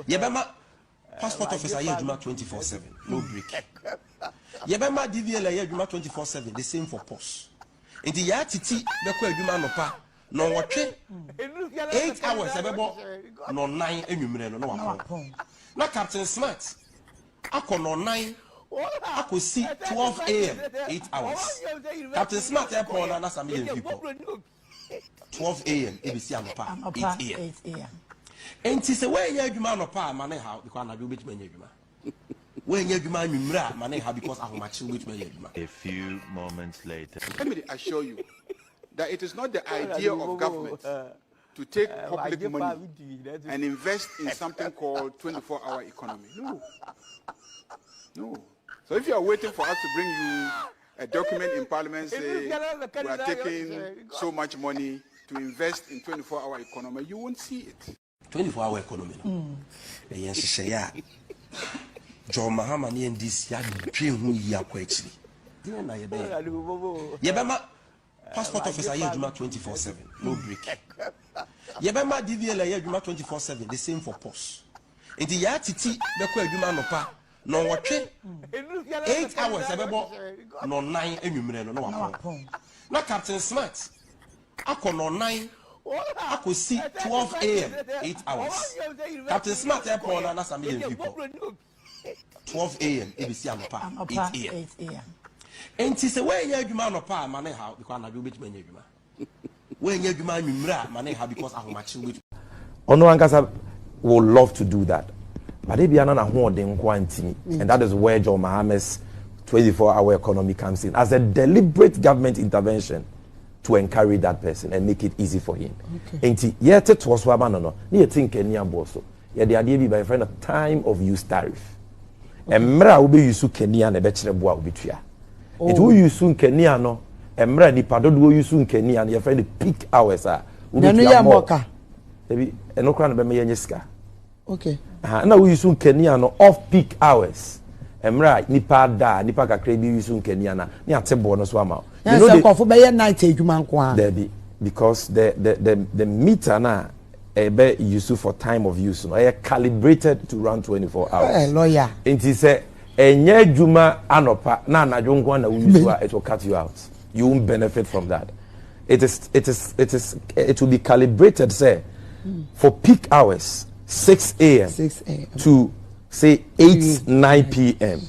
Yebema passport officer here Juma 24/7, no break. Yebema DVL here Juma 24/7, the same for post. In the yatiti, Beko Juma no pa, no watche 8 hours, no 9 enumere no one. Na Captain Smart, ako no 9, ako see 12 a.m. 8 hours. Captain Smart airport na some million people. 12 a.m. ABC Anopa, 8 a.m. And she said, where you man of power, money how because I do which man you when you man you money how because I match which man you. A few moments later. Let me assure you that it is not the idea of government to take public money and invest in something called 24-hour economy. No. So if you are waiting for us to bring you a document in Parliament saying we are taking so much money to invest in 24-hour economy, you won't see it. 24-hour economy. Yes, say yeah. John MAHAMA ni this ya dream who ya kwechiri. Yebema passport officer here Juma 24/7, no break. Yebema DVL here Juma 24/7, the same for post. In the yatiti beko Juma no pa, no watche 8 hours no 9 enumere no one. Na Captain Smart, ako no 9. I could see 12 a.m. 8 hours. Captain Smart airport na some million people. 12 a.m. ABC Anopa, 8 a.m. And she said, where you man of power, money how because I do which man you where you man you money how because I match which. Onoankasa would love to do that, but they be another holding quantity, and that is where John MAHAMA's 24-hour economy comes in as a deliberate government intervention to encourage that person and make it easy for him. And yet it was no. You think Kenya bosso. Yeah, the idea be by friend of time of use tariff. And mra will be use Kenya and a better boa will be tria. It will use soon Kenya no. And mra ni pado will use soon Kenya and your friend the peak hours are. Maybe and no crown be me yenyeska. Okay. Now we use soon Kenya no off peak hours. Emra nipa da nipa kakra bi use soon Kenya na ni atebo no so ama. You know the night there be because the meter na ebe use for time of use no are calibrated to run 24 hours. Lawyer. And he say enye juma anopa na anadwo nko na use it will cut you out. You won't benefit from that. It will be calibrated say for peak hours 6 a.m. to say 9 p.m.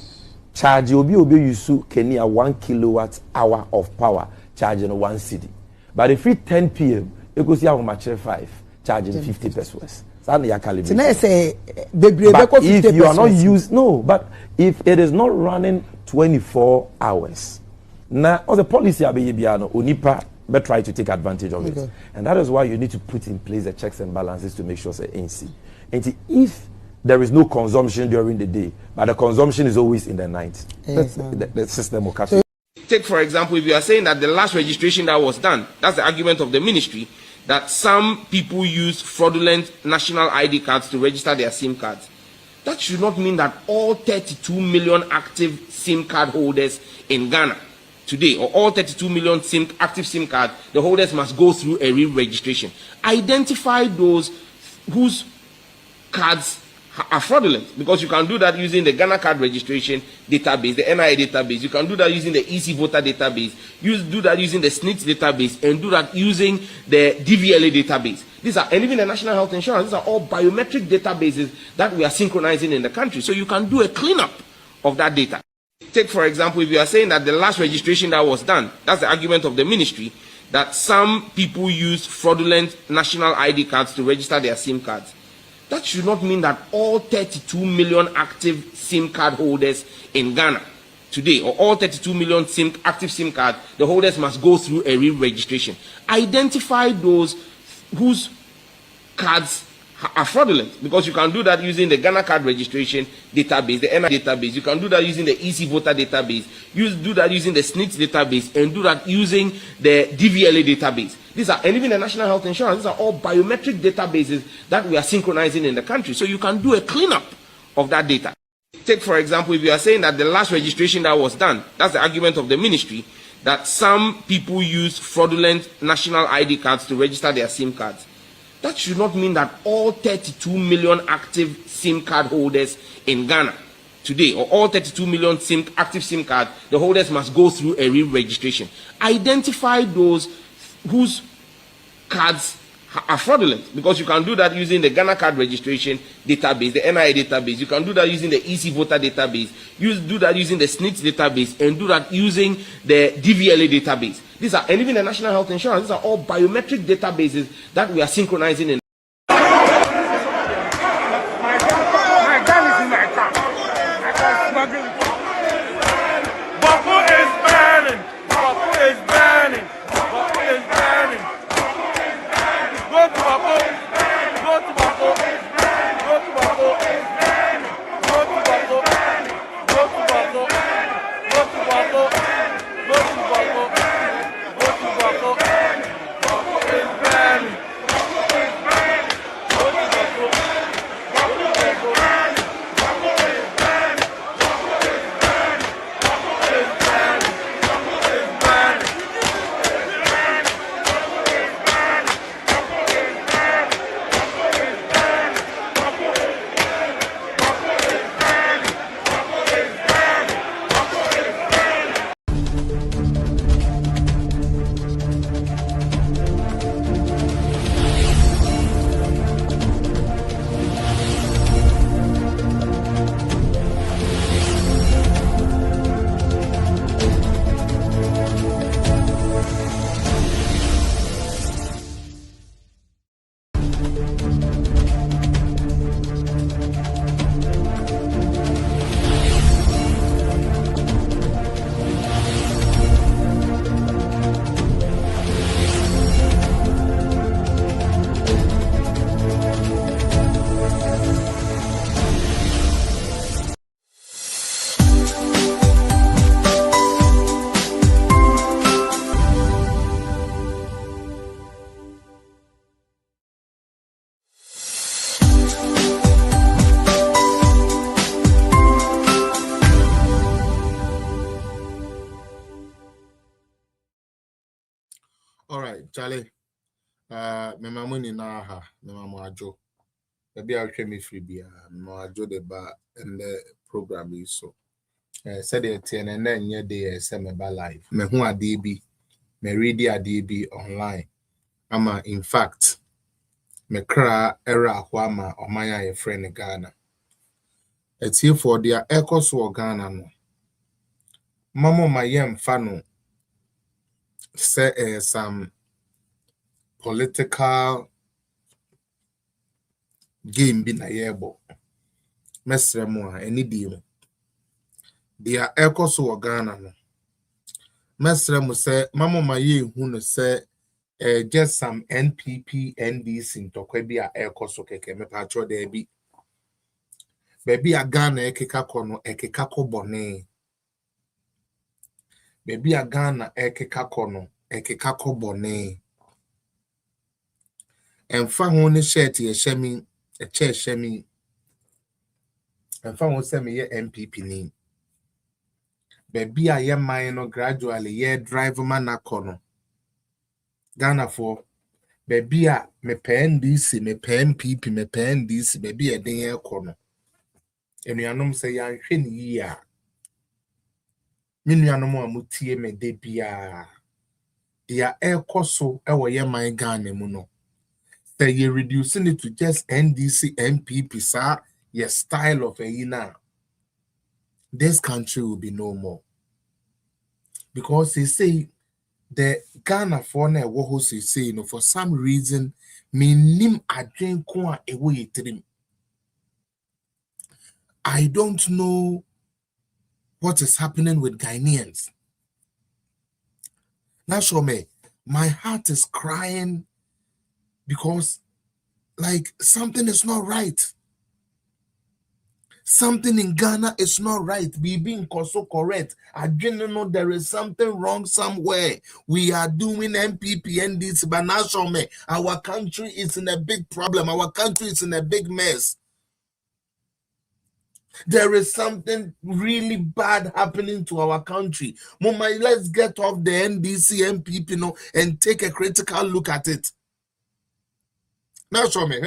Charge obi use Kenya 1 kilowatt hour of power charging 1 cedi. But if it's 10 p.m. you go see how much 5 charging 50 pesos. But if you are not used, but if it is not running 24 hours, now all the policy unipa but try to take advantage of it. And that is why you need to put in place the checks and balances to make sure say ANC. And if there is no consumption during the day, but the consumption is always in the night. The system will catch you. Take, for example, if you are saying that the last registration that was done, that's the argument of the ministry, that some people use fraudulent national ID cards to register their SIM cards. That should not mean that all 32 million active SIM card holders in Ghana today, or all 32 million active SIM cards, the holders must go through a re-registration. Identify those whose cards are fraudulent, because you can do that using the Ghana card registration database, the NIA database. You can do that using the EC voter database. Do that using the SNITS database, and do that using the DVLA database. These are, and even the National Health Insurance, these are all biometric databases that we are synchronizing in the country. So you can do a cleanup of that data. Take, for example, if you are saying that the last registration that was done, that's the argument of the ministry, that some people use fraudulent national ID cards to register their SIM cards. That should not mean that all 32 million active SIM card holders in Ghana today, or all 32 million active SIM cards, the holders must go through a re-registration. Identify those whose cards are fraudulent, because you can do that using the Ghana card registration database, the NIA database. You can do that using the EC voter database. Do that using the SNITS database, and do that using the DVLA database. These are, and even the National Health Insurance, these are all biometric databases that we are synchronizing in the country. So you can do a cleanup of that data. Take, for example, if you are saying that the last registration that was done, that's the argument of the ministry, that some people use fraudulent national ID cards to register their SIM cards. That should not mean that all 32 million active SIM card holders in Ghana today, or all 32 million active SIM card, the holders must go through a re-registration. Identify those whose cards are fraudulent, because you can do that using the Ghana card registration database, the NIA database. You can do that using the EC voter database. Do that using the SNIT database, and do that using the DVLA database. These are, and even the National Health Insurance. These are all biometric databases that we are synchronizing in. My gun is in my car. I can smuggle it. Baku is burning. Baku is burning. Baku is burning. Go to Baku. Go to Baku. Go to Baku. Go to Baku. Go to Baku. Go to Baku. Go to Baku. Go to Baku. Baku is burning. Go to Baku. All right, Charlie. Me mamuni na ha, me mamajo. Maybe I'll me free beer. Mamajo the bar and the program is so. Said the 10 and then yeah day semi ba live. Me who a DB, me read a DB online. Ama in fact, me cry era wama or my friend in Ghana. It's here for their echoes or Ghana no. Mama my young fano. Say some political game be na yebo. Mesre mo any deal. Dia echoes or Ghana no. Mesre mo say mama my ye who say just some NPP NDC in Tokwebi a echoes or keke me patro there be. Baby a Ghana ekeka kono ekeka ko bone. Baby a Ghana ekeka kono ekeka ko bone. Emfa ho ne shirt ye shemi e che shemi. Emfa ho se me ye MPP ni. Baby a ye man no gradually ye drive man akono. Ghana for baby a me pen DC me pen MPP me pen DC baby a den ye kono. Enuanom se ya hwe ni yi a. Minuanom a mutie me de bia. Dia ekoso ewo ye man Ghana mu no. Say you reducing it to just NDC MPP sa your style of a this country will be no more. Because they say the Ghana for na wo say no for some reason minim adwen ko a ewo yetrim. I don't know what is happening with Ghanaians. Now show me, my heart is crying because like something is not right. Something in Ghana is not right. We being so correct. I didn't know there is something wrong somewhere. We are doing MPP and this, but now show me, our country is in a big problem. Our country is in a big mess. There is something really bad happening to our country. Mama, let's get off the NDC MPP and take a critical look at it. Now show me,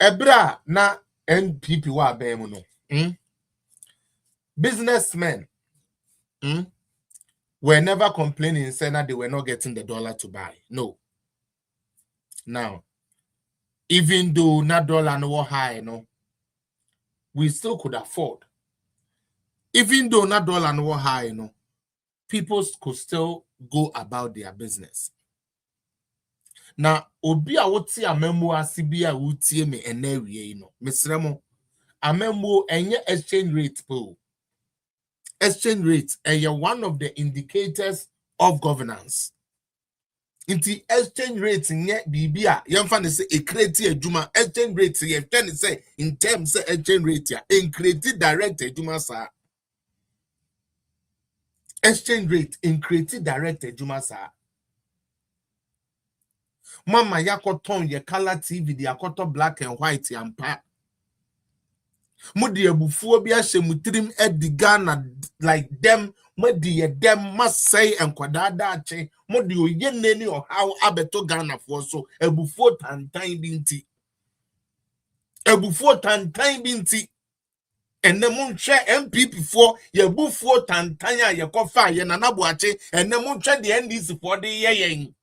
Ebra na NPP wa bemu no. Businessmen were never complaining saying that they were not getting the dollar to buy. No. Now, even though that dollar no high, no, we still could afford. Even though that dollar no high, no, people could still go about their business. Now, obi a woti amemo asibi a wutie me enewie no. Mesremo, amemo enye exchange rate po. Exchange rate is one of the indicators of governance. Inti exchange rate nye bibia yamfa ne say e create adwuma exchange rate ye tell say in terms of exchange rate ya in create direct adwuma sa exchange rate in create direct adwuma sa mama yakoton ye color TV the yakoto black and white yampa mudi ebufuo bi ahye mutrim edi Ghana like them mudi ye them must say and kwadada ache mudi oye neni or how abeto Ghana for so ebufuo tantan binti and the moon share MPP for ye bufuo tantanya ye kofa ye nanabu ache and the moon share the NDC for the ye.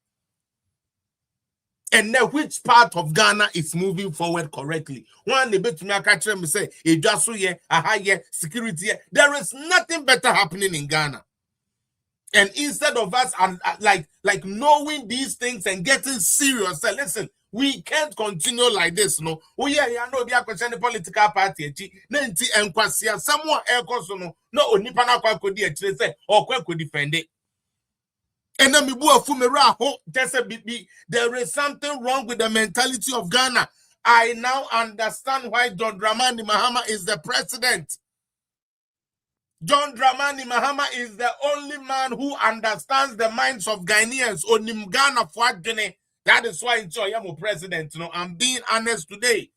And now which part of Ghana is moving forward correctly? One bit me catch them say, it just so yeah, security. There is nothing better happening in Ghana. And instead of us like knowing these things and getting serious, say, listen, we can't continue like this, no. Oh yeah, no be a question political party. Nenti enkwasia someone elkoso no onipa na kwa kodi e say or kwa could defend it. And then there is something wrong with the mentality of Ghana. I now understand why John Dramani Mahama is the president. John Dramani Mahama is the only man who understands the minds of Ghanaians. Onim Ghana for Guinea. That is why I am a president. You know, I'm being honest today.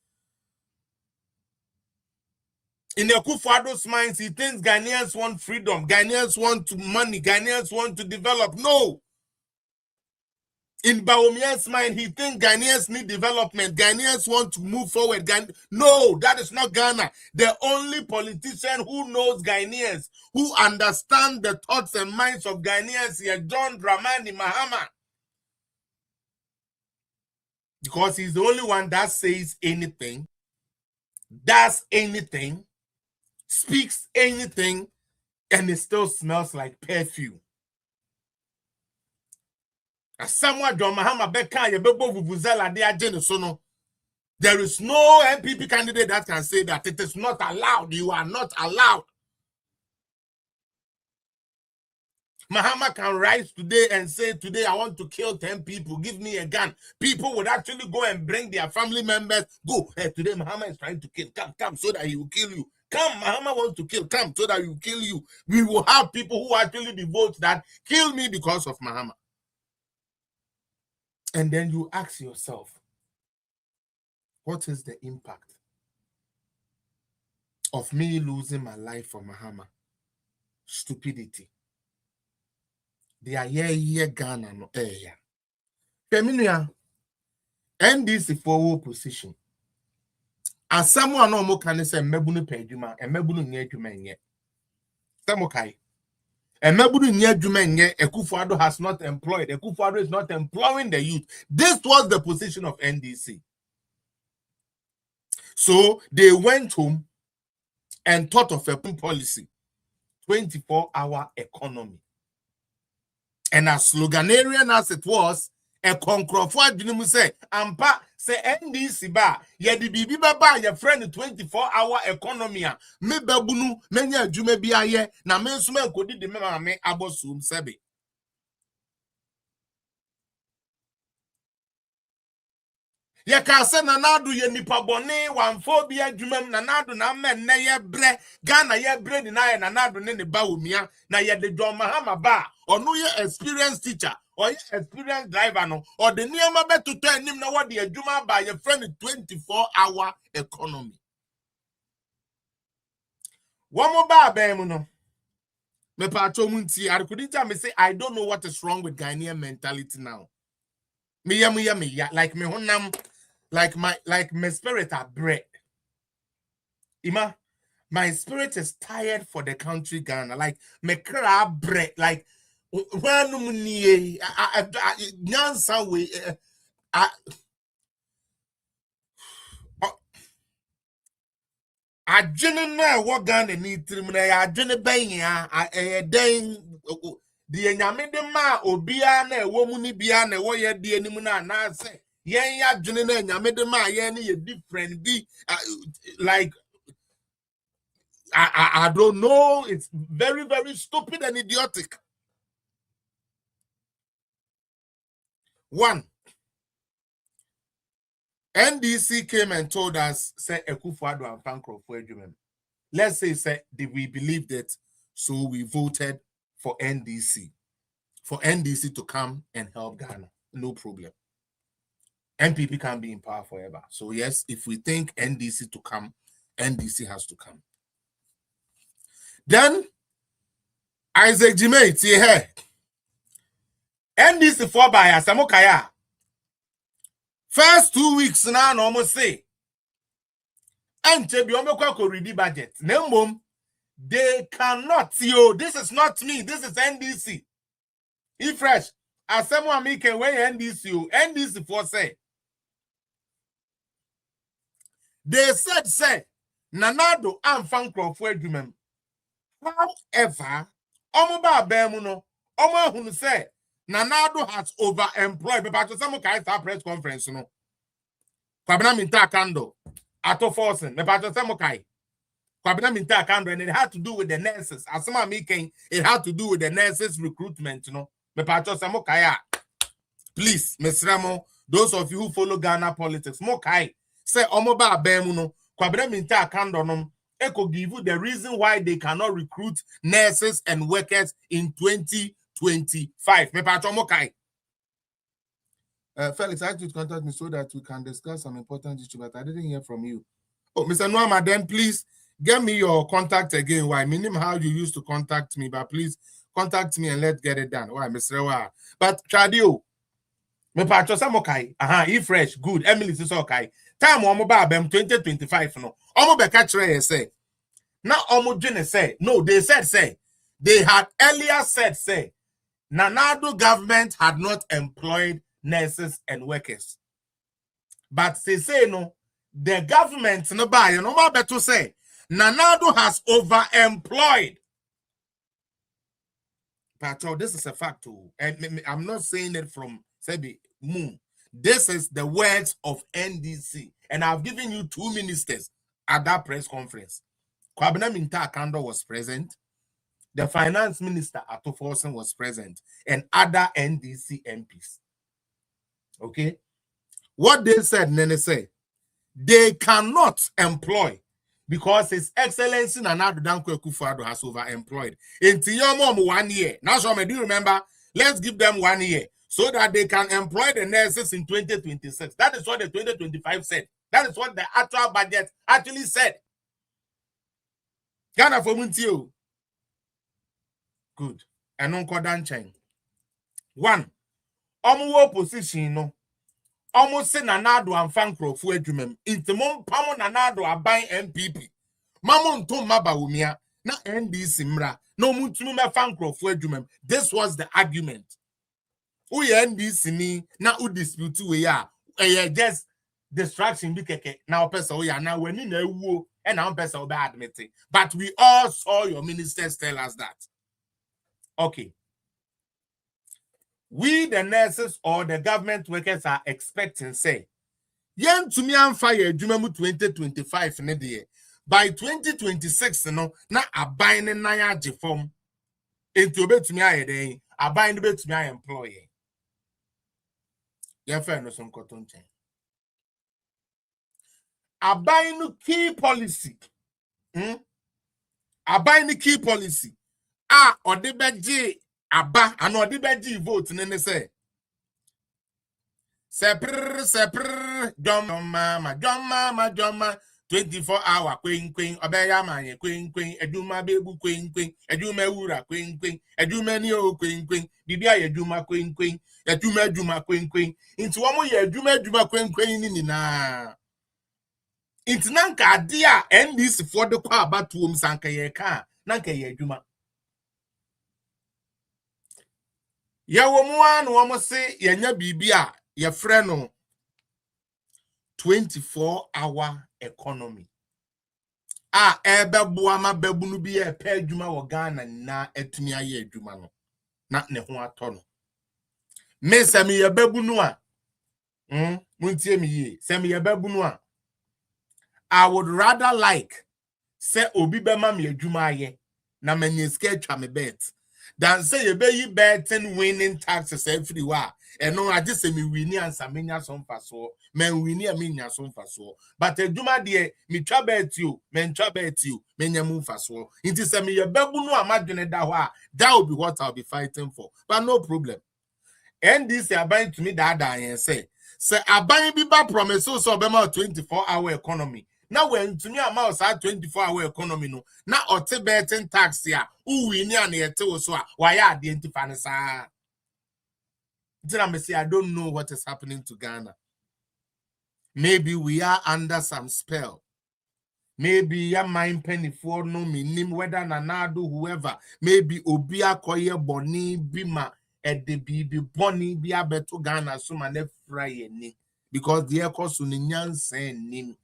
In the Kufado's minds, he thinks Ghanaians want freedom, Ghanaians want money, Ghanaians want to develop. No. In Baomia's mind, he thinks Ghanaians need development. Ghanaians want to move forward. No, that is not Ghana. The only politician who knows Ghanaians, who understands the thoughts and minds of Ghanaians is John Dramani Mahama. Because he's the only one that says anything, does anything, speaks anything, and it still smells like perfume. As someone John Mahama Beka Yebebo Vuvuzela de Ajene Sono, there is no MPP candidate that can say that it is not allowed. You are not allowed. Mahama can rise today and say, today I want to kill 10 people. Give me a gun. People would actually go and bring their family members. Go. Hey, today Mahama is trying to kill. Come, so that he will kill you. Come, Mahama wants to kill. Come, so that he will kill you. We will have people who actually devote that. Kill me because of Mahama. And then you ask yourself, what is the impact of me losing my life for Mahama? Stupidity. They are here Ghana no area. Feminia, NDC forward position. And someone no more can say mebunu peduma and mebunu nyeduma nye. Samokai. And mebunu nyeduma nye Ekufuado has not employed. Ekufuado is not employing the youth. This was the position of NDC. So they went home and thought of a policy, 24-hour economy. And as sloganarian as it was, a concrofo didn't say, Ampa say NDC ba, ye di bibi baba your friend 24-hour economy. Me babunu, menya jume biaye, na men sume kodi de mema me abosum sebe. Ye ka se nanadu ye nipa bone wanfo bia dwumam nanadu na men na ye bre Ghana ye bre ni na ye nanadu ne ne ba omia na ye de John Mahama ba onu ye experienced teacher or ye experienced driver no or the niema betuto anim na what the adwuma ba ye friend 24-hour economy. One more ba mu no me pa to munti arikudita me say I don't know what is wrong with Ghanaian mentality now. Me ya like me honam like my spirit are bread. Ima, my spirit is tired for the country Ghana. Like me crab bread. Like when nyansa we adwene na wo Ghana ni tirim na ya adwene ban ya den the enyame de ma obia na ewo mu ni bia na wo ye de anim na na se yen ya adwene na enyame de ma yen ni different be like I don't know. It's very, very stupid and idiotic. One, NDC came and told us, say, Ekufuado and Pankro for Edwin. Let's say, did we believed it, so we voted for NDC to come and help Ghana. No problem. NPP can't be in power forever. So yes, if we think NDC to come, NDC has to come. Then Isaac Jimate, here. NDC for by Samokaya. First 2 weeks now, almost say. And Chebiomoko ready budget. Nembom, they cannot. This is not me. This is NDC. If fresh, as someone make away NDC, NDC for say. They said, say, Nanado and Fankro for Edwin. However, Omoba Bemuno, Omo who say Nanado has overemployed. But to some kind of press conference, no. Kwabena minta kando, ato forcing. But to some kind, Kwabena minta kando, and it had to do with the nurses. As some making, it had to do with the nurses recruitment, you know. But to some kaya, please, Miss Ramo, those of you who follow Ghana politics, Mokai say Omoba Bemuno, Kwabena minta kando no. Echo give you the reason why they cannot recruit nurses and workers in 2025. Felix, I had to contact me so that we can discuss some important issue, but I didn't hear from you. Oh, Mr. Noama, then please get me your contact again. Why? Minimum how you used to contact me, but please contact me and let's get it done. Why, Mr. Rewa? But Chadio, me patcho samokai. Aha, fresh, good. Emily is okay. Time omo ba bem 2025 no. Omo be catch say. Now omo jene say. No, they said say. They had earlier said say. Nanado government had not employed nurses and workers. But they say no. The government no buy. No more better say. Nanado has overemployed. Patrol, this is a fact too. And I'm not saying it from Sebi Moon. This is the words of NDC. And I've given you 2 ministers at that press conference. Kwabena Minta Kando was present. The finance minister, Ato Forsen, was present. And other NDC MPs. Okay? What they said, Nene say, they cannot employ because His Excellency Nana Danko Ekufuado has overemployed. In Tiyomo 1 year. Now, so do you remember? Let's give them 1 year so that they can employ the nurses in 2026. That is what the 2025 said. That is what the actual budget actually said. Ghana for Muntio. Good. And on Kodan Chain. 1. Omo position no. Almost say Nanado and Fankro for Edwin. Intimum Pamo Nanado are buying MPP. Mamon to Mabawumia. Na NDC Mra. No Mutume Fankro for Edwin. This was the argument. We NDC ni na u dispute we ya. Just distraction bikeke. Now person we are now when in a woo and now person will be admitting. But we all saw your ministers tell us that. Okay. We, the nurses or the government workers, are expecting, say, yen to me and fire Jumamu 2025 by 2026, no, na a buying na form into bet to me a day, a buying bet to me employee. Yan fair no some cotton chain. A buying key policy. A buying key policy. Or the bedji. Aba ano de beji vote nene say sepr jom mama 2025 24-hour queen obeya manye queen eduma bebu queen eduma wura queen eduma ni o queen bibia eduma queen eduma queen into omo ye eduma queen ni na into nanka ade a NDC for the kwa abatuom sanka ye ka nanka ye eduma ya wo mu anu omo se ye nya bibia ye frɛ no 24-hour economy. Ebe buama bebunu bi e pe adwuma wo Ghana na etumi aye adwuma no. Na ne ho ato no. Me se me ye bebunu a. Muntie me ye. Se me ye bebunu a. I would rather like say obi be ma me adwuma aye na manye sika twa me bet than say ye be yi betting winning taxes every wa. No, I just say me winnie and samenya some faso, men winnie a minya some faso. But a juma dear, me trabet you, men trabet you, menya move faso. It is a me a babu no imagine that will be what I'll be fighting for. But no problem. And this are buying to me that I say I buy be back promise so about 24-hour economy. Now when to me about 24-hour economy no, now or betting tax ya, who winnie and ye tell so why identify sa. I don't know what is happening to Ghana. Maybe we are under some spell. Maybe ya mind penny for no meaning whether nanado whoever. Maybe obia koye boni bima at the bibi boni be a beto Ghana so man fry ni because the air cost nyan sen nim.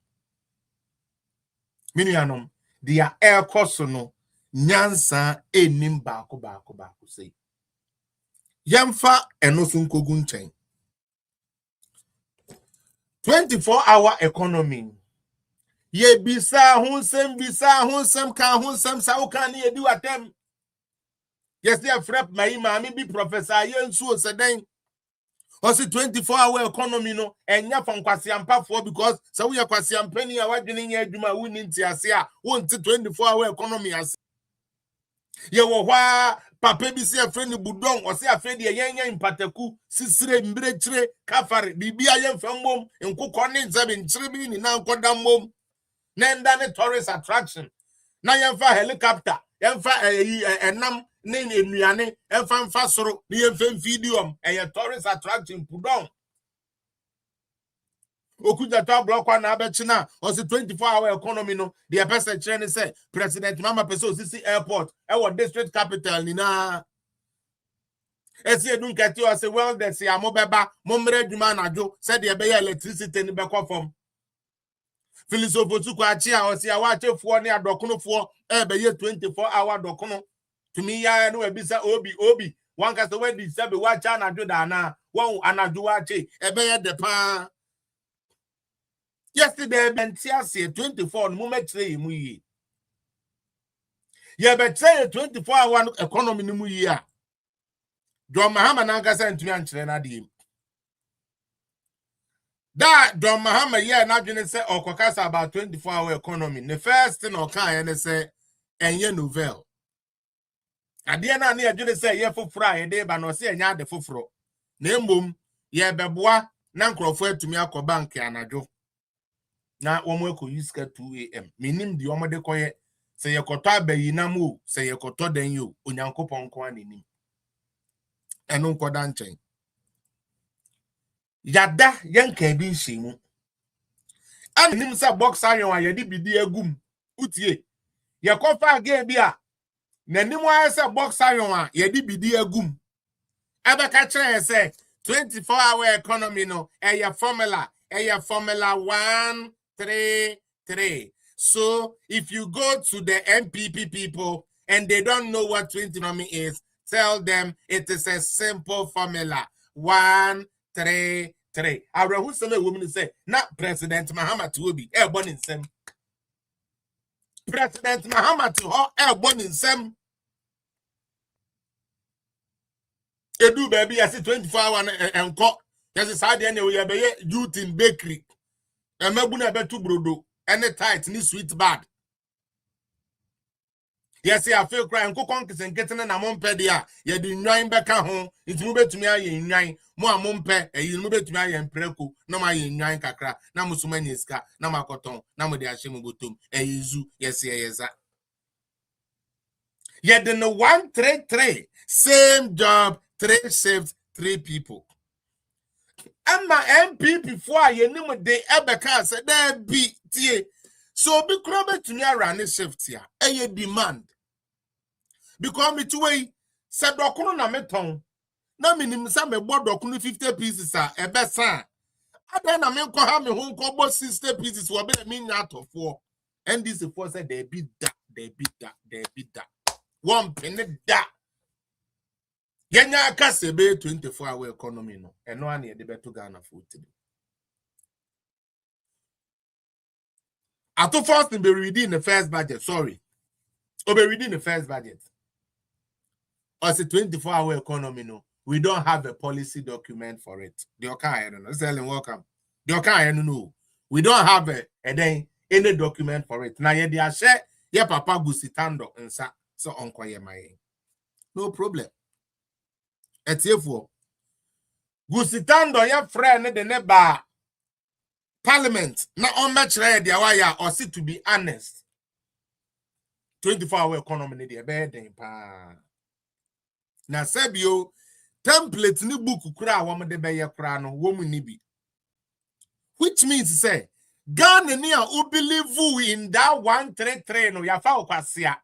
Minianom the air cost no nyansa enim bako say. Yamfa enosunkogu nchen 24-hour economy ye bisa hunsem kan hunsem sa ukan ye di watem yes they frep my be professor yensu oseden o si 24-hour economy no enya from kwasiampa for because so we kwasiampa ni awadwene nya adwuma woni ntiase a wonti 24-hour economy as ye wo hwa papa bi se afre ni budon o se afre de yenya impataku sisire mbirechire kafare bibia ye mfambom nkukọ ne nzabe nchire bi ni na nkoda mom na nda ne tourist attraction na yemfa helicopter yemfa enam ne enuane yemfa soro ne yemfa video tourist attraction budon Okujata block one abechina or the 24-hour economy no the person train say President Mama Peso Sisi Airport our district capital nina esi edun kati o say well they say amobeba momre djuma najo said the be electricity ni be kwa from Philosopher achi a o say awachefo ne adokonofo be ye 24-hour dokono to me ya no ebisa obi one cast when the sabe wacha najo da na won anajo wache be ye de pa. Yesterday, Bentiasia 24 moment mu ye. Ye betray 24-hour economy mu ye. Don Mahama nankasa ntumi ankyere na de. Da Don Mahama ye na dwene say okokasa about 24-hour economy. The first thing okan ye say enye novel. Ade na na ye dwene say ye foforo ye de ba no say enya de foforo. Na embom ye beboa na nkrofo atumi akọ bank anadwo. Na womo eko use 2 AM minim di omo de koye se ye koto abayinam o se ye koto dan yo onyankopon ko anenim eno nkoda nchen yada yenka bi nhyimu anim se box ayon a ye di bidi agum utie ye kofa again bi a nanim wa se box ayon a ye di bidi agum abeka kire se 24-hour economy no formula 1-3-3. So if you go to the MPP people and they don't know what 20 is, tell them it is a simple formula 1-3-3. I who some women say not President Mahama to be born in sem. President Mahama to born in sem. Edu baby I see 24-hour and call. Yes, it's hard anyway. Be youth in bakery. And mabuna be tu brodo. Any tight ni sweet bad. Yes, I feel crying. Cook uncles and getting an amompedia. Ye di nine back home. It's moved to me in nine. More mompe, a you move to me and preku. No my in nine kakra. Namusumaniska. Namakoton. Namudia Shimugutum. A yuzu. Yes, yes. Yet in the 133. Same job. 3 shifts. 3 people. And my MP before you know they ever can say there be tea. So be crowded to me around the shift here. A demand. Because me two way said dokuno na meton. Na minim sa me board dokuno 50 pieces a besa. Ada na me ko ha me ho ko bo 60 pieces wo be me nya to 4. And this for said there be that. One penny that. Yenya kase be 24-hour economy no. Eno an ye de beto Ghana food today. Ato first be reading the first budget, sorry. Or be reading the first budget. As a 24-hour economy no. We don't have a policy document for it. The okay, I don't know. Selling welcome. The okay, I don't know. We don't have any document for it. Now ye dia share ye papa gusitando nsa so onko ye my. No problem. Etiefo gusitando ya friend de neba parliament na on match dia waya or sit to be honest 24-hour economy de be den pa na sebio template ni book kura wo de be ye kura no wo mu ni bi, which means say Ghana ni a who believe in that 133 no ya fa okwasia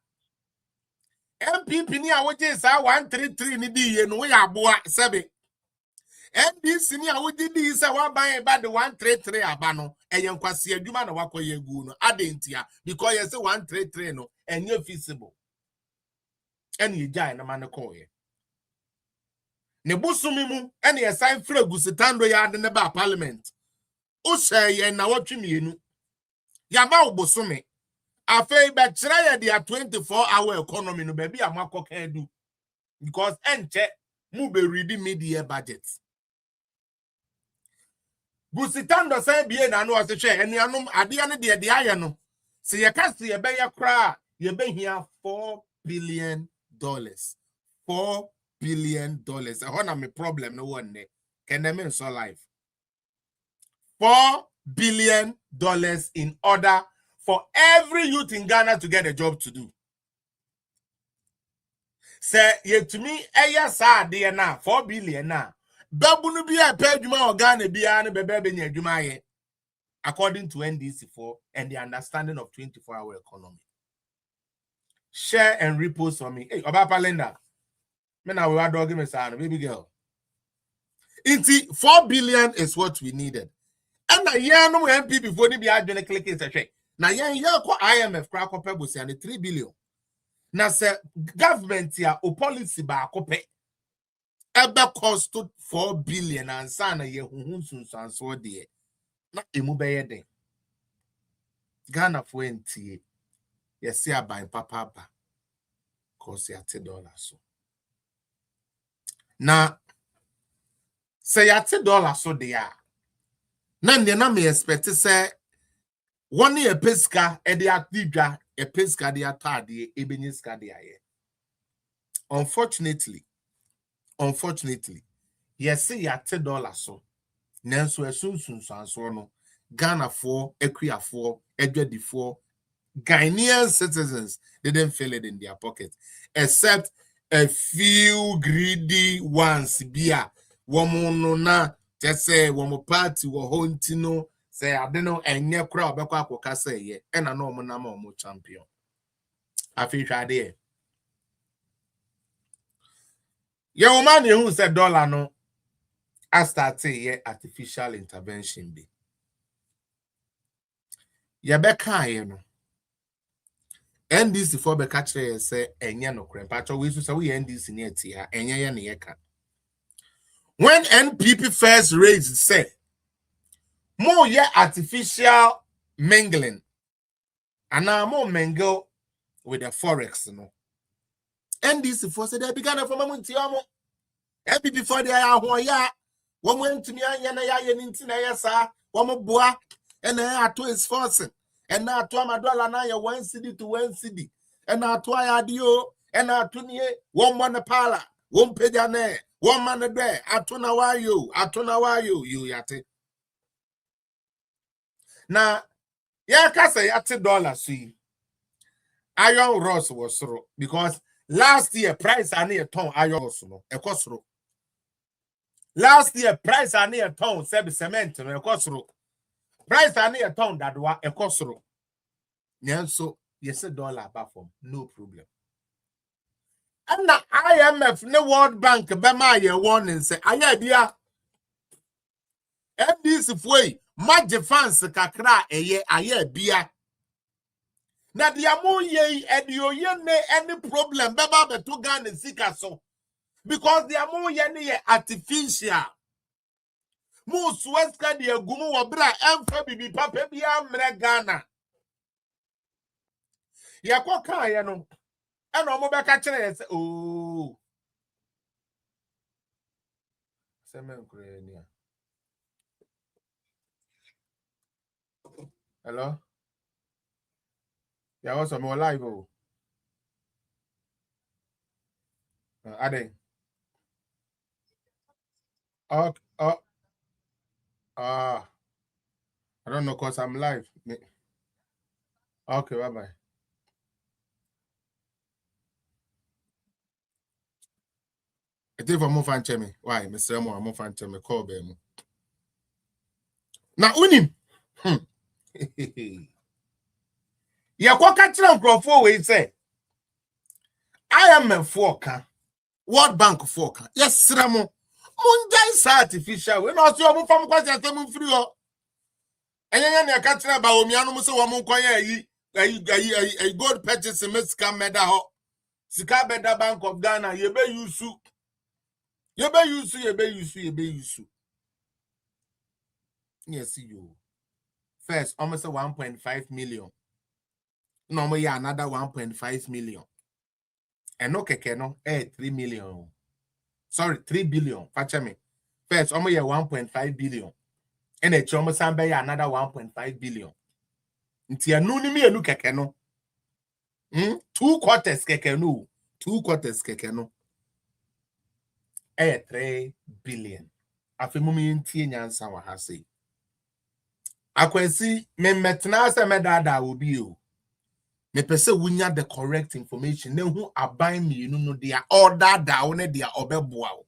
MPP ni a woje sa 133 ni di ye no ya aboa sebe NDC ni a woje di sa wa ban ba the 133 aba no eye nkwase adwuma na wakoye gu no adentia because you say 133 no enye feasible eni jai na man ko ye ne busumi mu eni assign fragusitando ya de ne ba parliament o say ye na wotwe mienu ya ba obusumi afei be kire ye dia 24-hour economy no baby amako kan do because enche mu be ready media budget gusitando say bie na no o se hwe enuanom ade ane de aye no se ye ka se ye be ye kra ye be hia $4 billion. $4 billion. Ehona me problem no one ne can them so life $4 billion in order for every youth in Ghana to get a job to do. Say ye to me eya sa de na 4 billion na babunu bi a pay dwuma o Ghana bia na bebe nya dwuma ye according to NDC4 and the understanding of 24-hour economy. Share and repost for me. Hey, Obapa Linda. Me na we are dogging me son, baby girl. Inti 4 billion is what we needed. And na yeah no MP before ni bi adwene click is a na yeah ko IMF crack up busi and 3 billion. Na say government ya o policy ba akope. Ebe cost 4 billion and sana ye hunhun sunsanso de. Na emu be ye den. Ghana for ntie. Yes, see by papa ba. Cause ya $10 so. Na say ya $10 so de ya. Na ndi na me expect say one year pesca e de atidwa e pesca de atade ebenyiska de aye. Unfortunately, yes see ya $10 so. Nanso esunsun sanso no Ghana for Equia for Edward for Ghanaian citizens didn't feel it in their pocket, except a few greedy ones. Bia, woman na just say one party wo hontino say I don't know and near crowd bakwa say ye and I know mo champion. I feel there. Your man who said dollar no, I start say ye artificial intervention be. Ye beka ye no. NDC for be catch say enye no krem pacho we so we NDC near tia enye ye ne yeka. When NPP first raised say more ye artificial mingling and now more mingle with the forex no. NDC for say they began from Montiamo. Every before they are ya one went to me and ya nintina yasa one boa and I to his forcing. And now $1 now 1 cedi to 1 cedi. and atwayadio, and atunie, one man a pala, one pejane, one man a day, atunawayo, you yate. Now, yeah, say $80 see. Iron Ross was through because last year price are near ton iron was no a cosro. Last year price are near ton seb cement no a cosro. Price are near ton that was a cosro. So yes $1 platform, no problem. And the IMF no World Bank bema ye warning say aye this way match fans kakra eye aye bia. Na dia mo ye any problem beba beto Ghana sika so because dia mo ye ne artificial mo sweska dia gumu wo bra emfa bibi papa bia mre Ghana ye koka ye no e no mo beka kire se oh semen kure ni hello ya was more live oh ade oh I don't know cause I'm live. Okay, bye-bye. I think for more fan chemi. Why, Mr. Mo, more fan chemi call them. Now unim. Ya kwa kachira nkrofo we say. IMF foka. World Bank foka. Yes, Ramo. Munjai sa artificial. We no see omo fam kwase atem free o. Enya na kachira ba omianu mo se wo mo kwanya yi gold purchase mexican meda ho. Sika beda Bank of Ghana yebe yusu. Yes, you. First, almost 1.5 million. No, me another 1.5 million. And no keke no, 3 million. Sorry, 3 billion. Patch me. First, almost 1.5 billion. And it's almost another 1.5 billion. Ntia no ni me enu keke no. 2 quarters keke no. 2 quarters keke no. 3 billion. Afemumi ntie nyansa wa ha sei. Akwesi me metna se medada obi o. Me pese wunya the correct information. Ne hu aban mi no dia order da ne dia obeboa o.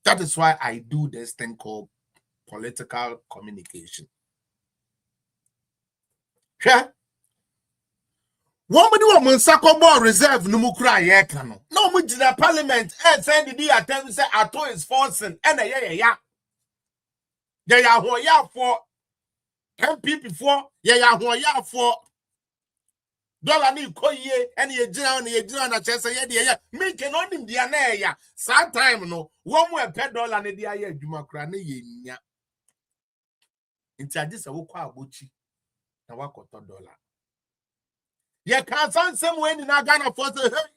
That is why I do this thing called political communication. Hwe Woman do a Sako reserve no mukra ye kano. No mujina parliament and send the attempt say ato is forcing and ya. Ya ho ya for MPP for ya ho ya for dollar ni koye and ye jina na chese ye de me can only dia na ya. Sad time no one more per dollar ne dia ye adwuma kra na ye nya. Nti ade se wo kwa abochi na wakoto dollar. You can't find somewhere in Ghana for the hey.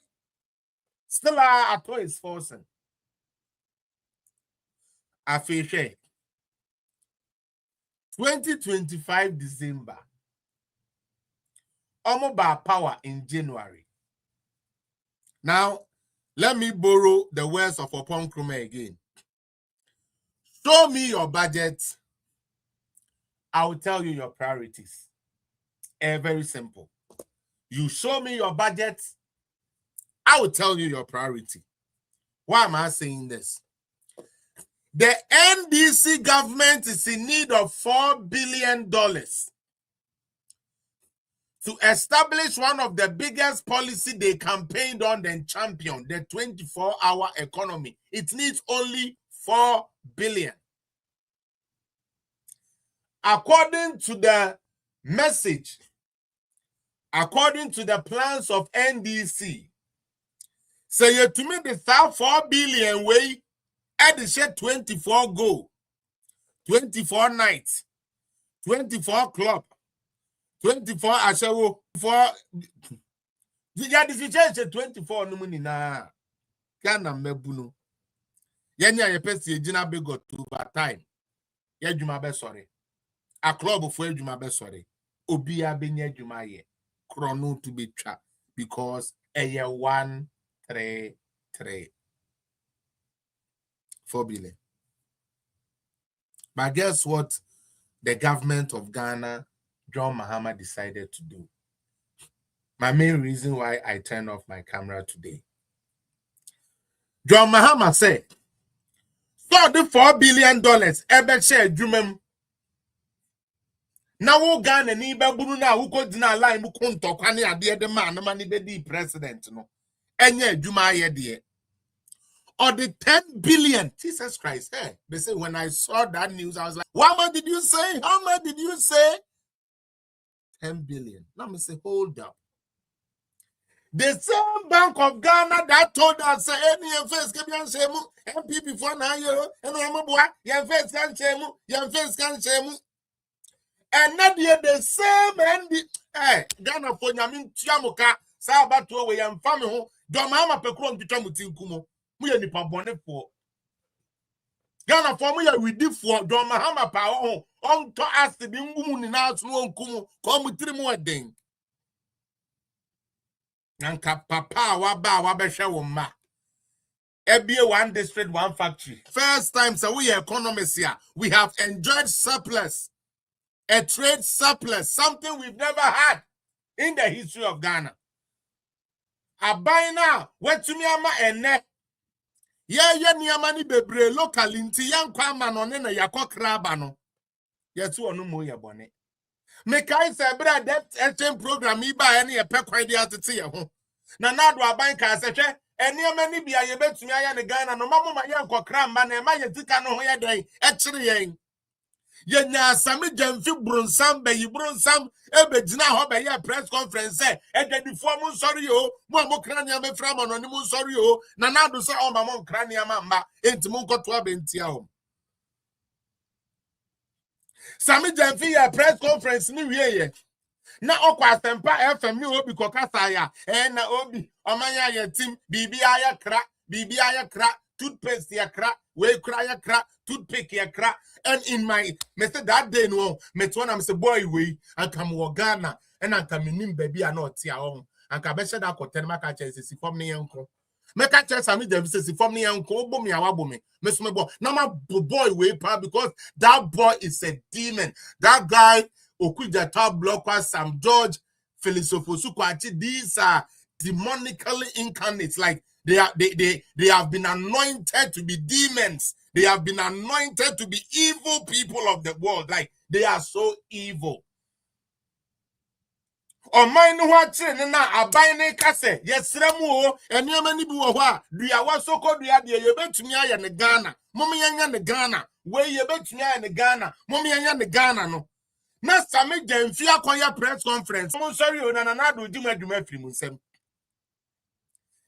Still a toy is forcing. I feel 2025 December. Omoba power in January. Now, let me borrow the words of Opon Krume again. Show me your budget. I will tell you your priorities. Very simple. You show me your budget, I will tell you your priority. Why am I saying this? The NDC government is in need of $4 billion to establish one of the biggest policy they campaigned on and championed, the 24-hour economy. It needs only $4 billion. According to the message, according to the plans of NDC, say you to me the 4 billion way at the shed 24 go, 24 nights, 24 club, 24 ashawo for the 24 no money na kana mebuno. Yenya ye pesi ejina be got over time. Ye dwuma be sorry. A club for dwuma be sorry. Obi a be nya dwuma ye. Chrono to be tra. because a year 133 4 billion. But guess what the government of Ghana, John Mahama, decided to do? My main reason why I turned off my camera today. John Mahama said, so the $4 billion ebe share jumem. Now wo Ghana ni be buru na wo ko dina line mu konto kwane ade de man na mani be di president no. Enye adwuma aye de. Or the 10 billion. Jesus Christ. Hey, they say when I saw that news, I was like, what much did you say? How much did you say? 10 billion. Let me say, hold up. The same Bank of Ghana that told us, say, any face can be on shemu, MP before now, and I'm a boy, your face can shemu, your face can shemu. And not yet the same, and the Ghana for Yamin Chiamuka, Sabato, we am family, Domama Pekron to Chamutinkumo. We are nipa bone for Ghana for me we did for John Mahama power on to ask the ngumu ni na so nkumu come 3 more den nanka papa wa ba wa be hwe wo ma ebie one district one factory first time so we economists here we have enjoyed surplus, a trade surplus, something we've never had in the history of Ghana. Abai now what to me ama ene yeah, niamani bebre local inti yankwa manone na yakokra ba no. Yetu onu mo ye bone. Me kai se bra debt exchange program iba ene ye pekwan dia tete ye ho. Na nado aban ka se hwe eniamani bia ye betumi aya ne Ghana no mamo ma yankokra mba na ma ye tika no ho ye den e kire yen. Ye nya asame jamfi bronsam be yi bronsam ebe gina ho be ye press conference e dedifo mu sorry o mo krania me fra mo no ni mu sorry o na do say o ma mo krania mamba enti mu nkoto abentia o same jamfi ye press conference ni wie ye na okwa asempa FM ni obi kokasa ya na obi omanya ye team bibi aya kra toothpaste ya kra we kra ya kra toothpick ya kra. And in my method that day, no, met one I'm say boy we and come wo Ghana and I come in baby are not tia on and can be said that could tell my catches from me uncle. Make a chance I mean them says from me uncle boom ya wabomi. Miss me boy. Now my boy way pa because that boy is a demon. That guy Okuja top blocker Sam George Philosophosu these are demonically incarnates, like they have been anointed to be demons. They have been anointed to be evil people of the world. Like, they are so evil. O mine watching na abine kase yesremu eni amani bi wo ho dua wasoko dua de ye betumi aya ne Ghana mom yenya ne Ghana we ye betumi aya ne Ghana mom yenya ne Ghana no na same jamfi akoya press conference mo sorry o na do dwuma firi mu nsem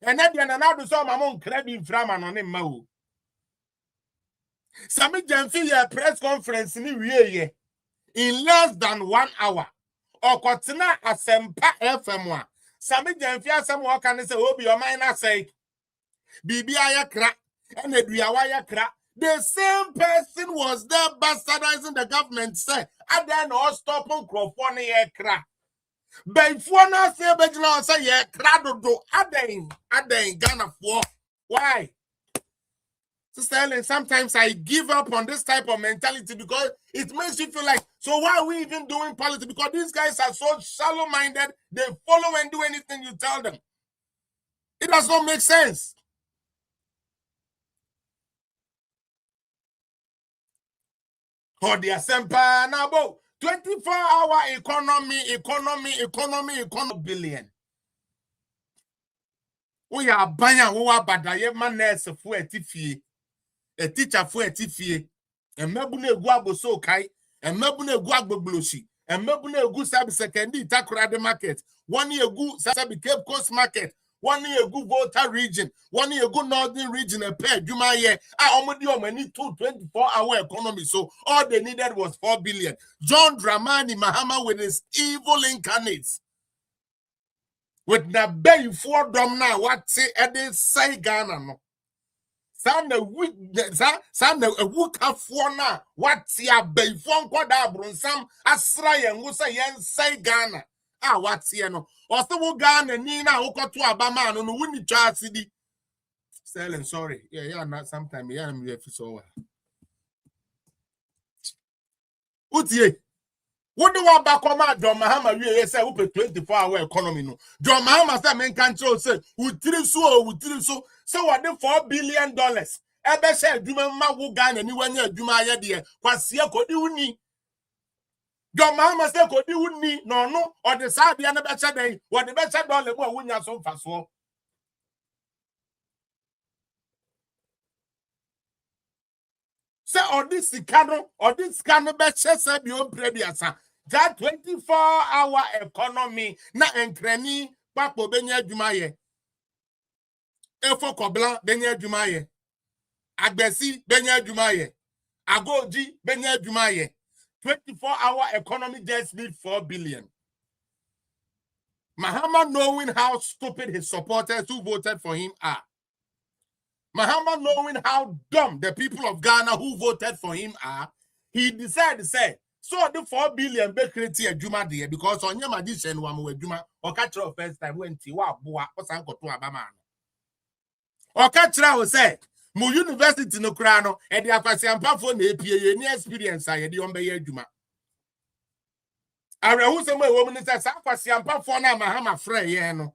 ena de na do so ma mo nkra bi mframa no ne mma o same jamfi ye press conference ni wie ye in less than 1 hour. Okotena asempa FM wa same jamfi asem wo kan se obi o man na say bibi ayakra and eduawa ayakra. The same person was there bastardizing the government say adan no stop microphone ayakra before na say bejina say ayakra do adan Ghana for why. Sister Ellen, sometimes I give up on this type of mentality because it makes you feel like, so why are we even doing politics? Because these guys are so shallow-minded, they follow and do anything you tell them. It does not make sense. Oh, the Asempa Nabo, 24-hour economy billion. We are buying our badaye manes for a tiffy. A teacher for a tiffy, and Mabune Guabo so kai, and Mabune Guabo blushi, and Mabune Gu Sabi Sekendi Takura the market, 1 year Gu Sabi Cape Coast market, 1 year Gu Volta region, 1 year Gu Northern region, a pair, Juma ye, I almost need 24-hour economy, so all they needed was 4 billion. John Dramani Mahama with his evil incarnates. With the bay for them now, what say Eddie say Ghana no. Sanda a wook of for now. What's your bay phone quadabron? Some Asra and Musa Yen say Ghana. what's here no. Or so gun and Nina who got to Abama no winning charge city. Selling sorry. Yeah, not sometime. Yeah, I'm here for so. Utie. What do you back on John Mahama? We say we 24-hour economy no. John Mahama say men control say we three so. So what the $4 billion? Ebe say adwuma ma wo Ghana ni wanya adwuma aye de kwase akodi wuni. John Mahama say kodi wuni no or the side ya na be che den what the be che dollar mo wunya so mfaso. Say or this scandal be che say bi o prebiasa. That 24-hour economy na enkrani papo benya adwuma ye. Efo koblan benya adwuma ye. Agbesi benya adwuma ye. Agoji benya adwuma ye. 24-hour economy just need 4 billion. Mahama knowing how stupid his supporters who voted for him are. Mahama knowing how dumb the people of Ghana who voted for him are, he decided to say, so the 4 billion be create a juma there because on your magician one with juma or catch your first time when Tiwa Boa or Sanko to Abama. Or catch will say, Mu university no krano and the akwasiampa for na APA ni experience aye di on be adwuma. Are who some woman say akwasiampa for na Mahama frɛ ye no.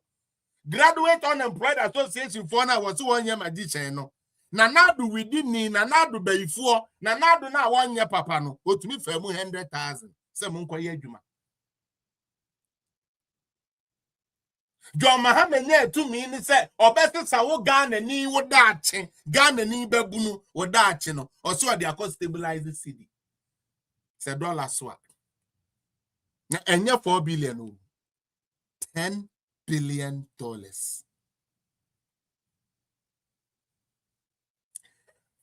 Graduate unemployed association for na was 1 year magician no. Na nadu within ni na nadu beifo na nadu na 1 year papa no otumi fa mu 100,000 se mu nkoye adwuma. John Mahama nye to me ni say obese sa wo Ghana ni wo daache Ghana ni babunu wo daache no oso de akọ stabilize cedi say dollar swap na enye 4 billion o $10 billion.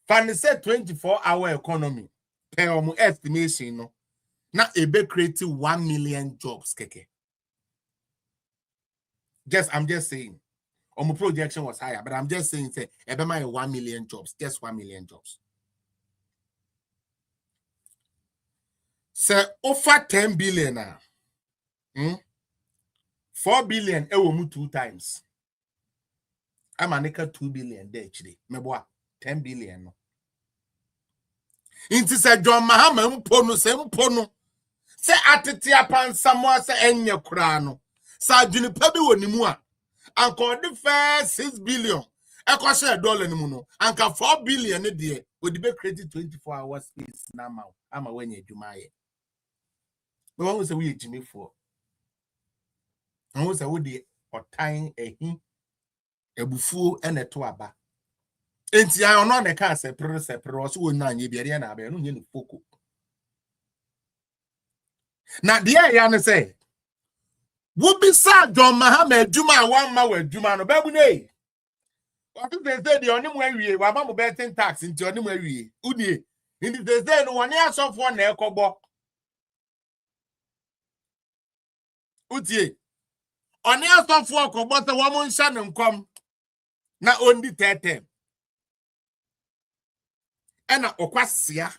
Fan say 24-hour economy per omu estimation no na ebe create 1 million jobs keke. I'm just saying. My projection was higher, but I'm just saying, say, Ebema 1 million jobs, just 1 million jobs. So, offer 10 billion now. 4 billion, I will move 2 times. I'm a nickel 2 billion there, actually. Meboa, 10 billion. Inti say John Mahama mpono. Say atitia pan samoa say enye krano. Sa junipa bi woni mu a anka the first 6 billion e ko share dollar ni mu no anka 4 billion ne de odi be create 24 hours space na ama wanya adwuma ye we won say we ejime for won say we de otan ehi ebufuo eneto aba enti an no na ka sepre so wonu anye biere na aba no nye ni foko na de ya ne say wo be sad John Mahama adwuma wan ma wa adwuma no babu nei what they say the onim awie wa ba mo betting tax nti onim awie udie ndi they say no woni asofo na ekogbo udie oni asofo akogbo se wo mo nsha ne nkom na ondi tete ena okwasia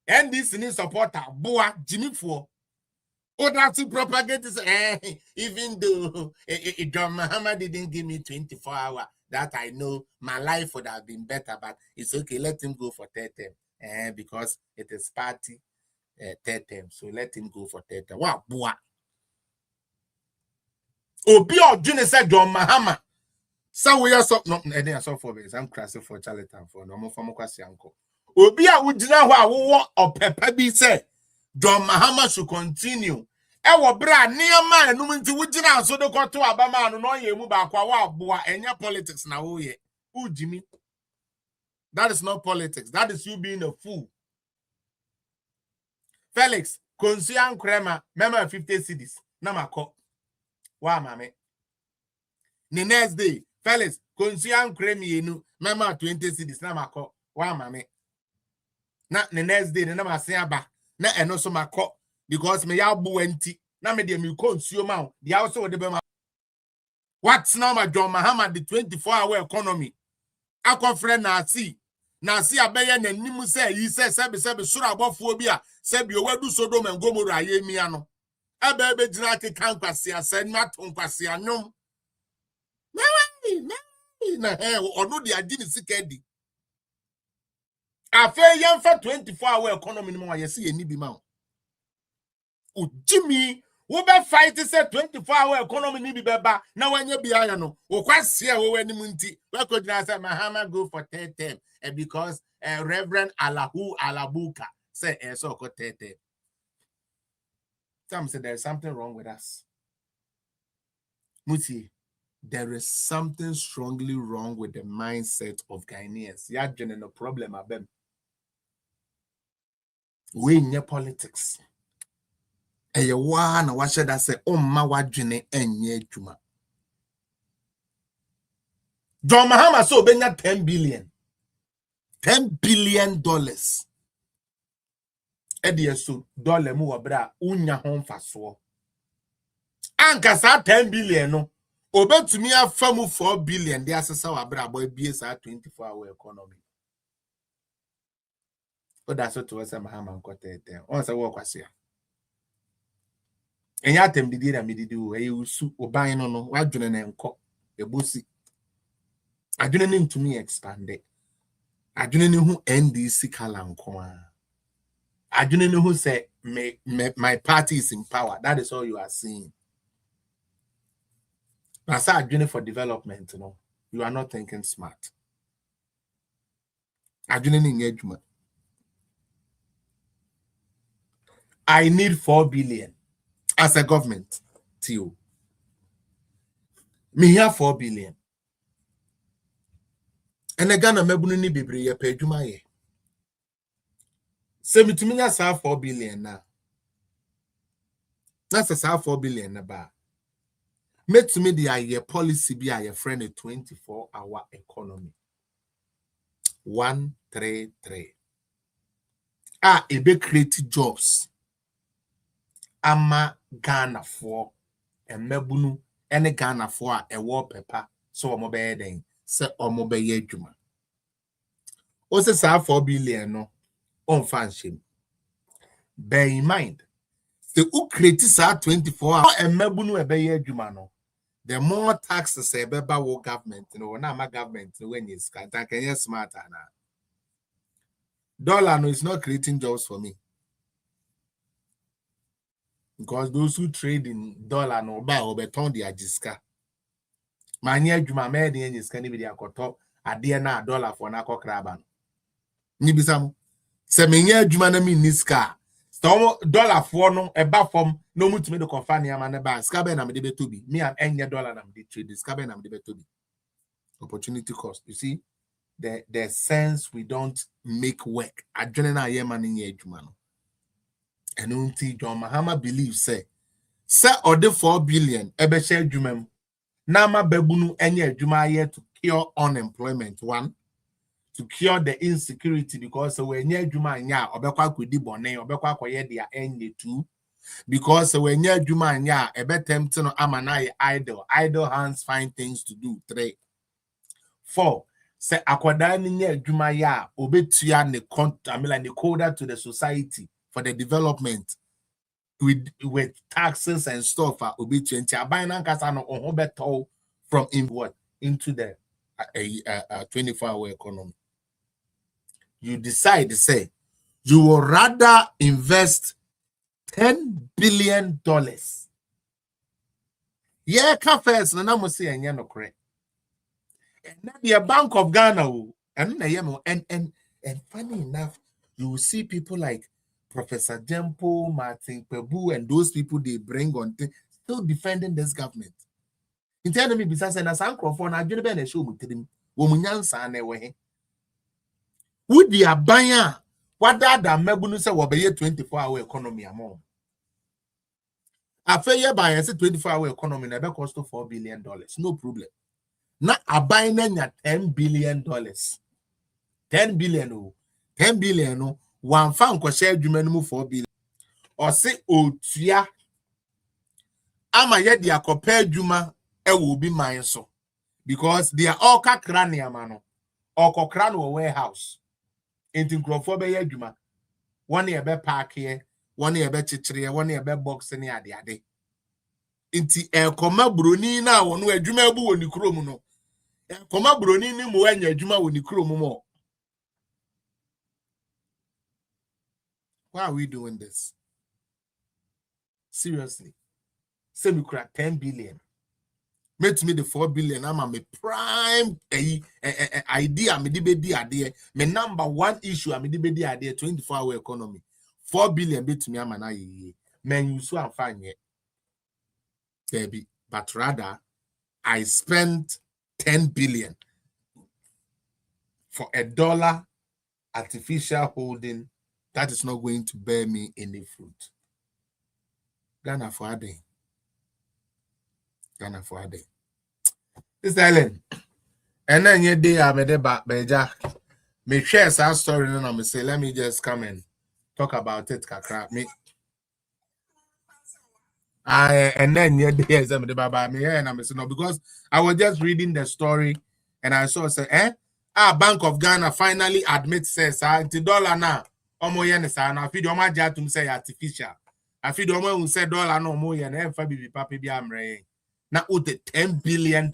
NDC ni supporter boa jimifo. Oh, that's to propagate this. Even though John Mahama didn't give me 24 hours, that I know my life would have been better, but it's okay. Let him go for 3rd term, because it is party 3rd term. So let him go for 3rd term. Wow, boy. Obi Ojune said John Mahama. So we are so no. I didn't so for this. I'm crashing for Charlatan for no more from Kwasi uncle. Obi Ojuna wa or Pepper be said. John Mahama should continue. Ewo bra niama enum nti wugina so de koto abama no ye mu ba kwa wa boa enya politics na wo ye ujimi. That is not politics. That is you being a fool. Felix Konsian Krema mema 50 Cedis na mako wa mame. The next day Felix Konsian Kremi enu mema 20 Cedis na mako wa mame. Na the next day na ma se aba na eno so mako because me ya bu enti na me de me consume out the also de be ma. What's now my John Mahama the 24-hour economy akofre na si abeye na nimu say yi say sebe sura abofuo bi a sebe o wadu Sodom and Gomorrah ye mia no Abebe jinati kankwasi asen matonkwasi anyom. Na ono di adini sikedi. Afe yamfa 24-hour economy no yesi ye ni bi ma. O Jimmy wo be fight say 24-hour economy ni bi beba na wanye bi aya no. O kwase e wo wani munti. We ko jina say Mahama go for 3rd term because Reverend Allahu Alabuka say so ko 3rd term. Some say there's something wrong with us. Muti, there is something strongly wrong with the mindset of Ghanaians. Ya no problem abem. We in your politics. Eye wa na wa sheda say omma wadwene enye adwuma. John Mahama so benya 10 billion. $10 billion. Ediesu dollar mu wabra unya ho mfaso. Anka sa 10 billion no obetumi afamu 4 billion de asesa wabra boy bie sa 24-hour economy. Oda so to say Mahama nkotete. On say wo kwase. Enya atem didi na medidi wo usu oban no wadwene na enko ebosi. Adwene ne ntumi expand. Adwene ne hu NDC kala nko a. Adwene ne hu say my party is in power. That is all you are seeing. As I adwene for development, you are not thinking smart. Adwene ne engagement. I need 4 billion as a government to you. Me here 4 billion. And again, I'm able to be a pay juma ye. So me to me that's 4 billion now. That's a 4 billion na ba. Me to me the policy be a friend a 24-hour economy. 133. It be create jobs. Ama Ghana for and mebunu any Ghana for a war paper so omo be den se omo be ye adwuma. O se sa 4 billion no on fanshim. Bear in mind the who create sa 24 hour and mebunu e be ye adwuma no the more taxes e be ba wo government na ma government when is can you smart na dollar no is not creating jobs for me. Because those who trade in dollar no buy or beton their jiska. Manya juma made in jiska ni bidia koto ade na dollar for na kokraban. Ni bisam se menye juma na mi niska. So dollar for no e ba form no mutumi de konfa ni ama na ba. Ska be na me de betobi. Me am enye dollar na me de trade. Ska be na me de betobi. Opportunity cost. You see the sense we don't make work. Adwene na ye man in juma no. And until John Mahama believes say or the 4 billion ebe share jumem na ma babunu enye adwuma here to cure unemployment. One, to cure the insecurity because when nye adwuma anya obekwa akodi bone obekwa akoye dia enye. Two, because when nye adwuma anya ebe tempt no ama na ye idle hands find things to do. 3, 4, say akoda ni nye adwuma ya obetua ne the coda to the society for the development with taxes and stuff are obi 20 abina kasa no oho beto from into the 24-hour economy. You decide to say you will rather invest $10 billion. Yeah, cafes na mo say anya no correct. And the Bank of Ghana and funny enough you will see people like Professor Dempo, Martin Pebu, and those people they bring on still defending this government. In telling me, besides, and as Uncle for now, you've been a show with him. Woman, son, away. Would be a buyer? What that Mebunu say will be a 24-hour economy among. A fair buyer, 24-hour economy never cost $4 billion. No problem. Now a buying $10 billion. 10 billion, 10 billion. One fan ko share adwuma 4 billion or say otua ama ye dia kopa adwuma e wo bi man so because they are all kakra ne ama no okokra no warehouse enti nkrofo be ye adwuma one e be park here one year be chichire, 1 year be box ni ade. Inti koma broni na wonu adwuma bu woni krom no. Koma broni ni mo anya adwuma woni krom mo. Why are we doing this? Seriously. Say we crack 10 billion. Make me the 4 billion. I'm a prime idea. Me di idea. My number one issue. Me di idea. 24-hour economy. 4 billion bet me. I'm an IE. Man, you so I'm fine yet. Baby, but rather, I spent 10 billion for $1 artificial holding that is not going to bear me any fruit. Ghana for a day. Ghana for a day. Mr. Ellen, and then your day I made a back, Beja. Me share some story and I'm say, let me just come and talk about it. Me. And then your day is the baba me and I'm saying no, because I was just reading the story and I saw say, Bank of Ghana finally admits says $1 now. Omo yen sa na fi do ma jatum say artificial. I feel the one who said $1 no more and then baby papi be amre. Now with the $10 billion.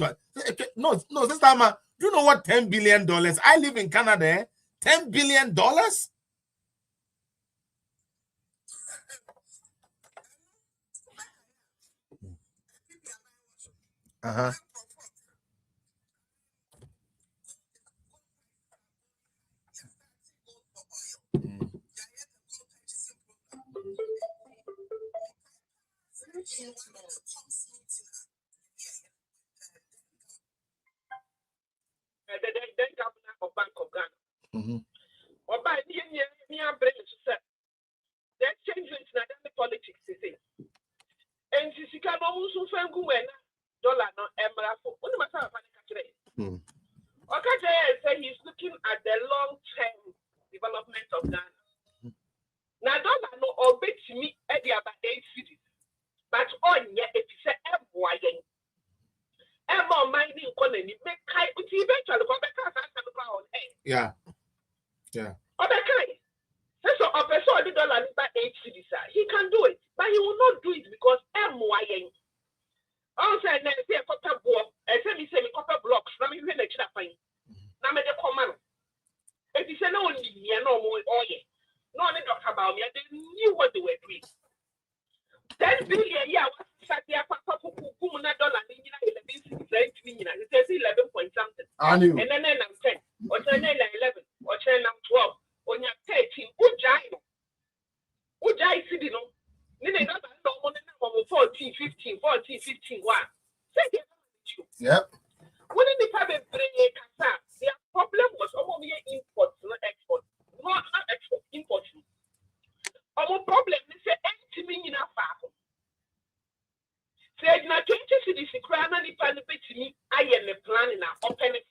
No, this time, do you know what $10 billion? I live in Canada. $10 billion? Uh-huh. Then governor of Bank of Ghana. Or by the year, brain to say, the exchange rate is not the politics, you see. And she can almost $1 no embrafo. What the matter of Okaje say he's looking at the long-term development of Ghana. Now, $1 no obey to me at the about 8 cities. But on yet, if you say MYN. More mining economy, make kai eventually go back on. Yeah. Okay. So a person $1 by 8 cities, he can do it, but he will not do it because MYN. Also, I say a copper block, I say copper blocks, let me even extra fine. Now, make a command. If you say no, no more oil. No one talk about me, they knew what they were doing. 10 billion, yeah, $11 point something. And then I'm 10, or 10, 11, or 10, I'm 12, or 13. Ujai city no. Nene not 14, 15. Wow. Yep. When the private break, their problem was almost import, not export. Not export, import. Our problem is the empty in a farm. Said na 20 cities crown and the plan to me. I am a plan in our open it.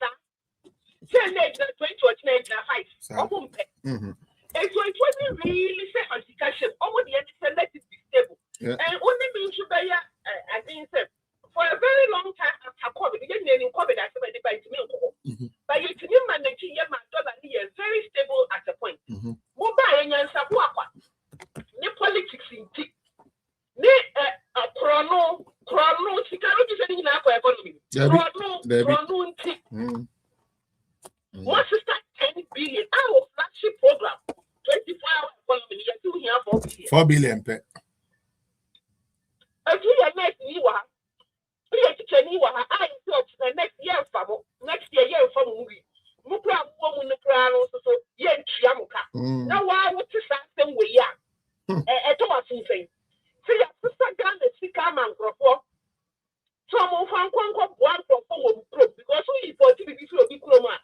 Say na 20 or 5. And so it wasn't really say education. Almost the end let it be stable. And only means you buy I think for a very long time after COVID, we didn't need COVID as somebody by me. But you to manage your $1 is very stable at a point. Mobile and Sabuaka. The politics in tea. Chrono, she cannot be saying in our economy. Chrono, what is that 10 billion? Our flagship program, 24-hour economy, you're doing here 4 billion. 4 billion. If you are next year, I thought the next year from movie. Mupra woman, so yen Chiamuka. Now, why would you start them way? At all, something. See, your sister Ghana, she come and grow. Some of them come one from because we for TV will be chroma.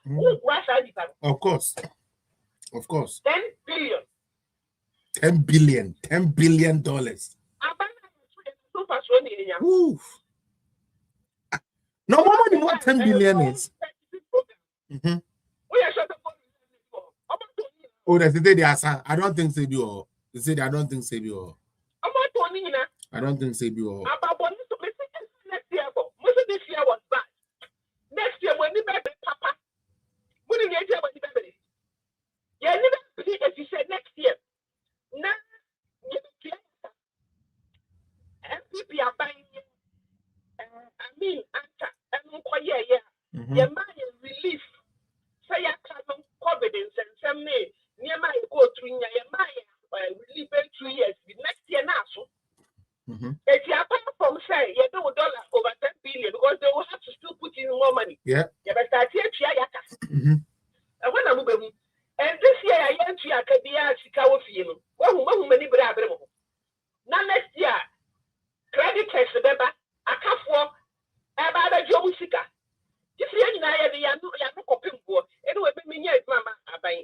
Of course. 10 billion. $10 billion. Oof. No more money what 10 billion is. Oh, that's the day I don't think they do. They said I don't think they do. I don't think they do. This year was bad. Next year when you baby papa, when you get when you baby. Yeah, if you said next year. Now be a buying. I mean, answer. And yeah, my relief. Say I can't confidence and some may near my go through my relief 2 years. Next year now. If you apart from say you do dollar over 10 billion because they will have to still put in more money. Yeah. You better start here and when I'm moving. And this year I am to Academia Chicago Field. Well, many brave. Now next year, credit test the beba, a calf war, about a job seeker. If you and I are no coping for, anyway, me, mamma, I buy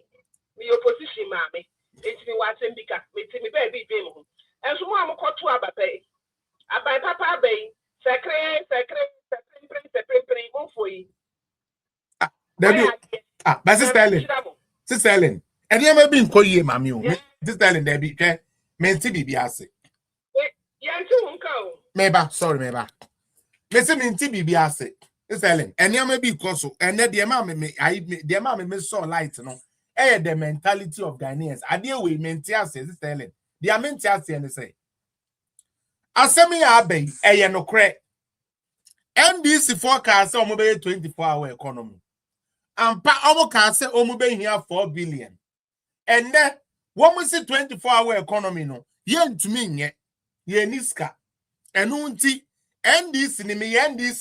me opposition, mammy. It's me what's in Bika, making me baby. And so I'm caught to Abba Bay. I buy Papa Bay, Sacre, for you. But Sister Ellen, and you ever been called ye, mammy? Sister Ellen, there be, men to be assay. Meba, sorry, meba. Listen, mean to be assay. Sister Ellen, and you may be consul, and then the mammy, the mammy saw light, no. The mentality of Ghanaians. I deal with mentia says, Sister Ellen. The mentia and say, Asemi Abbey, no crack. NBC forecast on mobile 24-hour economy. And pa our can say mobile here 4 billion. And then when we say 24-hour economy, no, yen to me, ye niska. And unti NDC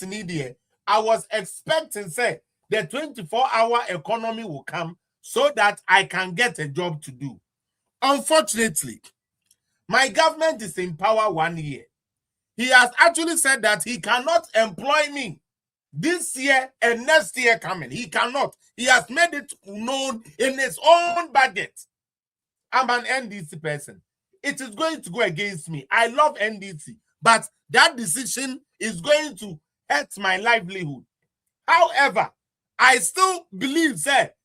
need I was expecting say the 24-hour economy will come so that I can get a job to do. Unfortunately, my government is in power 1 year. He has actually said that he cannot employ me this year and next year coming. He cannot. He has made it known in his own budget. I'm an NDC person. It is going to go against me. I love NDC, but that decision is going to hurt my livelihood. However, I still believe that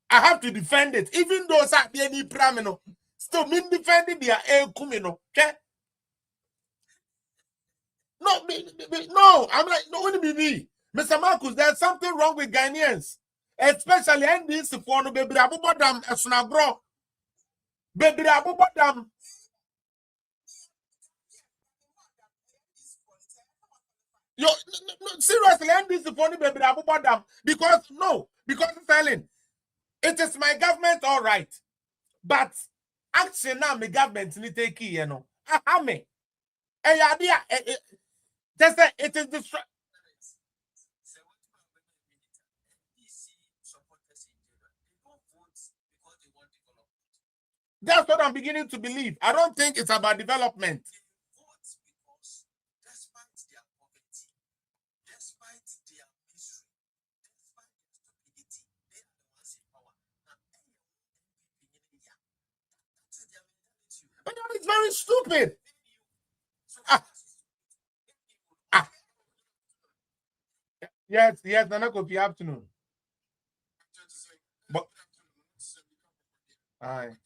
I have to defend it, even though any pramino still mean defending their kumino. Okay? No, I'm like, no, wouldn't be me. Mr. Marcus, there's something wrong with Ghanaians, especially NDC for no baby abubadam esunagro. Baby abubadam. Yo, no, seriously, NDC for no baby abubadam because it's selling. It is my government, all right, but action now, my government need take it, you know. Me. Just that it is the. That's what I'm beginning to believe. I don't think it's about development. But that is very stupid. Yes, Nana Kofi, afternoon. But aye.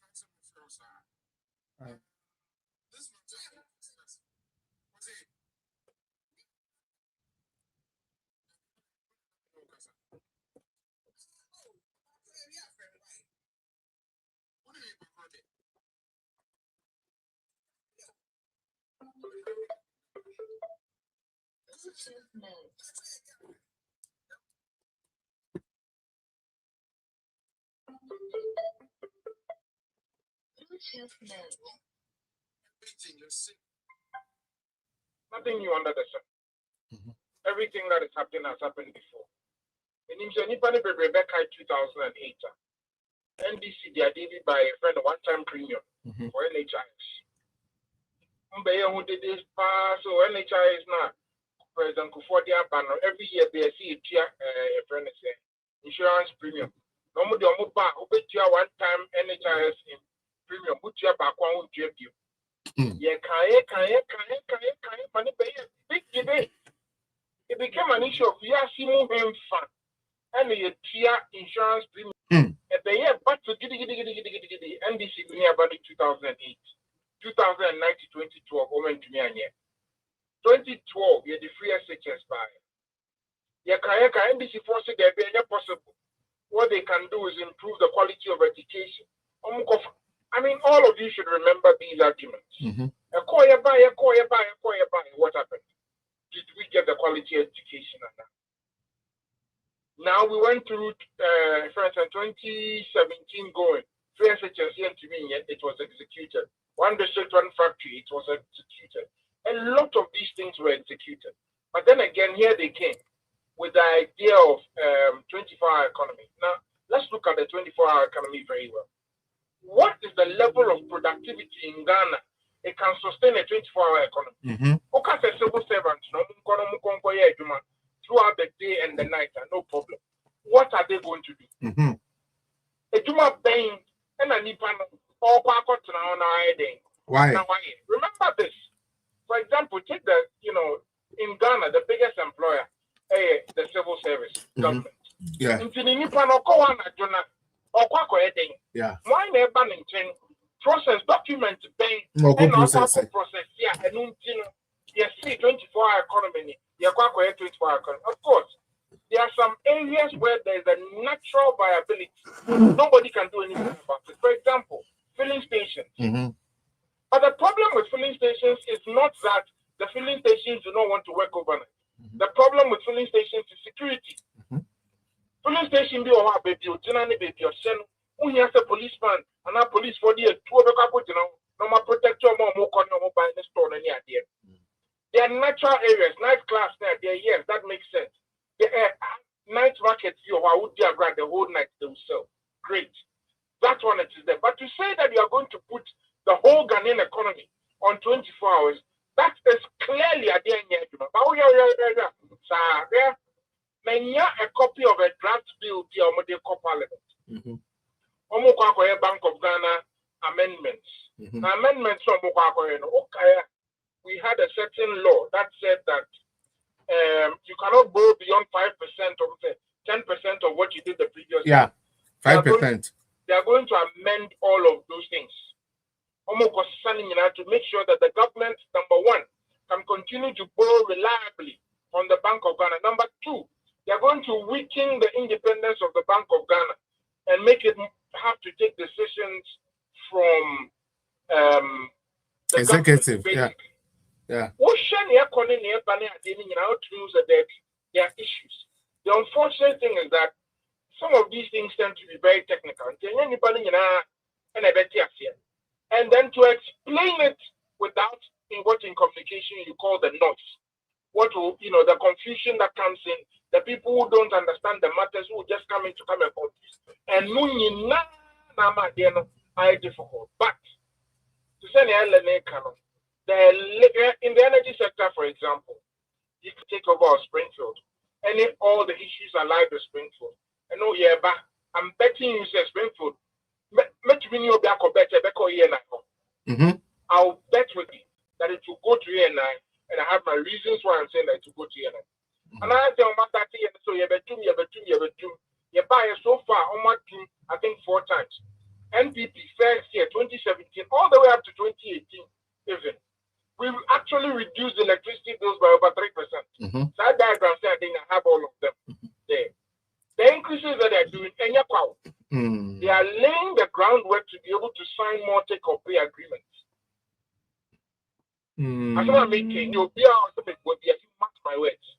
Nothing new under the sun. Everything that is happening has happened before. In Rebecca 2008, NBC they are dealing by a friend one-time premium for NHIS. Who did this pass? So NHIS now President Kufuor banner every year they see a friend insurance premium. No more the one-time NHIS in premium. Put your back on with you. Yeah, money pay big debate. It became an issue of him fun and the insurance premium. At the year back to NBC about 2008, 2009 to 2012, went to me and 2012, you the free SHS by. Yeah, NBC forced there be possible. What they can do is improve the quality of education. I mean, all of you should remember these arguments. What happened? Did we get the quality education or not? Now we went through, for instance, 2017 going. It was executed. One district, one factory, it was executed. A lot of these things were executed. But then again, here they came with the idea of 24-hour economy. Now, let's look at the 24-hour economy very well. What is the level of productivity in Ghana? It can sustain a 24-hour economy. Okay, civil servants, throughout the day and the night, no problem. What are they going to do? Why? Remember this. For example, take the, in Ghana, the biggest employer, the civil service, government. Yeah. Yeah. Why never maintain process document bank and process yeah, and yes, see 24-hour economy, 24-hour economy. Of course, there are some areas where there is a natural viability. Nobody can do anything about it. For example, filling stations. But the problem with filling stations is not that the filling stations do not want to work overnight. The problem with filling stations is security. Filling station be or baby or baby or send who has a policeman and a police for the 2 o'clock, no more protector, more by the store any idea. There are natural areas, night class there, yes, that makes sense. The night markets, you are would diagram the whole night themselves. Great. That one it is there. But to say that you are going to put the whole Ghanaian economy on 24 hours, that is clearly a day. But a copy of a draft bill, the Parliament. Bank of Ghana amendments. Amendments we had a certain law that said that you cannot go beyond 5% of 10% of what you did the previous year. 5%. They are going to amend all of those things. To make sure that the government, number one, can continue to borrow reliably from the Bank of Ghana. Number two, they are going to weaken the independence of the Bank of Ghana and make it have to take decisions from the executive. Yeah. There are issues. The unfortunate thing is that some of these things tend to be very technical. And then to explain it without what in communication you call the noise. What will, the confusion that comes in, the people who don't understand the matters who just come in to come and confuse. And are difficult. But to send in the energy sector, for example, you can take over Springfield. All the issues are live with Springfield. I'm betting you say Springfield. I'll bet with you that it will go to ENI, and I have my reasons why I'm saying that it will go to ENI. And I tell my so you buy so far, I think 4 times. NPP first year 2017, all the way up to 2018, even. We actually reduced electricity bills by over 3%. So that diagram said I think I have all of them there. The increases that they're doing, they are laying the groundwork to be able to sign more take-or-pay agreements. As I'm making, you'll be able to mark my words.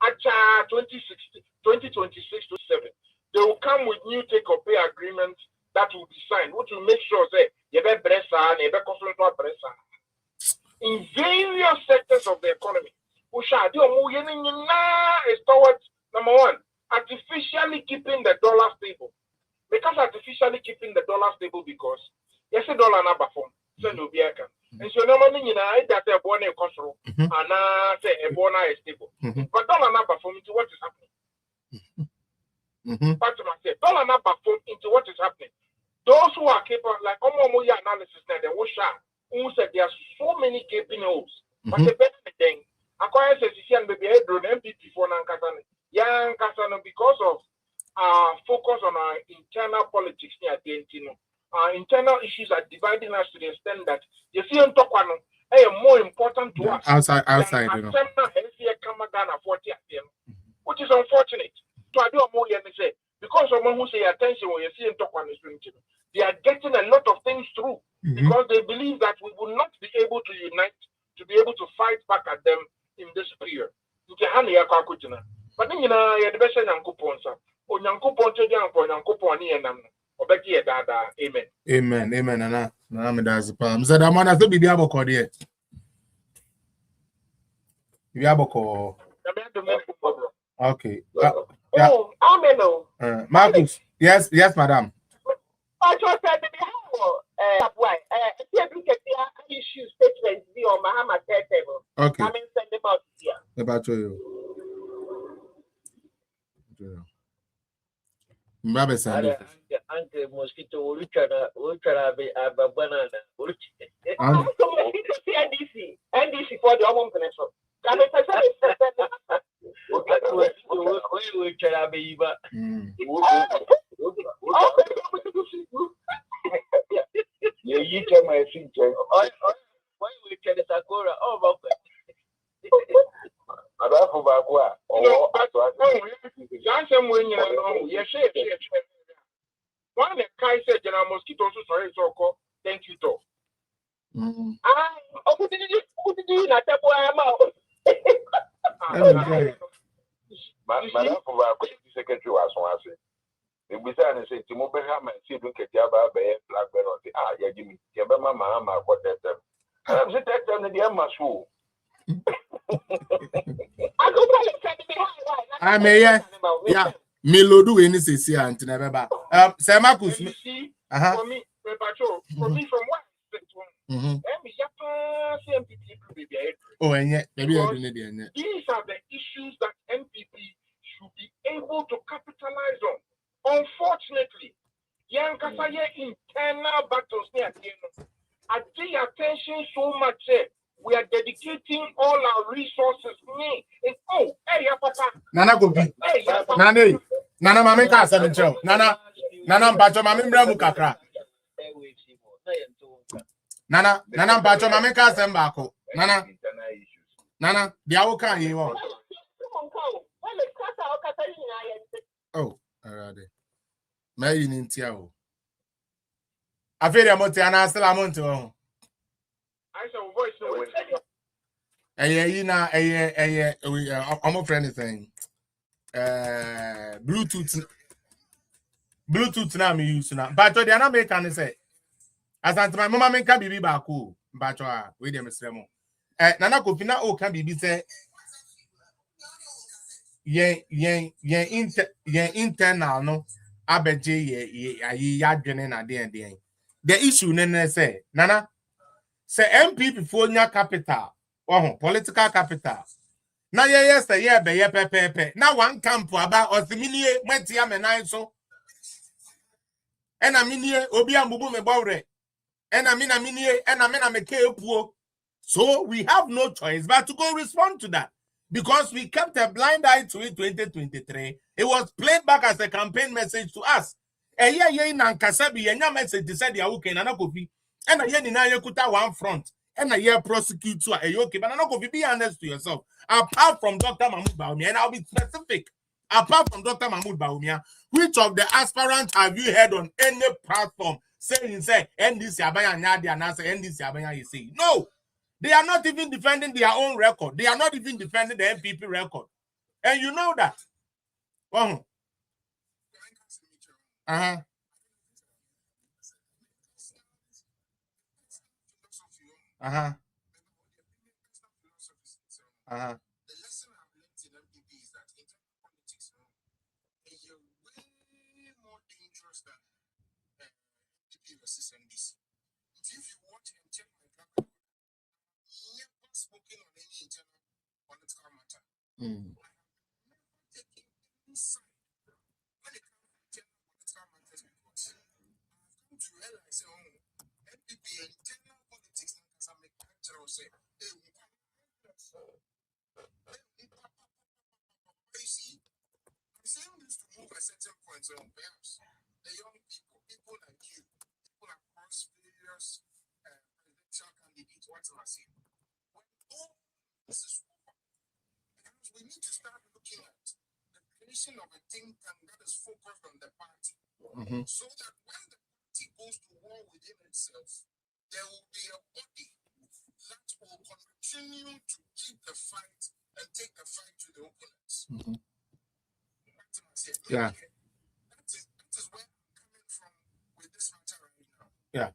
At 2026 to 7, they will come with new take-or-pay agreements that will be signed, which will make sure that in various sectors of the economy, is towards number one, artificially keeping the dollar stable. Because artificially keeping the dollar stable because yes, a dollar number form. So no be and so normally that a born a control and say a born is stable. But dollar number form into what is happening. But dollar number form into what is happening. Those who are capable, like analysis now, they who said there are so many gaping holes. But the better thing, acquire and baby drone MPP for Nankasana. Young Kasana because of our focus on our internal politics near the our internal issues are dividing us to the extent that you see on top one more important to us outside which is unfortunate. So I do more say because someone who say attention when you see on top one is the they are getting a lot of things through because they believe that we will not be able to unite to be able to fight back at them in this period. You can handle your calculation. But then you know, you're the best Yankupon, sir. Or Yankupon to Yankupon, Yankupon, and Obeki Dada. Amen. Amen. Amen. And I'm that's palm. So the man has to be able to call it. You have a call. Okay. Oh, amen. Marcus. Yes, madam. I just said why? Issue statements be on Mahama table. Okay. I mean, send them out here. About you. Mbabe Sande. Uncle Mosquito will try to be a banana. NDC for the home connection. We try to be You tell my feature. why we try to Sakura? Oh, I don't know about what. Oh, I thought one the Kai said, General Mosquito, so sorry, so called. Thank you, though. Who did you not tell Madam, secretary was once. If we say, Timo Beham and see, look at Jabba, Blackburn, or the Yagimi, Yabama, Mahama, what that them. I'm sitting at the Emma shoe. I may, yeah. Milodu any say and never back. Sir Marcus. You see, for me, from what? Oh, and yet, maybe these are the issues that MPP should be able to capitalize on. Unfortunately, Yankasaya internal battles near the end. I pay attention so much. We are dedicating all our resources. Hey, Papa. Nana go be. Nana mami ka seven chow. Nana mpacho mami mbremu kakra. Nana mpacho mami ka sem bako. Nana dia wo kan yi wo. Oh, already. May ni ntia o. Aferi amonti ana asela amonti o. I saw voice no. I'm a friend thing. Bluetooth now me use now. But they are not making say. As my mama make a baby back cool. But wait a minute. Nana Kopina o can be say. Internal no. Abeje ye yadwene na de. The issue nene say Nana say MP before nya capital. Oh, political capital. Na yes the year be pepe. Na one camp about osiminie mwetia menai so. Ena minie obi ambubu me bawre. Ena mina minie ena mena meke epuo. So we have no choice but to go respond to that. Because we kept a blind eye to it 2023. It was played back as a campaign message to us. Ye na nkasabi yenya message said ya uke na kofi. Ena ye ni na yekuta one front. And a year prosecute to a yoke, but I'm not going to be honest to yourself. Apart from Dr. Mahmoud Baumia, and I'll be specific. Apart from Dr. Mahmoud Baumia, which of the aspirants have you heard on any platform saying, say, NDC Abaya Nadia and answer NDC Abaya you say? No, they are not even defending their own record. They are not even defending the MPP record. And you know that. The lesson I've learned in MPP is that internal politics is way more dangerous than MPP versus NDC. If you watch internal never spoken on any internal political matter. I have never taken any side when it comes to internal political matters because I've come to realize MPP internal politics can make character or say, you see, I'm saying this to move a certain point on perhaps the young people like you, people across various presidential candidates, what am I saying? When all this is over, perhaps we need to start looking at the creation of a think tank that is focused on the party, so that when the party goes to war within itself, there will be a body that will continue to keep the fight and take the fight to the opponents. Yeah. That is where I'm coming from with this matter right now. Yeah.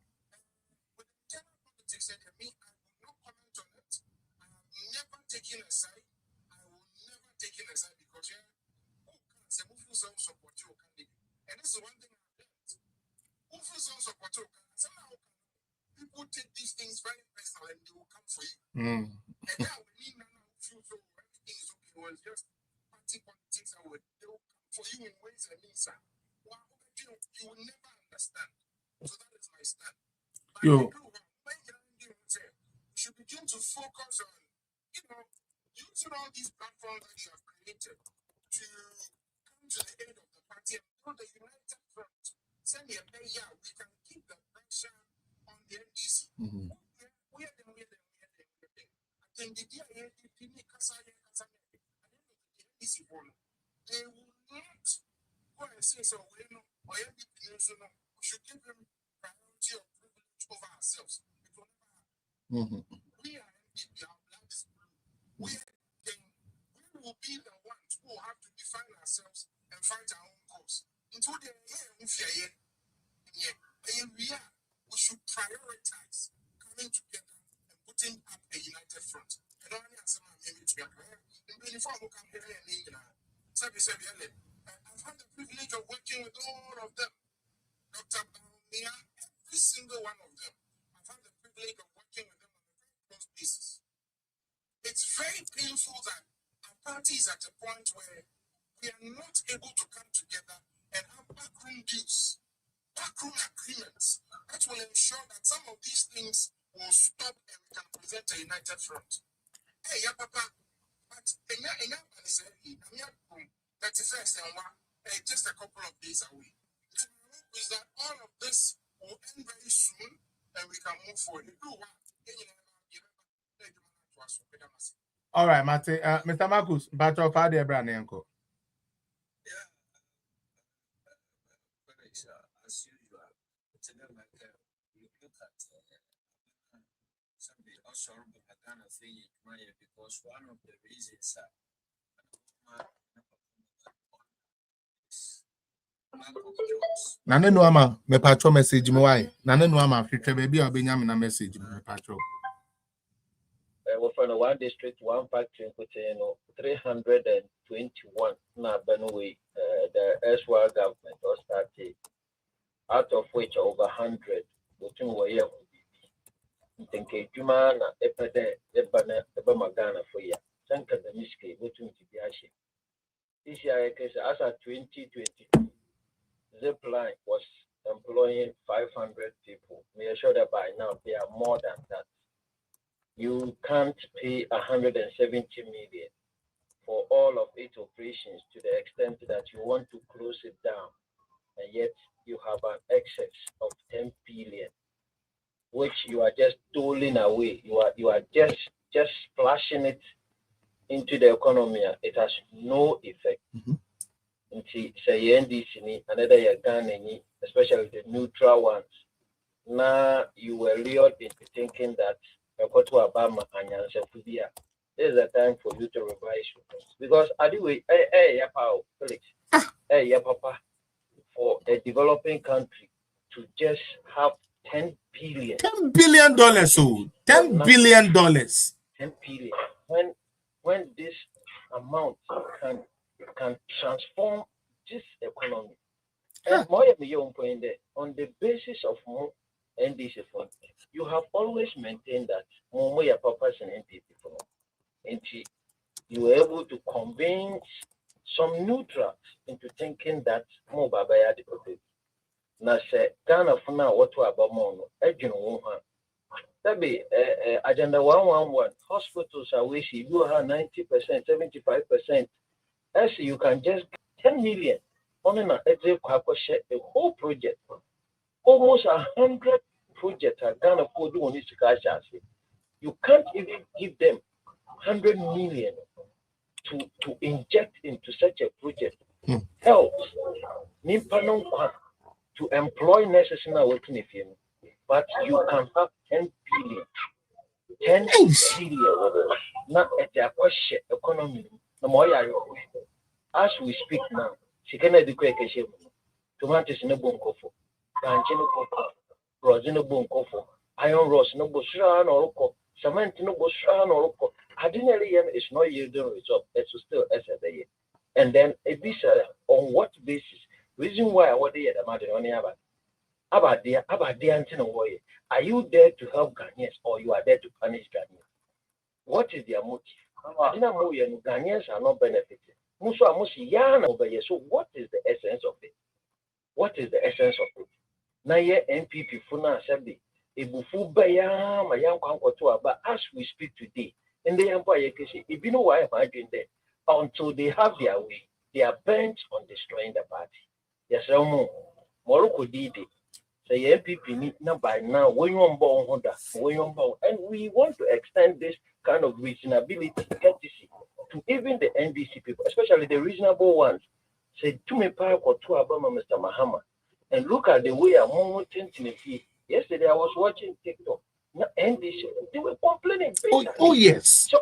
With the internal politics, I will not comment on it. I have never taken a side. I will never take a side because support your candidate. And this is one thing I've learned. Who support your candidate? Somehow people take these things very personal and they will come for you. And now we need now feel so everything is okay. It was just party politics and they will come for you in ways and means. You will never understand. So that is my stand. You should begin to focus on, using all these platforms that you have created to come to the aid of the party and build a united front. Send me a pay, yeah, we can keep the pressure on the NDC. We are them. I think the NDC they will not go and say so. We should give them priority or privilege over ourselves. It will never happen. We are NDP, our blood is blue. We will be the ones who will have to define ourselves and fight our own cause. Until the we should prioritize coming together and putting up a united front. And only as I'm maybe to I've had the privilege of working with all of them. Dr. Baumia, every single one of them. I've had the privilege of working with them on a very close basis. It's very painful that our party is at a point where we are not able to come together and have backroom deals, backroom agreements that will ensure that some of these things will stop and we can present a united front. Hey, yeah, Papa, but 31st and just a couple of days away. So my hope is that all of this will end very soon and we can move forward. All right, Mate. Mr. Marcus, batch of Father Brand Uncle. As usual, it's a like you look at some of the offshore propaganda thing because one of the reasons Nane no ama me patro message me why nane no ama hwehwe baby a obenyam na message me patro we from one district one factory put 321 na Benue the Eswa government or started out of which over 100 between we here think juma na epede eba magana for ya sanka the miske between tibiashi this year as at 2022 Zipline was employing 500 people. We are sure that by now they are more than that. You can't pay 170 million for all of its operations to the extent that you want to close it down, and yet you have an excess of 10 billion, which you are just doling away. You are just splashing it into the economy. It has no effect. Say NDC another Ghana, especially the neutral ones. Now you were lured into thinking that Obama and Yansefubia. This is the time for you to revise your things. Because anyway, Felix, Papa, for a developing country to just have $10 billion. $10 billion, so $10 billion. 10 billion. When this amount can transform this economy. And more on the basis of more NDC fund, you have always maintained that more your purpose in NDC fund. And you were able to convince some neutrals into thinking that more babaya the na say Ghana for now what about more that be agenda 111 hospitals are wishing you have 90%, 75%. As you can just 10 million on an exit the whole project. Almost 100 projects are Ghana for doing this cash. You can't even give them 100 million to inject into such a project. Health, to employ nurses in our working if you, but you can have 10 billion. 10 billion. Not at the question economy. No more. As we speak now, she can educate tomatoes in a bunko for, Ganchino cocoa, Rosino bunko for, iron rods no bushran or loco, cement no bushran or loco. Ordinary is no yielding result, it's still as a day. And then a visa on what basis? Reason why I want to hear the matter on about the antenna way. Are you there to help Ghanaians or you are there to punish Ghanaians? What is their motive? Ghanaians are not benefiting. So what is the essence of it? What is the essence of it? Now ye NPP Funa Sabi, Ebufu Baya, my young Kankotua, but as we speak today, in the Empire, if you know why I'm doing that, until they have their way, they are bent on destroying the party. Yes, Morocco did it. Say NPP need now by now, and we want to extend this kind of reasonability, courtesy to even the NDC people, especially the reasonable ones. Say to me, or to Obama, Mr. Mahama, and look at the way I'm moving. Yesterday, I was watching TikTok. Now, NDC, they were complaining. Oh yes. So,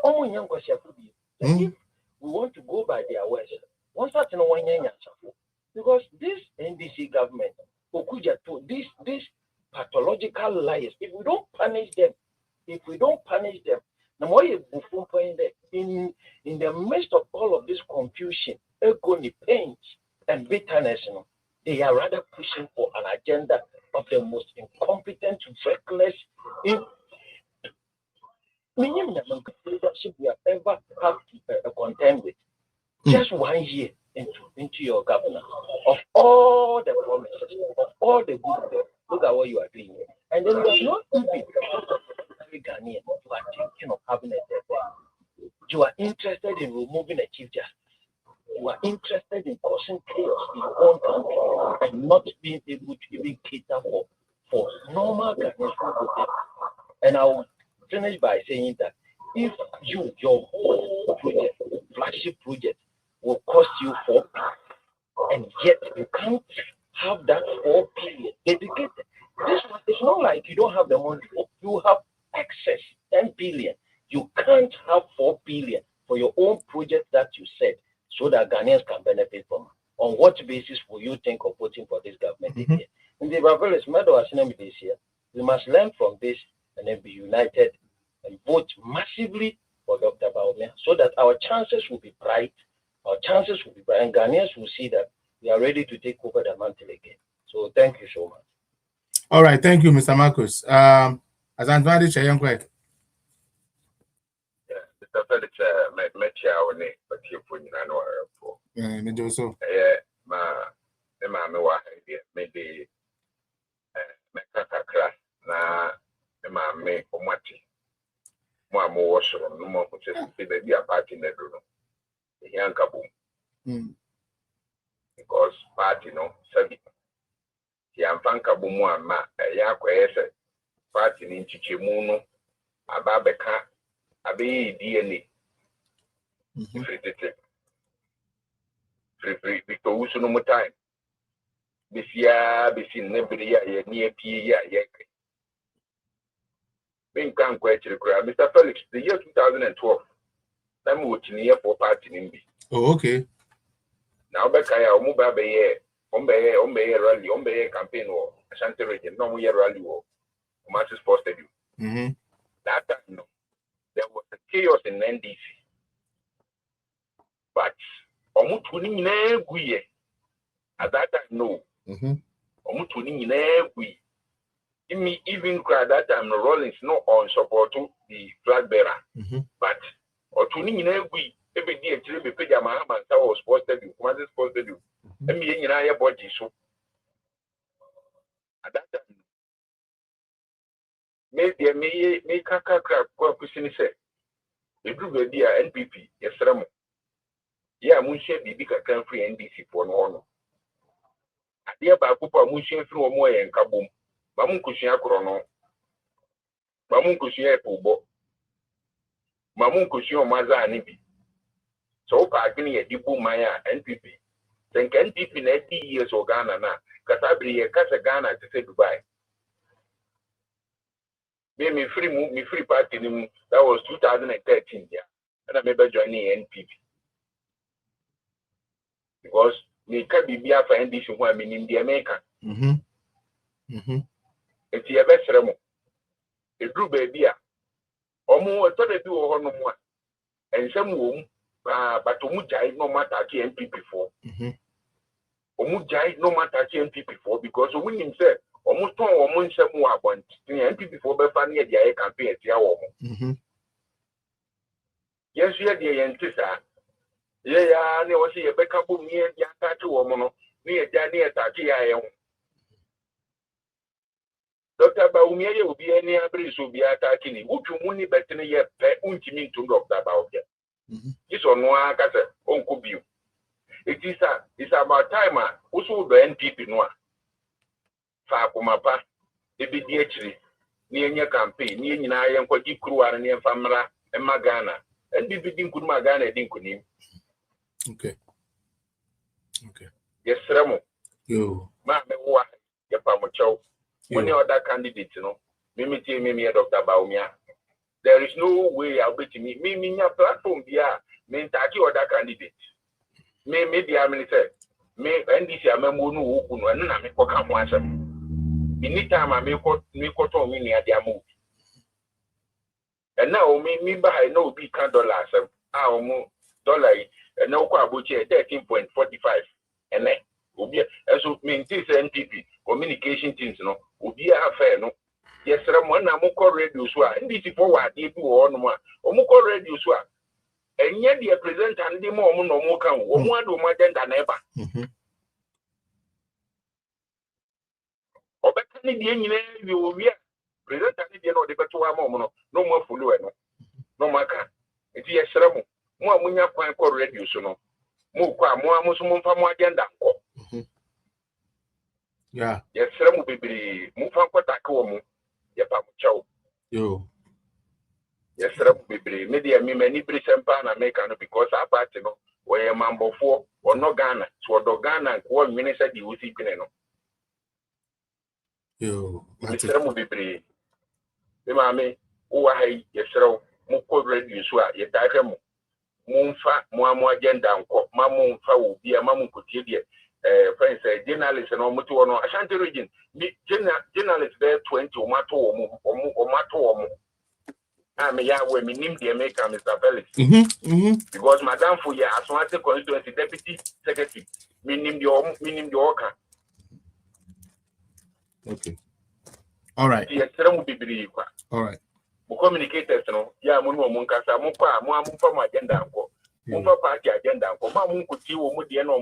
if we want to go by their words, once that's no one because this NDC government, these pathological liars, if we don't punish them, the more you in the midst of all of this confusion, pain and bitterness, they are rather pushing for an agenda of the most incompetent, reckless, leadership we have ever had to contend with. Just 1 year into your governance, of all the promises, of all the good things, look at what you are doing here. And then there's not even Ghanaian, you are thinking of having a death. You are interested in removing a chief justice. You are interested in causing chaos in your own country and not being able to even cater for normal Ghanaians. And I will finish by saying that if your whole project, flagship project, will cost you 4 billion, and yet you can't have that 4 billion dedicated. This one is not like you don't have the money. You have excess 10 billion. You can't have 4 billion for your own project that you said so that Ghanaians can benefit from. On what basis will you think of voting for this government again? In the Bavaris Meadow Assembly this year, we must learn from this and then be united and vote massively for Dr. Baumia so that our chances will be bright. Our chances will be bright, and Ghanaians will see that we are ready to take over the mantle again. So thank you so much. All right, thank you, Mr. Marcus. As Antoine Chayan Quack. Mr. Felix, met your name, but you put in an order for. Me do so. Maybe Mekaka na me omati. More was no more be a party in the room. Young kaboom. Because party no sabi. Yampanka bumu ama ya kwese party ni chichimuno ababeka abe DNA. Free because we no more time. Bisia nebri ya ni apie ya. Being can question Mr. Felix, the year 2012. I'm watching here for party in me. Oh, okay. Now Bekaya Mubabe, Ombe rally, campaign or Ashanti region, no year rally or Master Sports Stadium. That time, no, there was a chaos in NDC. But Omutuni Negui at that time, no. Omutuni Negui. Even cry that time, the Rollins no on support to the flag bearer. But or to Negui, every day, actually, be MAHAMA was posted you, Commander posted you. And me in a body so. At that time, maybe make a crack, what Christian said. The group will be a NPP, yes, Ramo. Yeah, Munche be big country NDC for no. At the Bakupa Munche through a more and Kaboom. Mamunkushia Crono. Mamunkushia Pubo. Mamunkushio Maza Nibi. So, Pagini a Dipu Maya NPP. Then NPP in 80 years or Ghana now. Kasabri, Kasa Ghana to say Dubai. Me free party, that was 2013, yeah. And I remember joining NPP. Because me can be for NDC who I mean in the American. It's your best remo. A true baby. Almost what they do on one. And some womb, but Omujai no matter NPP for. Omujai no matter NPP for because when him said, almost all women some more want NPP for Befani at the campaign at your yes, we are the Yantisa. Yeah, ne was a backup near Yantatu Omono, near Danny Taki. Dr. Baumia will be any abris will be attacking. Would you money better yet? Untimin to Dr. Baumia. This on one case, Uncle Bill. It's about time, also the NPP noir. Fakumapa, the BDH, near your campaign, near Nina, what you crew are near Famra and Magana, and BB could Magana Dinkunim. Okay. Yes, Ramo. You, Mamma, your Pamocho. When you other candidates, Mimi, Dr. Baumia. There is no way I'll bet me. Me, your platform, yeah, me, Taki other candidates. Maybe I mean, say, me, and this year, Mamunu, and I make what come once. Anytime I make what on me at their move. And now, me, buy no big $10, $1 and no quabuche 13.45. And then, as you mean, this NPP communication things, will be a fair, no. Yes, someone I'm more radio swap, and this is forward, they do on one, or more radio swap. And yet, the present and the more no more come, one do more than ever. Or better than the you will be present and the no debate to a moment, no more full, no matter. It's yes, Ramo, more when you're quite for radio, so no. More Muslim from agenda. Yeah. Yes, Ramo baby, move on what I call me. Yapamucho. Yo. Yes, Ramo baby, maybe I mean many present pan American because I party no where a man before or no Ghana, so the Ghana and 1 minute said you will see Pineno. Yo. Yes, Ramo baby. The mammy, who I yes, Ramo, Moko radio swat, yet I am. Moonfa, Moamo agenda, Mamma will be a mamma could give friends, journalists and almost one Ashanti region. Journalists there 20 or Mato. I mean, yeah, when we name the American Mr. Felix. Because Madame Fuya, as one constituency deputy secretary, meaning the Oka. Okay. All right. Yes, be all right. Communicators, no, yeah, Munkasa, Mumpa agenda. Mumpa party agenda. Mamu could see Omudian or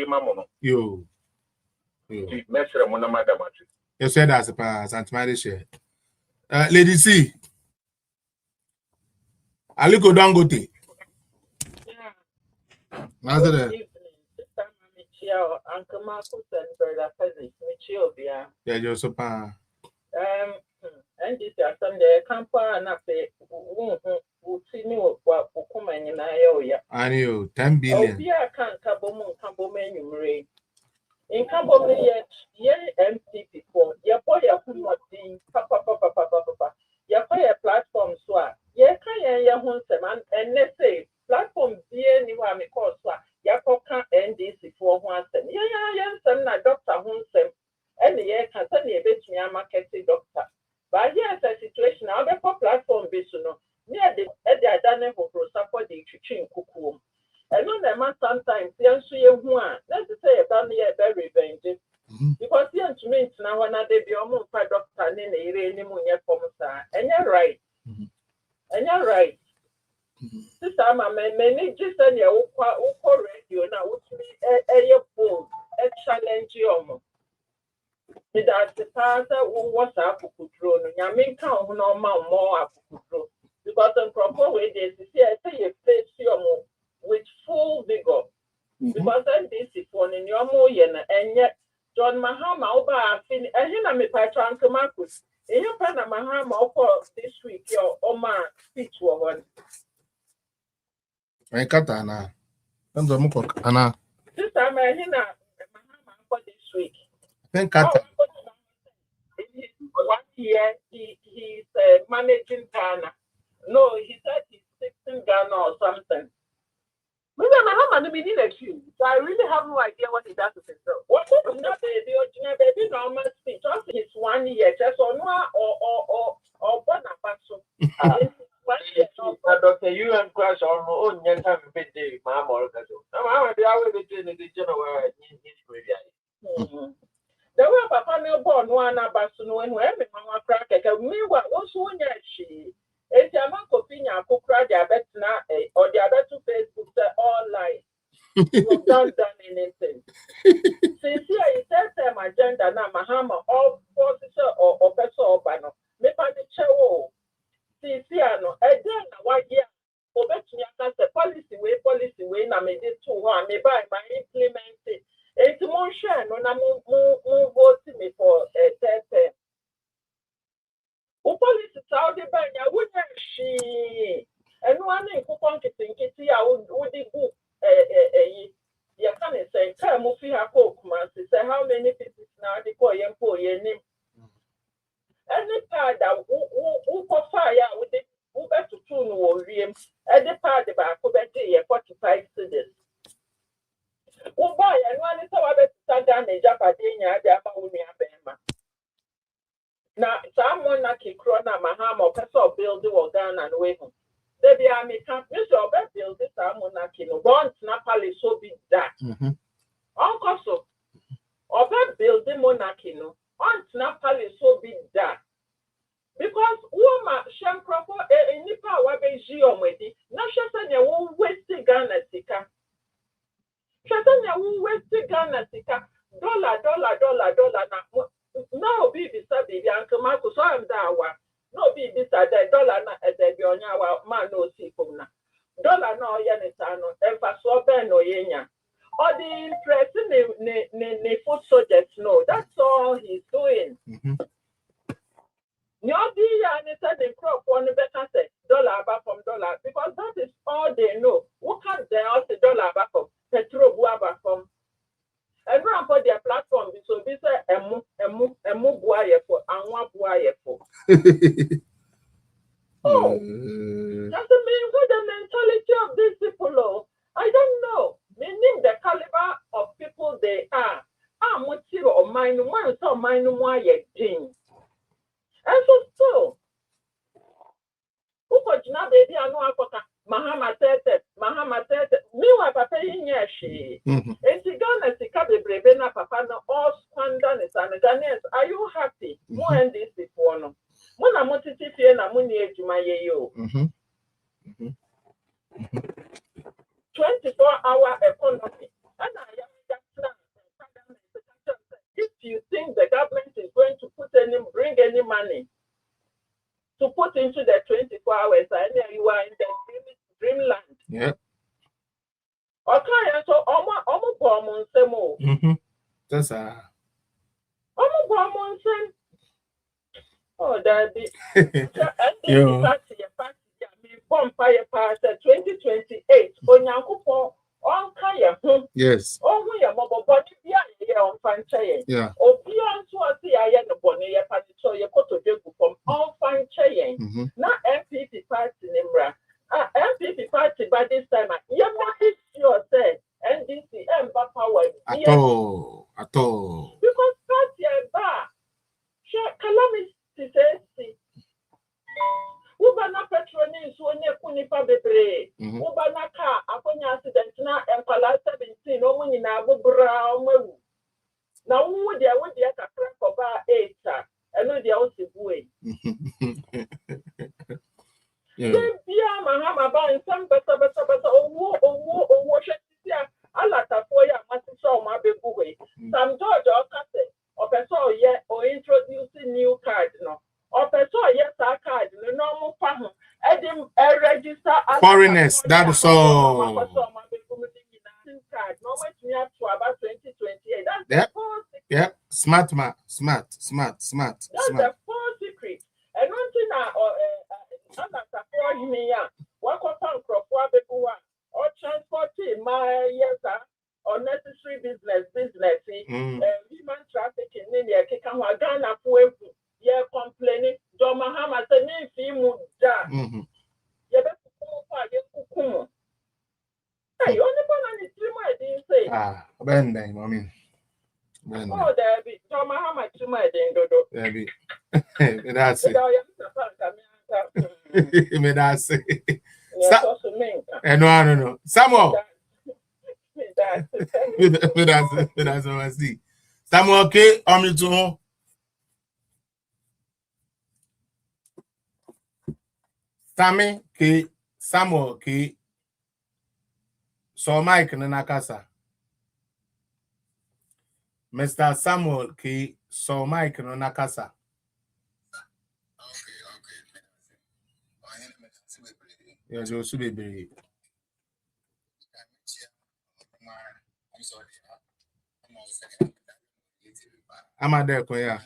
Mamono. You. Messer Mona Madam. You said that's a pass, Aunt Marisha. Lady C. Aliko Dangote. Uncle Marcus and Brother Pheasant, Michio, yeah, you're so pa. And this is Sunday, Campa and Ape, who see me what come in Iowa. I knew 10 billion. Yeah, can't Cambo menu. In Cambo, yet, MCP for your boy, papa, your fire platform swap. Yeah, can you and let's say platform dear Niwa call swap. Yakoka NDC for once. Yeah, Dr. Hunsem. And the year can send a bit me a marketing doctor. But here's a situation now the platform based on near the Adana for support the teaching cuckoo. And on the man sometimes the answer you want, let's say a family very revenge. Because the instruments now when they be almost by doctor in a reunion from and you're right. And you're right. This time I may just send your radio now, which means a phone, a challenge you. That's the part who was up to control. I mean, count no more up to control. Because in proper way, they say you face your with full vigor. Because this is one in your moyen, and yet John Mahama over and him me patron to Marcus. In your pen Mahama this week, your Omar speech one. I cut Anna. Anna. This time I hear Mahama for this week. Penkata. One year he's managing Ghana. No, he said he's fixing Ghana or something. Maybe Mahama no meaning a few. So I really have no idea what he does with himself. What is not baby normal speech? Just his 1 year, just or no or Bonafaso. Dr. You and Crash on own young time birthday, Mamma. I'm already in the general. The way Papa no born one abasu when Mama crack meanwhile also she. If your man copinia cook diabetes or diabetes Facebook all lies. You've not done anything. Since here it says agenda now Mahama all forces or officer or banner. Me pa the chewo. Since here no again what year Obetunya can say policy way na me this too one me buy my implement it. It's more share no na mo vote me for third term. Police Saudi Banya wouldn't she and one in Kupon Kitty would go you can't say time of your cook say how many people now they call your name. Any part that who fire with the who better to tune or ream at the part about 45 Cedis. Who buy and one is our best down a Japadina, the Amaunia. Now, someone like Krona Mahama or Peso build the Ghana and way home. There be a mechanic, Mr. Obed build this monarchy, no born Napoli so big that. Uncle so Obed build the monarchy, no, Aunt Napoli so big that. Because woman, Shamprofo, a nipa wabe geomedi, no Shatanya won't waste the Ghana sika. Shatanya won't waste the Ghana sika. Dollar. No, be beside baby, Uncle Marcus, I am that one. No, be beside the dollar at the Bionia, man, no seafood. Dollar no Yanitano, and for so ben no yenya. Or the interest in the food soldiers, no, that's all he's doing. No, and it's a crop on the better say dollar back from dollar because that is all they know. Who can they also dollar back from petrol back from? And run for their platform so this emu buaye for and one buaye for. Oh, doesn't mean what the mentality of these people are. I don't know. Meaning the caliber of people they are. I'm with you or mine one so mine one yet thing. And so who could not baby I know Mahama said meanwhile Papa in she. And Ghana Sika brave na Papa no all standard and Ghanaians. Are you happy? More and this before no. Mona motiti na muni ejuma ye yo. 24-hour economy. And I am just if you think the government is going to bring any money to put into the 24 hours, and you are in the dreamland. Yeah. Okay, so almost bomb semo. That's Almost bomb sem. Oh, that be. Fire pass 2028. Onyankupo on kaya. Yes. Oh, we are mobile body here on Fanchaye. Yeah. Oh, beyond to us, I am the bonnet, so you put to from all Fanchaye. Not MPP party, Nimra. MPP party by this time, you're not sure, say, NDC, power. At all. Because party and bar. Share calamity, say. Ubana petroni so ne kunipa bebre. Ubana ka akonya accident na empala 17 no mu nyina bobra omawu. Na wo dia ka crack oba 8 eno dia o sibuwe. Bia Mahama ba nsam beta owo hwetia ala tafo ya masiso o ma bebuwe. Sam George okase opeso ye o introduce new card no. Yes, I card the normal farm. Register foreigners, that's all. No way to me up to about 2028. That's yep. Smart. That's the full secret. And one thing what or transporting my unnecessary business, human trafficking, Ben, I mean. Oh, there be John Mahama to my dingo. There be. That's it. That's it. No. Samuel. That's what I see. Samuel K. Omituho. Sammy K. Samuel K. So Mike Nanakasa. Mr. Samuel K. So Mike Nanakasa. Yes, you should be. I'm at there, yeah.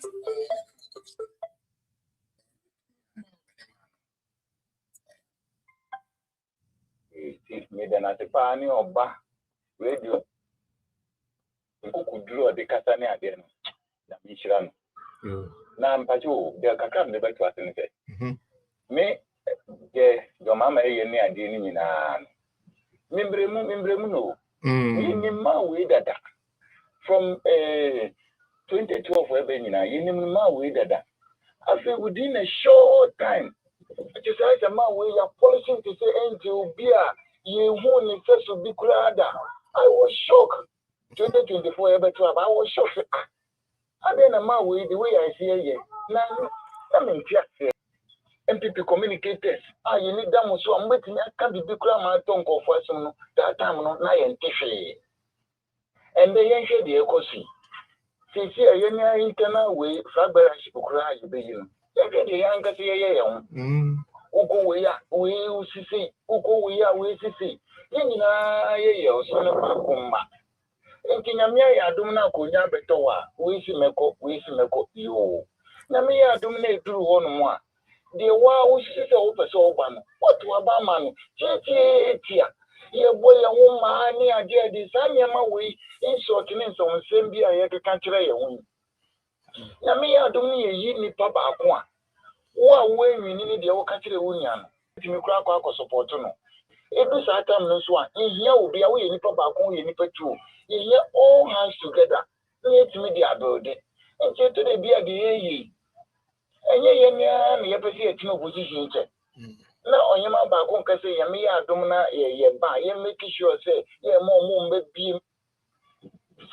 It made an atipani or ba radio. You could draw the Catania again. Michelin. Now, Pacho, there can come the back to us and say, me, your mamma, near Dinina. Mimbremu, no. Way that from 2012, way that I feel within a short time. Just like a man, we are polishing to say, Angel Beer, you won't first to be crowded. I was shocked. 2024, I was shocked. I then a man with the way I see it. Now, I'm in just MPP communicators. You need them, so I'm waiting. I can't be big crowd. My tongue of person that time, not nine tissue. And they ain't sure the echo see. See, you internal way, Fabber, she could cry, you be you. The younger say, Uko we see, Uko we see. Yina, son of Macumba. In Kinamia, Dumna Kunya Betoa, we see Meko, you. Namia Dumne drew 1 more. The wow, she said, Opa Soban. What to a barman? Tia. Ye boy, a woman near dear design way in shortening some Sambia, I can't try a win. Namia Dumni, Yini Papa Aqua. What way we need the old country union to me crack or support no. Every time no one in here will be away in Papa Aqua in Petu. In here all hands together. Let me the abode. And say to the beer the ye. And ye, you see a no position. Now on your mouth back on can say, Yamia Domina, ye buy, ye making sure say, ye more be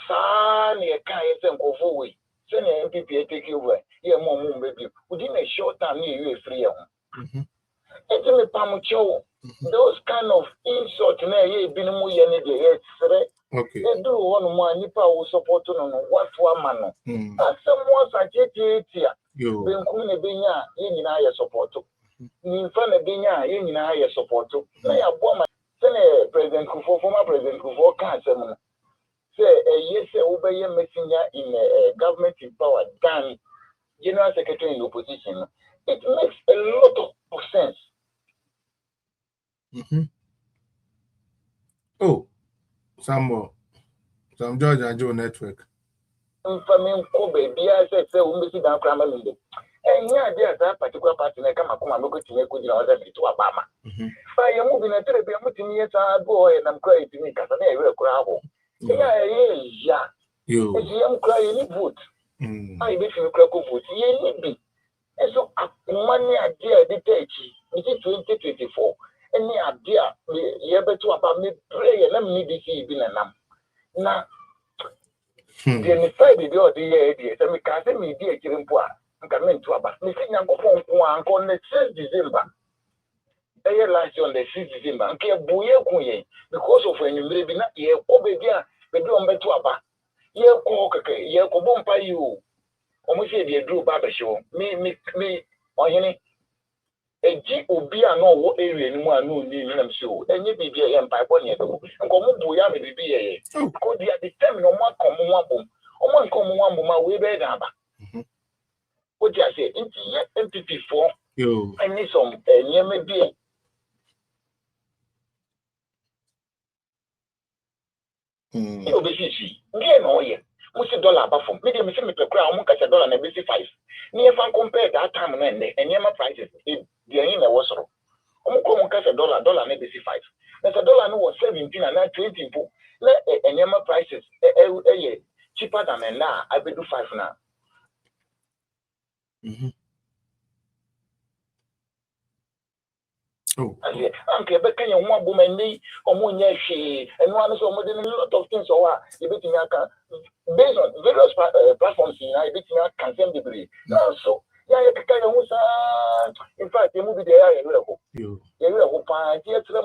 far near Kayas and go forward. Send your MPP take you away. Ye more baby. Within a short time, you free. It's me Pamucho. Those kind of insults, ye been more ye okay. They do one more nipa will support on what one man. As someone such a here. You been coming Benya, in your support. In front of Benya, in your support. Nay, a woman, Senate President Kufo, former President Kufo, can't say, yes, obey a messenger in government in power, than General Secretary in opposition. It makes a lot of sense. Oh, some George and Joe network. Family Kobe, dear, said, so we sit down, Crammer. And yeah, there's that particular party, I come and look at you, could you know, to Obama. By a moving a therapy, I'm putting yes, I go and I'm crying to me, because I will crowd. Yeah, you am crying vote. I bet you crack vote. Ye be. And so, money idea, the day, is it 2024? And the idea, you better to about me pray and I'm needing to see a numb. Now, the inside the door, the idea, and we can't say me, dear Kirimpoa, and come into about me, sing and go on the 6th December. They last on the 6th December, and care Buye, because of when you may be not here, Obediah, the drum better about. Ye cook, ye cobompa you. Almost say the Drew Barber show. Me, or any. A G will be a no area anymore, no name show. And you be a empire one year ago. And come up with Yammy be a. Because they are determined on one common one boom. On one common one boom, way better. What I say, into yet MPP4. You. I need some near me be. You be see. Again, oh, yeah. $1 from medium me crown, $1 and $5. Near fan compare that time and near prices in the in a was $1 and $5. That's $1 was 17 and 20. Any prices cheaper than now. I will do 5 now. Oh, okay, but can you want woman me or one year she and one is almost a lot of things or you bet me based on various platforms in I bet me can send degree. So yeah, in fact, you move the area you will find here to the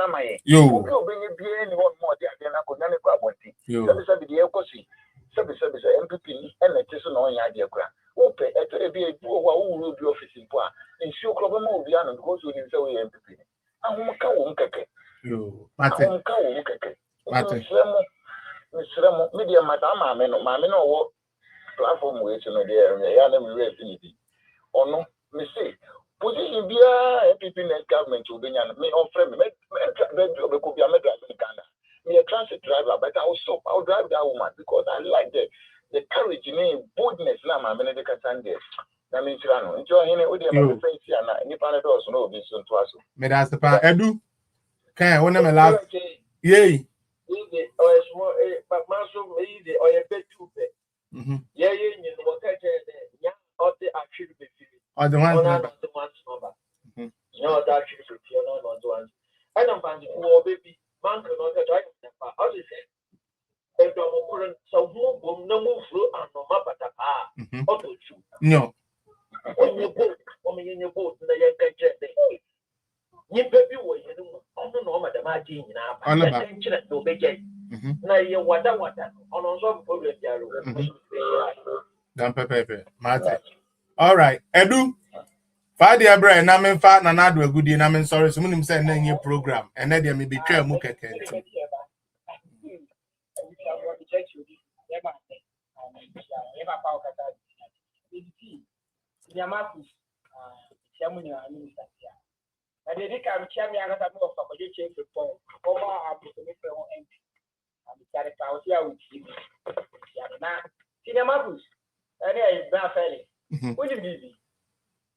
Mate. Yo, bring it beer and one more than I could never grab one thing. Yo, the Ecosi, service MPP, and a Tesson on idea. Open at a BA who will be office in Poa, and show Club Movian goes with his own MPP. I won't come keke. Yo, Mate. Mr. Media Madame, my men or platform ways in the area, and refinity. Or no, me say, position be a MPP net government to be me on frame, me a transit driver, but I'll drive that woman because I like the courage in boldness now, my Benedict Sunday. That means you enjoy any of the friends here and any panels no this to us. Me that's the part. Edu, can I want to laugh? Yay. Or a small, but Maso made the oil bed too. Yeah, you know what I said. Or the actually be or the ones number. You know that actually be not the ones. I don't find the baby. Man cannot try to how is it? And so move no move through and no map at no. When you boat, in your boat, the young country, you baby were you know, Madam Martin now, no big. Now you what on some problem. Damn Pepe, Mate. All right, Edu. Fadi Abra, na men fa na do a good na men sorry so munim say na nye program and na dey me be twa mu keke nti.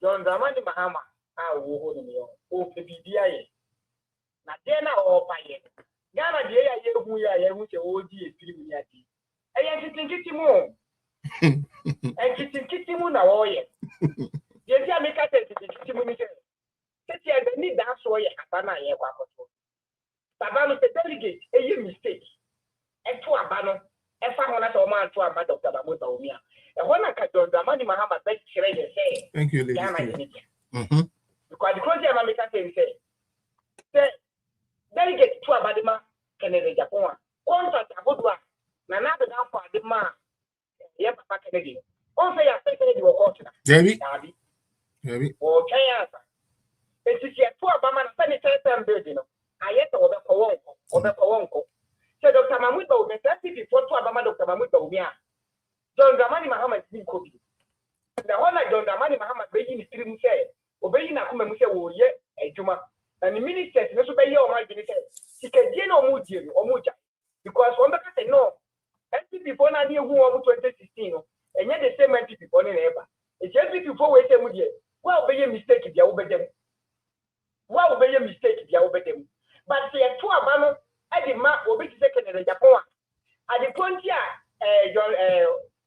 John Dramani Mahama, I will hold me on PBI. Natena or Payen. Ghana, dear, who are which OG is 3 million. I am sitting Kitimo. And sitting Kitimo now, yes. Yes, I make a Kitimo. I need that so Habana. Tabano, the delegate, a mistake. And to Abano, and found one to a man to a mad Dr. Bamuta. And when I got John Dramani Mahama, say, thank you, lady. Because the country of America say, delegate to Abadima, Canada, Japan, contract a good one. Nana the down for the man, Yep, Kennedy. Also, I say, you were caught. Maybe. Or Kayasa. It is yet to Abama, sanitary building. I yet over Kawonko. So Dr. Mamuto, the 30 before to Abama, Dr. Mamuto, John Dramani Mahama is being copied. The one like John Dramani Mahama being the stream said, obeying Akuma Musa will yet a Juma. And the ministers, no obey your mind, she can gain or Muji or Muja. Because one the say no. NPP before I knew who over 2016, and yet the same NPP before in ever. It's NPP before we say Muji. Well, be a mistake if you obey them. Well, be a mistake if you obey them. But see a 2 Abano, I demand will be second in Japan. At the 20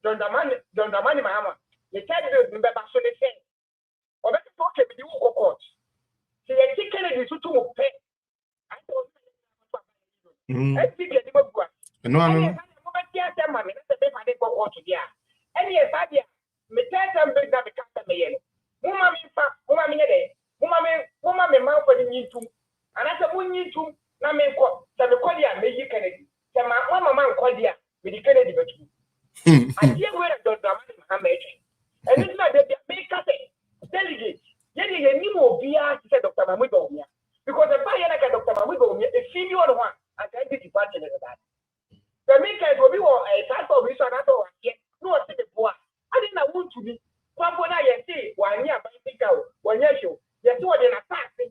John Dramani Mahama, the third bill, remember, so they say, or better talk with you, court. See, a chicken is to pay. I don't know. I think it's a good one. No, any idea, me tell them big that the cat may Mumma, man for the need to, and I said, we need to, na me call, the Kodia, may you Kennedy, the man Kodia, with the Kennedy. I hear where Dr. Mohammed, and it's not that they make a delegate. Yet, you need more via, said Dr. Mamudomia, because the buyer like Dr. Mamudomia, a senior one, and I did departure of that. The makers will be a type of reason at all. Yet, no, I said, I didn't want to be. Pampona, you see, 1 year, but think out 1 year show. You're 2 in a taxi,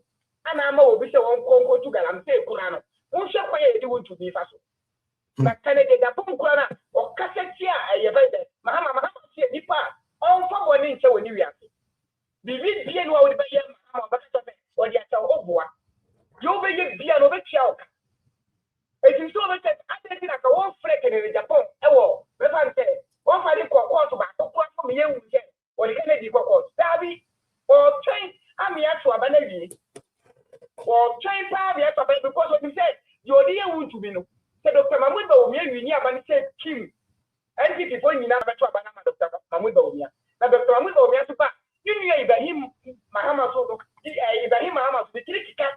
and I'm over to Congo to Galam, say, Kurano. Won't show why you want to be fast. But can I get a pump or Cassatia? I have read that. Mahama, Nipa, all for 1 inch when you are. Vivid bien would be or the Oboa. You be a beer over chow. It is so much that I think like a one freak in Japan. Oh, if I say, one for the court back, one from here, or the Kennedy court, Darby, or train, I'm here to abandon or train power here to abandon because what you said, your dear would to be no. Said Dr. Mamudo, we near Ban said Kim. And people in Nama to abandon Dr. Mamudo. Now, Dr. Mamudo, you knew Ibrahim Mahama, Ibrahim Mahama, the critical.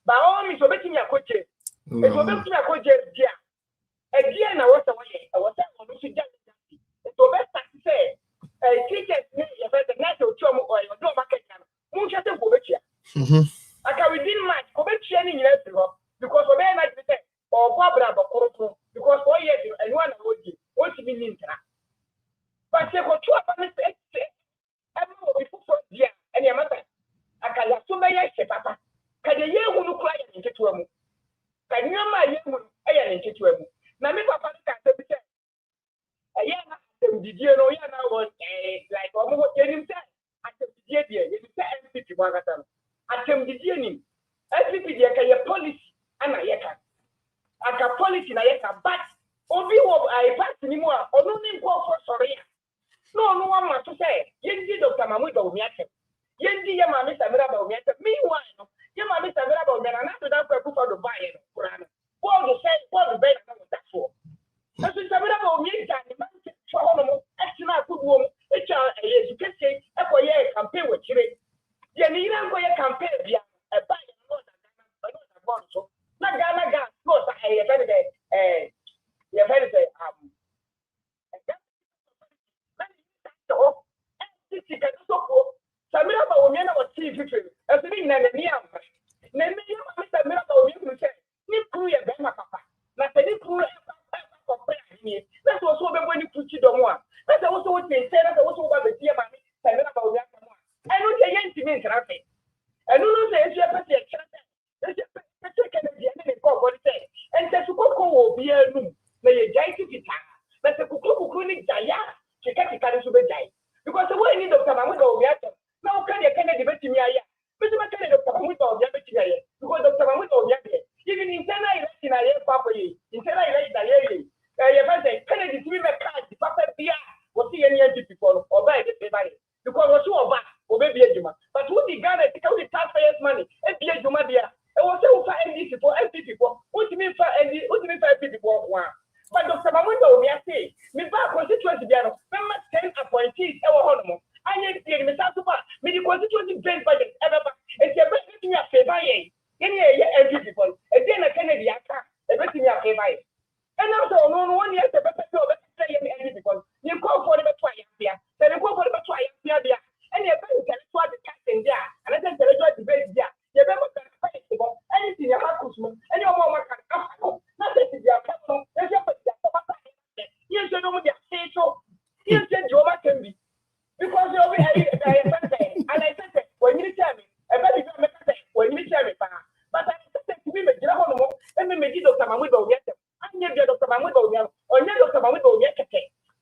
By all means, making your coach. It was making your coach, dear. Again, I was away. I was on the it was best to say, teachers, the national chum or no market. Munchas and Covetia. I can within my Covetia in Leicester because of men like the or Barbara because 4 years and one would want to be in. But they were two upon the everyone before dear and your mother. I can have so many papa. Can the year who cry into a move? Can you my year into a move? Now, me papa can say, a year did you know you now was like almost getting said? I said, dear, you say MPP one at them. I said, the beginning, MPP, your policy, and I can. I can policy, I can, but only what I pass anymore, or no name for sorry. No one wants to say, Yendi Dr. Mamudo Miatem. Yendi Yamami Samira Miatem. Meanwhile, Yamami Samira Miatem, and after that, for the buyer. What to say, what the better than that for? As we Samira Miatem, for home, extra good woman, education, a campaign with Chile. Yanina go a campaign via a buyer, not so. Not Ghana gas, no, I have heard you have heard Samira Bawumia was TV as being Namiam. Namiam, Mr. Miracle, say, you crew a Bama Papa. Not any crew for prayer. That's also when you put it on one. That's also what they said. That's also what the dear man, Samira Bawumia. I don't say anything in traffic. I don't say it's your person. And the Suko will be a room. May a giant guitar. That's a Kuku Jaya. She can't carry to be giant. Because the way you Dr. Mamudo, now can you debate me? But you can Dr. Mamudo, because Dr. Mamudo, even in China, election, I have properly. In China, election, I have said, Kennedy, we make cards, Papa Pia, was the any people or buy the paper. Because we're so bad, or maybe a Juma. But who began to take out the taxpayers' money? And be a Juma, dear. And what you find these people, MP people, what do you mean for MP people? But Dr. Mamudo, we are saying, me back constituency, remember 10 appointees, our home. I need to see the South Sudan, me the constituency based budget, ever. It's a best thing you have favor, any MP people, and then a Kennedy, a best thing you have favor. And also, no one year, the better MP people, you call for the twice here, then you go for the twice here, and you better tell us what the captain there, and I then tell us what the base there. You better anything you have to smoke, and your mama can come. Not that it's your person, there's your you should know what you're saying. So, you said you can be. Because you'll be and I said, when you tell me, I bet you make a when you tell me, but I said to me, make it a home, and we make it Dr. Mamudo get them. I need Dr. Mamudo, or Dr. Mamudo get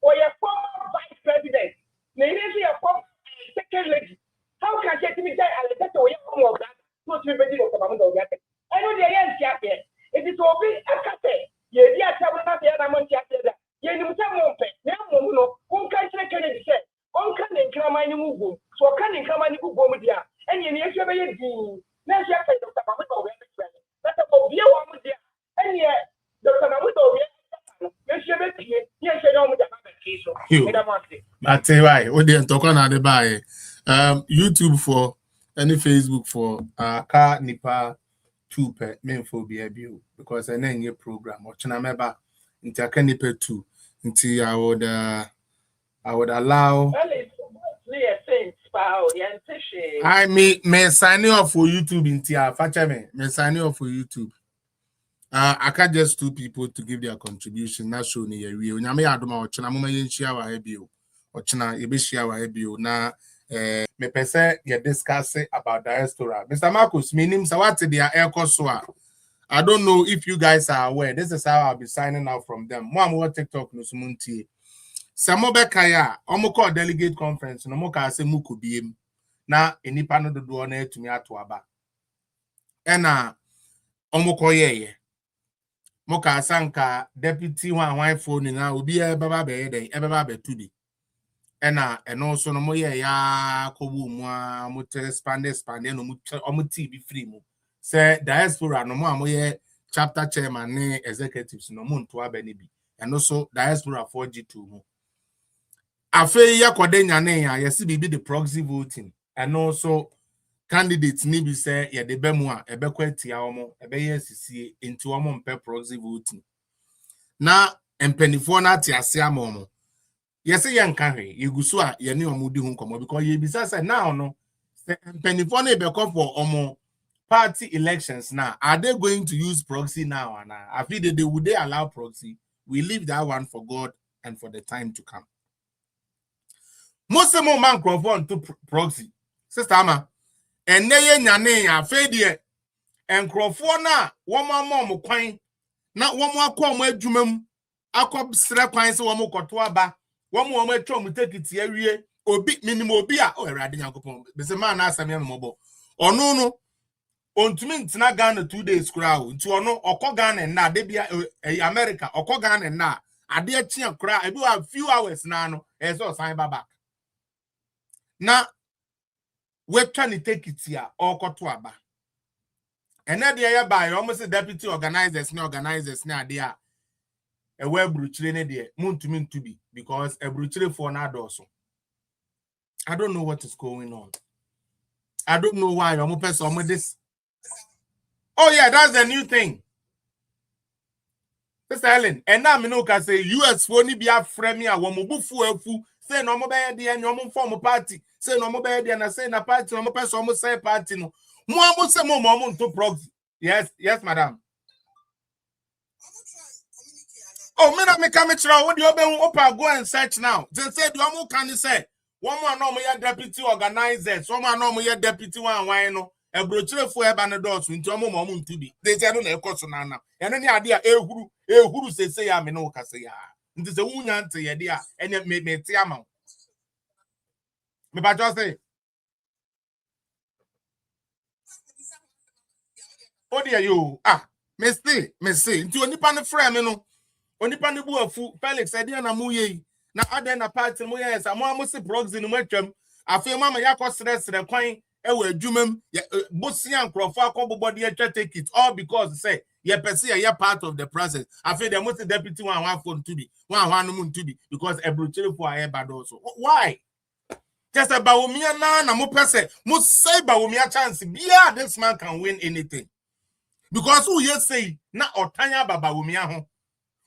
or your former vice president, maybe your former second lady. How can you tell me that I let away from that? Not to be Dr. Mamudo get it. I know the end here. It is all be a cafe. Yeah, tell me not the other month after that. Yeah, you tell me, no, one can't say Kennedy said, one can income my move, so can income my move, and you need to be a dean. Now, you have to Dr. Mamudo, that's about the one there. And yet, Dr. Mamudo, yes, you know, with the case. That's right. What they talk on the buy. YouTube for any Facebook for car nipa 2 per main for BIBU because I name your program or channel member into a caniper 2 until I would allow. I may sign you up for YouTube into a may sign you up for YouTube. I can't just 2 people to give their contribution. Not show me a real. Now, may I do my channel, may share our hebio or channel, you be share our hebio now. Me pese you discussing about diaspora. Mr. Marcus, meaning so what they are air course. I don't know if you guys are aware. This is how I'll be signing out from them. One more TikTok no sumunti. Samobe kaya, omoko delegate conference, no mo ka se muku biem. Na enipa no do na etumi ato aba. Ena omoko ye. Moka sanka deputy one phone na obi e baba be dey e baba be tudi. And also no moye ya kobu mu a mo expand no mo be free mu. Say diaspora no mo amoye chapter chairman ne executives no mo nto abani bi. And also diaspora 4G2 mu. Afe ya kwade nyane ya yesi bibi the proxy voting. And also candidates ni bi say ye de bemu a ebekwa atia omo ebeye sisie enti omo mpe proxy voting. Na empenifo na atiase amomo. Yes, young carry you go so ye ne omudi hu komo because ye bisa say now no empenifo na ebekwa for omo party elections now. Are they going to use proxy now and I feel that they would they allow proxy? We leave that one for God and for the time to come. Most of my microphone to proxy. Sister Ama and neye nyane ya fedie enkrofo na woman mo kwan na woman akwa mo adwumam akọ sre kwan se woman koto aba woman atwa mo tekiti awie obi minimum obi a o erade nyankopon be se man na asam ya mo bo ono no ontumi ntina Ghana 2 days kura o nti ono okọ Ghana na de bia America okọ Ghana na ade atia kura ebi a few hours na no e so sign back na we trying to take it here or koto aba. And then the by almost deputy organizers na there a web bruchile there moon to be because a bruchile for na also. I don't know what is going on. I don't know why I'm person with this. Oh yeah, that's the new thing. Sister Helen, and now me know can say US for ni be a frame ya wo mo bufu say no mo be there no mo form party. Say no more bad and I say na party no more person almost say party no. More say more to proxy. Yes, madam. Oh, me na me come try what you open go and search now. They say the one can say one more no more deputy organizers, one more no more deputy one why no. A brochure for eba na doors into mo to be. They say no na ekoso na na. And any idea ehuru say ya me no ka say ya. Nti se wunya nte ye dia enye me ti ama. Me ba just say oh dear you me say nti onipa ne frame me no onipa ne bu afu Felix e dia na mu ye na ade na party mu ye sa mo amusi proxy no matwam afi mama yakọ sere kwan e wa adwumam bosia nkrofo akọbobọ de atwa take it all because say ye person ye part of the process afi the most deputy one phone to be one no to be because e brochure for aye bad also why just about me na mo person mo say about me a chance bia this man can win anything. Because who you say na otanya baba wumia ho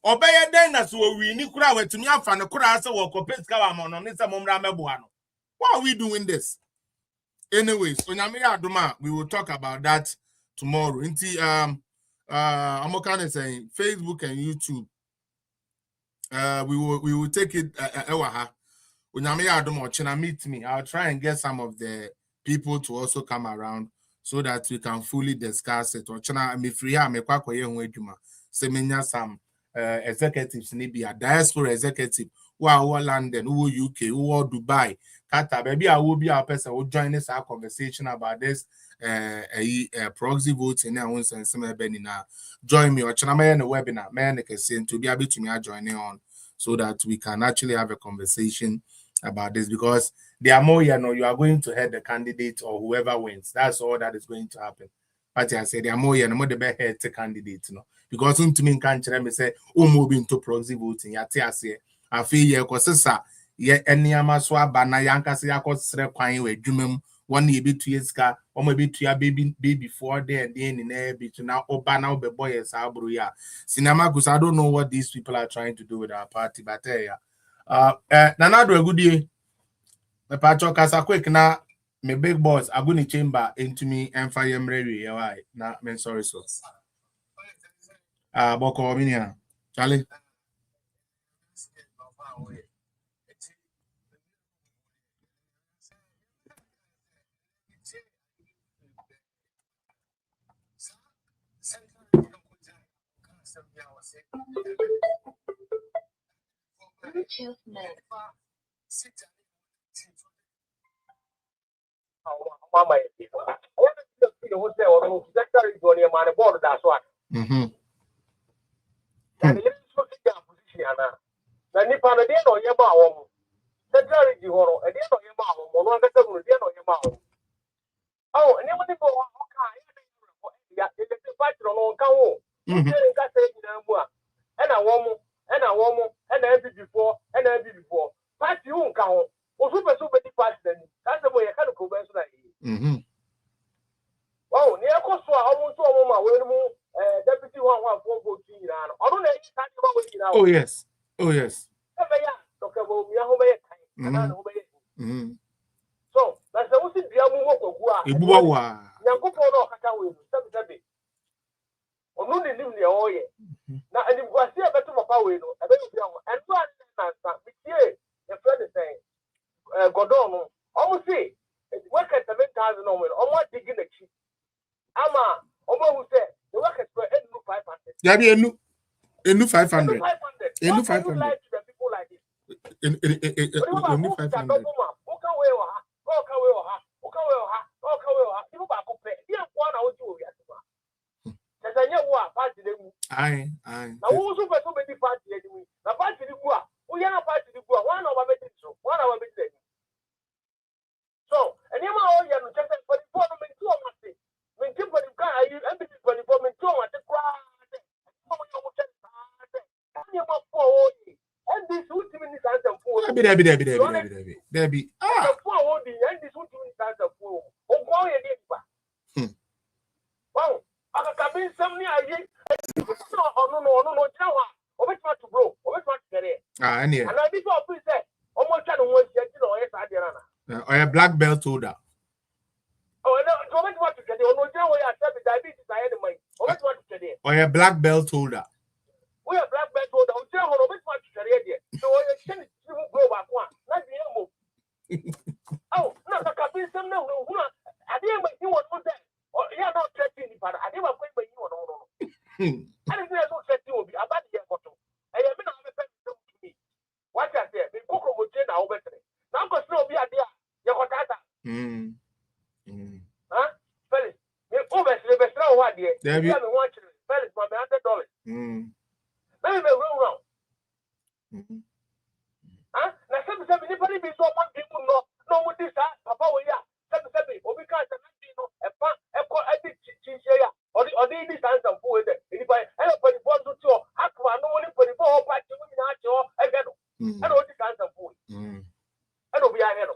obeye den na so wi ni kura wetumi afa ne kura ase wo kopesika wa mo no ne se momra meboa no. Why are we doing this? Anyways, so nyame adoma we will talk about that tomorrow. Inti I'm kind of saying Facebook and YouTube we will take it ewa nyame adoma ochina meet me. I'll try and get some of the people to also come around so that we can fully discuss it. Or chana me free me kwakoye ho adwuma. Se menya some executives ni be a diaspora executive who are London, who UK, who are Dubai, Qatar. Maybe I will be a person who join us our conversation about this proxy voting and some benina. Join me or chana me in the webinar. Man can say to be able to me joining on so that we can actually have a conversation about this because there are more, you are going to head the candidate or whoever wins. That's all that is going to happen. But I said there are more, more the better head the candidate, because to me can't me say, moving to proxy voting. I feel because any amaswa bana yanka say akosre kwan we dwumam one ye be 2 years ka or maybe 2 year baby before there and then in there be to now oba now be boys abro ya cinema because I don't know what these people are trying to do with our party but nana do a good day me pacho kasa quick na me big boss aguni chamber into me and fire mrewi why na men sorry so boko minia Charlie Mama, what is the hotel or secretary doing your board? That's what. Many Panade or Yama, Central Horo, and the other Yama, one of the Yama. Oh, and then when they go on, okay, the fight on Kao, and a woman, and a before, and a before. Party you count, or super party, that's the way I can go back to that. Oh, near Costa, almost a woman, Deputy 114, I don't know. Oh, yes. Oh, yes. So, that's the only thing now, and if we see a better power, a better young, and one answer, the friend is saying, Godon, almost say, it's work at 7,000 almost digging the cheap. Ama, almost said, the work is for 500. Yeah, be a new 500. 500. A new 500. Like to the people like this. A new 500. Aye. Now, who's super so many party anyway? Now, party the Gua, we are a party the Gua, 1 hour meeting, so 1 hour meeting. So, and you know, you are just for the government to say, when you put the car, you empty for the government to want to cry. And this would be the answer for Debbie. Ah, and this would be the answer for. Oh, why a deep. Wow, I can be some near you. No, over to bro, over to get it. And I did what we said. Almost I don't want to get or a black belt holder. Oh, no, over to get it. Oh, no, I said diabetes. I had my over to get it. Or a black belt holder. We are black belt holder. Over to get it. So I send it to go back one. Not the elbow. Oh, no, I can be some no. I didn't make you one that. Oh, you're not threatening, but I didn't quit by you. I didn't know what you will be about the photo. I have been on the best to me. What I said, the cook will change our better. Now, because no be idea. You're what I huh? Felix, you're over the best now. What dear? You haven't watched Felix for $100. Maybe we're wrong. Huh? Now, sometimes anybody be so much people know what this is. Papa, we are. Sometimes, or because I did change here. Or the this answer for it. Anybody, anybody want to show, I can't know only for the 4 party women at your again. I don't this answer for it. I don't be ahead.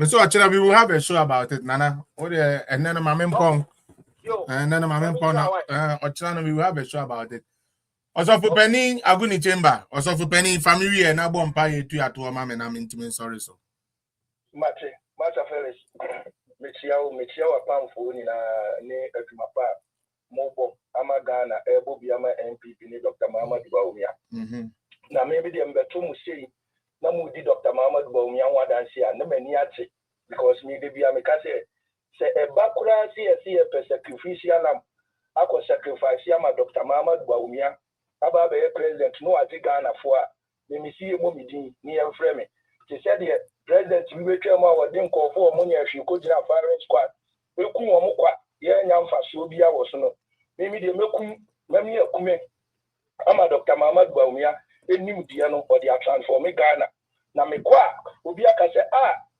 So actually, we will have a show about it, Nana. And then my mempong. And then my mempong. Or channel, we will have a show about it. Also for Penny, Aguni Chamber. Also for Penny, family, and I won't pay to your mom, and I'm intimate. Sorry, so. Macha Felix. Michia, pound for in a near my pa. Mobo, Amagana, Ebobiama, MPP, Dr. Muhammad Baumia. Now, maybe the Mbetumu say, Namudi Dr. Muhammad Baumia, one and see, and the Meniachi, because maybe I make say a Bakura, see a sacrificial lamb. I could sacrifice Yama Dr. Muhammad Baumia, about a president, no Atigana for, let me see a mommy near Frame. She said, the president, we will come out, didn't call for money if you could have firing squad. We couldn't young Fasobia was no. Maybe they make me a kume. I'm a Dr. Muhammad Baumia, a new Diano or the transforming Ghana. Now, me qua, Ubia can say,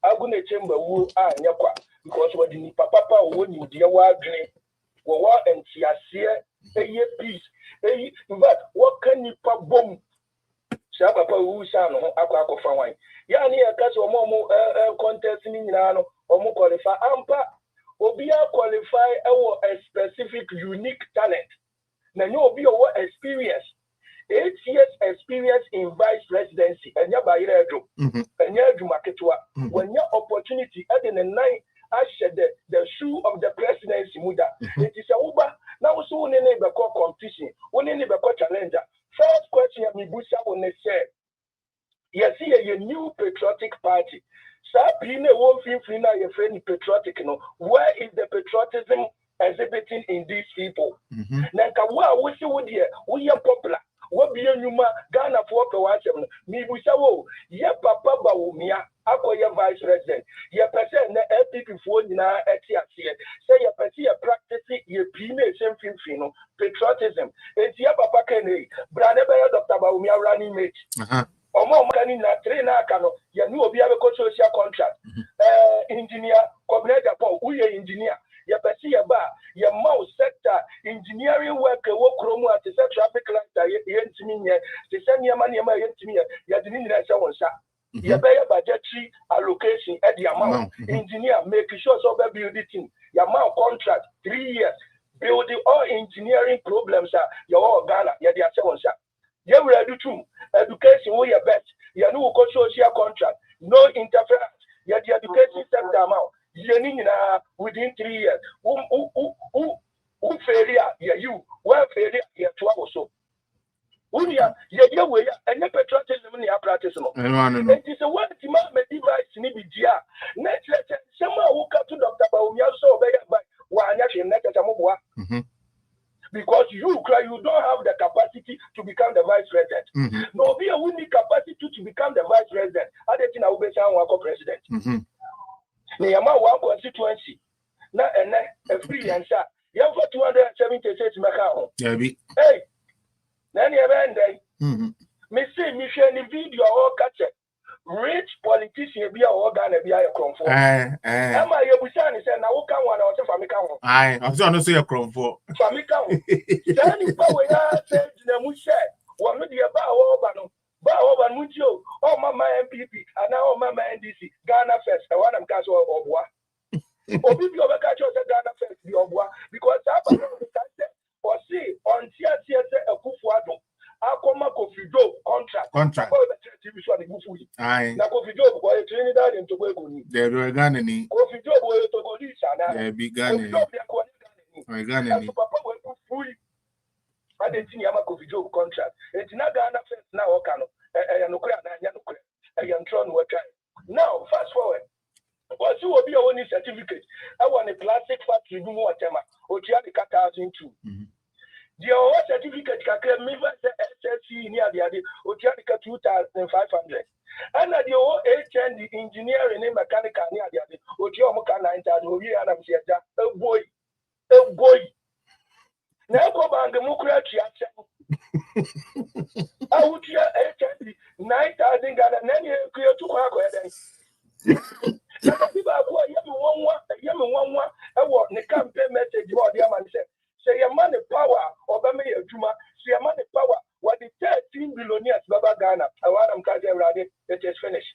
I'm going to chamber woo, Nyakwa, because what the papa won you, dear wild dream, war and Tia, a year peace. But what can you pop bomb? Shabapa who sound Aquaco for wine. Yani a cast or more contest in Nano or more qualify Ampa. Obia qualify a specific unique talent. Now you will be our experience. 8 years experience in vice presidency and your bayredo and your marketua. When your opportunity at the night I shed the shoe of the presidency muda. It is a uber now soon in a competition, one in a challenger. First question me Busha will say. Yes, a new patriotic party. Sabine won't feel free now, your friend patriotic. Where is the patriotism exhibiting in these people? Nankawa, we are popular. What be a numa, Ghana for Kawasham, me Bushawo, ye papa Baumia, Akoya vice president, ye person, the LPP for Nina Etiasia, say your person practicing your penis and patriotism. It's your papa Kenny, Brother Dr. Baumia running mate. Omo mani na train aka no ye no obi abeko social contract engineer coordinator Japan uye engineer ye pesi ye ba ye mau sector engineering work wo kromu at the traffic light ye ntimi nye the same ye ntimi ye de ni nyina se wonsa ye be ye budgetary allocation at the amount engineer make sure so be build it in your amount contract 3 years building all engineering problems your Ghana ye de se wonsa ye will do education will your best. You know social contract, no interference. You the education sector amount. You need within 3 years. Failure, you well failure here 12 or so. Unia, you way and the patriotism in your practice. It is a one to device in India. Next, someone who come to Dr. Baumia so by one actually net at a because you don't have the capacity to become the vice president. No, we need capacity to become the vice president. I don't think I will be a president. Neyama one constituency. Now a free answer. You have 276 meka. Hey, nani evende. Me say me share the video or catch it. Rich politician be a organ be a cromfo. Am I a busani say na woka one or famika one? I was on to say a cromfo. Famika one. Sani power ya said na mushe. One with the ba oban mucho. Oh mama MPP and now mama NDC. Ghana first. I want them cash or bois. Obi bi obeka cho say Ghana first be obwa because that or see on tia a kufuado. Akoma Kofido contract. Aye. Na Kofido boy Trinidad and Tobago. They were Ghanaian. Kofido boy Togolisa. They be Ghanaian. Ghanaian. Papa will fully. I didn't see Yama Kofido contract. It's not Ghana first now. Okano. Now, fast forward. What you will be only certificate. I want a classic factory. You know what tema. Ochiari Kata 2002. The award certificate can me SSC near the other, Otianica 2,500. And the OHN, the engineering and mechanical near the other, Otiomoka 9,000, and I'm here, a boy. Now go back and I would hear 9,000 Ghana, and then you clear to Quack. People are one, I want the campaign message, what the man said. Say your money power, Obama Juma, say your money power, what the 13 billionaires Baba Ghana, I want them to ready, it is finished.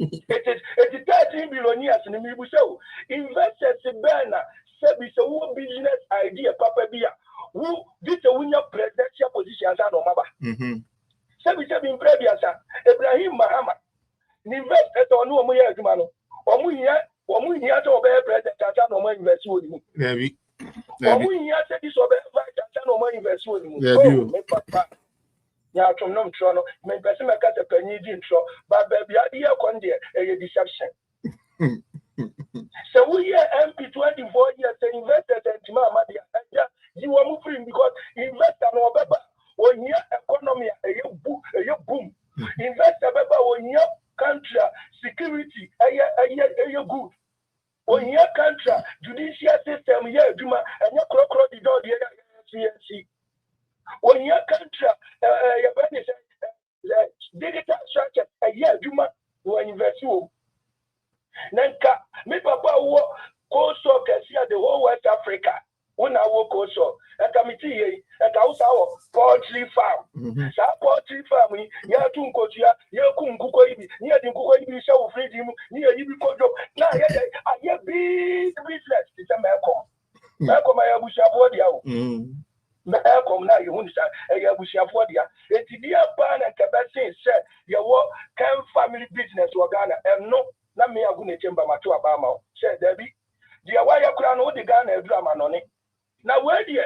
It is 13 billionaires in the Mibuso. Investors in Ghana, said it's a one business idea, Papa Bia, who did a winner presidential position as an Omaba. Said we said in previous, Ibrahim Mahama, invested on no more Jumano, or Munia to obey president as an Oma invest with you. We said this over no more investment. Yeah, from no trono, my person got a penny intro, but baby, idea con there a deception. So we are MP 24 years invested in Mama. You are moving because invest no baba when your economy a boom. Invest a baba when your country security a good. On your country, judicial system, yeah, Juma, and your crocodile did all the CNC. On your country, digital structure, yeah, Juma, who invest you. Nanka, me papa, also can see the whole West Africa. When I walk also, a committee, and also poultry farm. So, poultry farm, you have to go to your Kunkuko, near the Kuko, show freedom, near you because now I have big business. It's a Malcolm. Malcolm, I wish I would you. Malcolm, now you won't say, I wish I would you. It's the ban and capacity said, your work can family business or Ghana, and no, not me, I'm going to chamber my 2 Obama. Said Debbie, the Awaya crown, all the Ghana drama on it. Now, where do you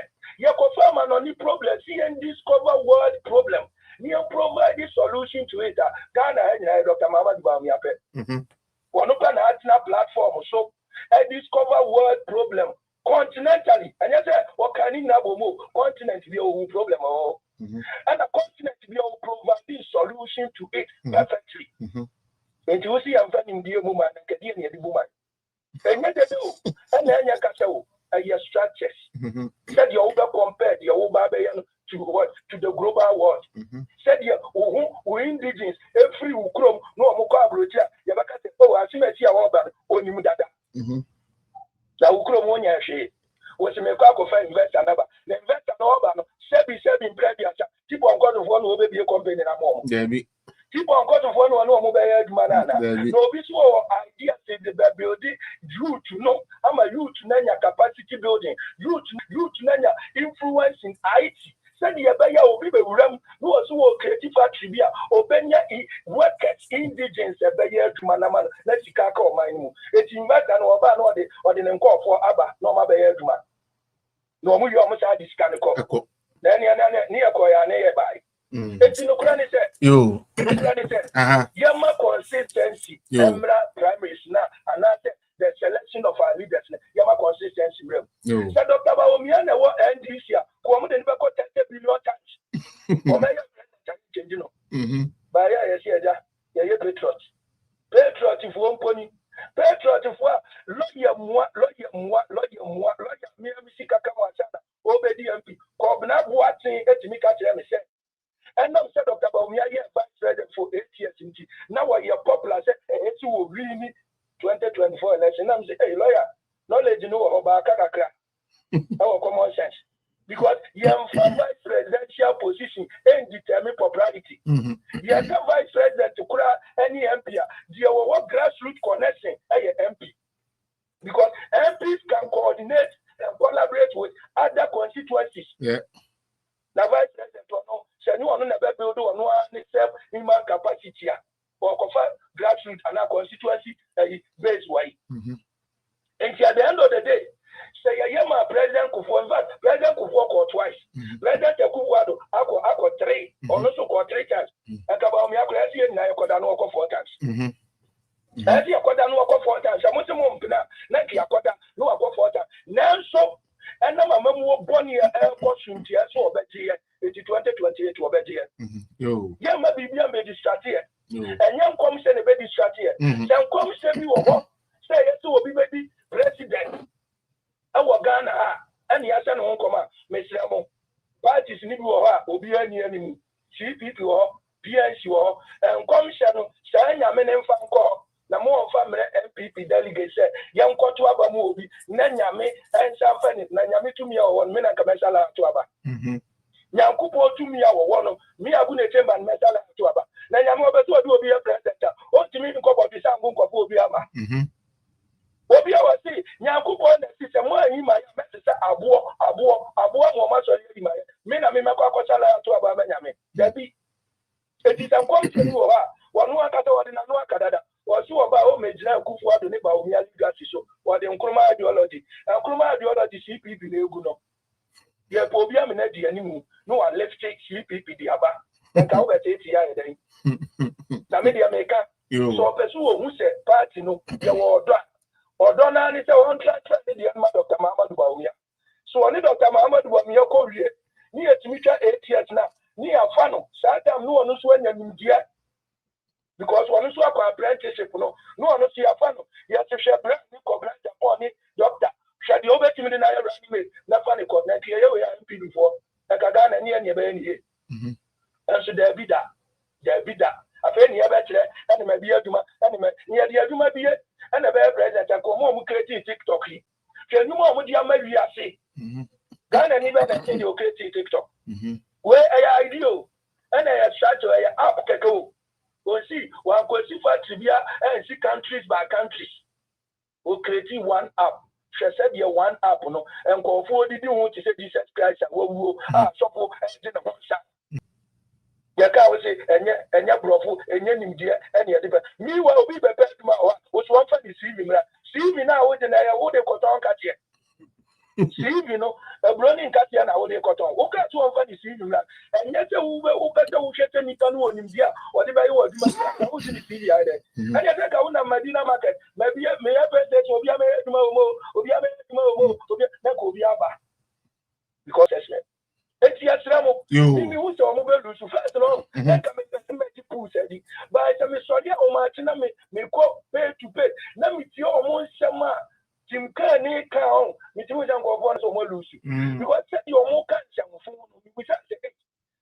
confirm an only problem? See and discover world problem. You provide the solution to it. Ghana and Dr. Mamad Bamiape. One open a platform. So, I discover world problem continentally. And you say, what can you now move? Continent be a problem. And a continent be able to provide the solution to it perfectly. And you see, I'm finding the woman and getting the woman. And yet, they do. And then you can say, your structures. Said you over compared your Babayan to what to the global world. Said you who indigenous will be a company in a moment. Debbie. People on court of one mobile manana. No, this war idea say the building, you to know, I'm a youth nanya capacity building, youth nanya influence in IT. Said the Abaya will be ram, who was who creative attribute, Obenya workers, indigents, a bayer to Manaman, let's see Kako mine. It's in that and or the name call for Abba, no my bayer to man. No, we almost had this kind of call. Then near Koya nearby. It's no cranny said, you, Yama consistency, Emra primaries now, and that's the selection of our leaders, Yama consistency. So Dr. Baomiana, what end this year? Come on, 10 billion times. By a patriot. Patriot if one pony. Patriot if what? Lawyer, me, Obedi MP. Kobna Boatin, Etimika, said. And now said Dr. Baumia, vice president for 8 years. Now I hear popular say, it's really 2024 election. I'm saying, hey, lawyer, knowledge you know about Kakakra. Our common sense. Because you have vice presidential position and determine popularity. You have vice president to cry any MP. You have what grassroots connection a MP. Because MPs can coordinate and collaborate with other constituencies. Yeah. Now vice president or no, so you want to never build or no self human capacity or grassroots and our constituency based way. And at the end of the day, say my president could for president could walk or twice. President Kuwado, Ako 3, or also 3 times. And about me, I could see I could not walk 4 times. As you could not walk 4 times. I want to move now. Like you could not walk 4 times. Now, so, and now my mom was born here, costume here, so better here. It's 2028 to better here. Yo, yeah, maybe be a distract here. And young commission a very distract here. Some commission you will say it will be maybe president. Our Ghana and the Asan home command, Mr. Parties need to be any enemy. CPP or PNC or and commission, Shine a man and fan call. The more family MPP delegates say, young Kotuaba movie, Nanyame and Sanfani, Nanyami to me or 1 minute commercial to Aba. Yankupo to me our one of me, I wouldn't chamber and metal to Aba. Nanyamo will be a president. What do you mean about the Sangun of Obiama? Obi awa si nyankupo na system mo yi ma message abo mo ma so yi ma me na me makwa kwachala to aba nyame dabi eti san kom tiri wo ha wonu akata wodi na no akadada wo si wo ba o mejina kufu ado ne ba o mi legacy so wodi nkruma ideology CPP na egu no ye po obi am na di animu no one left CPP di aba nka wo bete ti ya eden na me di America so pesu wo hu se party no ye wo odo Odona ni se on track the Dr. Muhammad Baumia. So only Dr. Muhammad Baumia ko wie. Ni etimicha 8 years na. Ni afano. Sadam no onu so anya nimdia. Because onu so akwa apprenticeship no. No onu si afano. Ya se she brand ni ko brand Japan ni doctor. Shadi obetimi na ya reanimate. Na fani ko na tie ye we MP before. Na kaga na ni anya be ni. So there be that. Afeni ya betre ene ma bi aduma ene ma ni ya di aduma bi and the president and come on creating TikTok. Can you more with your maybe I say? Can even attend your creating TikTok? Where I ideal and I have shot to a app to go. We'll see one could see for trivia and see countries by countries. We'll create one app. She said you one app no and go for the want to say Jesus Christ and we'll support and the shot. Yaka will say, and ya brofu, and ya nimdia, and ya different. Me will be the best man, was one for the CV. See me now, with an eye, what they got on Katia. See, you know, a burning Katia, now they got on. Okay, to one for the CV, and yet, who better who shut any canoe in India, whatever you want, who's in the CV. And I think I want a Medina market, maybe may I bet that will be a because that's me. It's yes, you who saw mobile to first long, and come in the pool, said he. But I am sorry, oh, Martina may call pay to pay. Let me see almost some Tim Carney count, me too, and go on so more Lucy. Because your more cancer, which I say,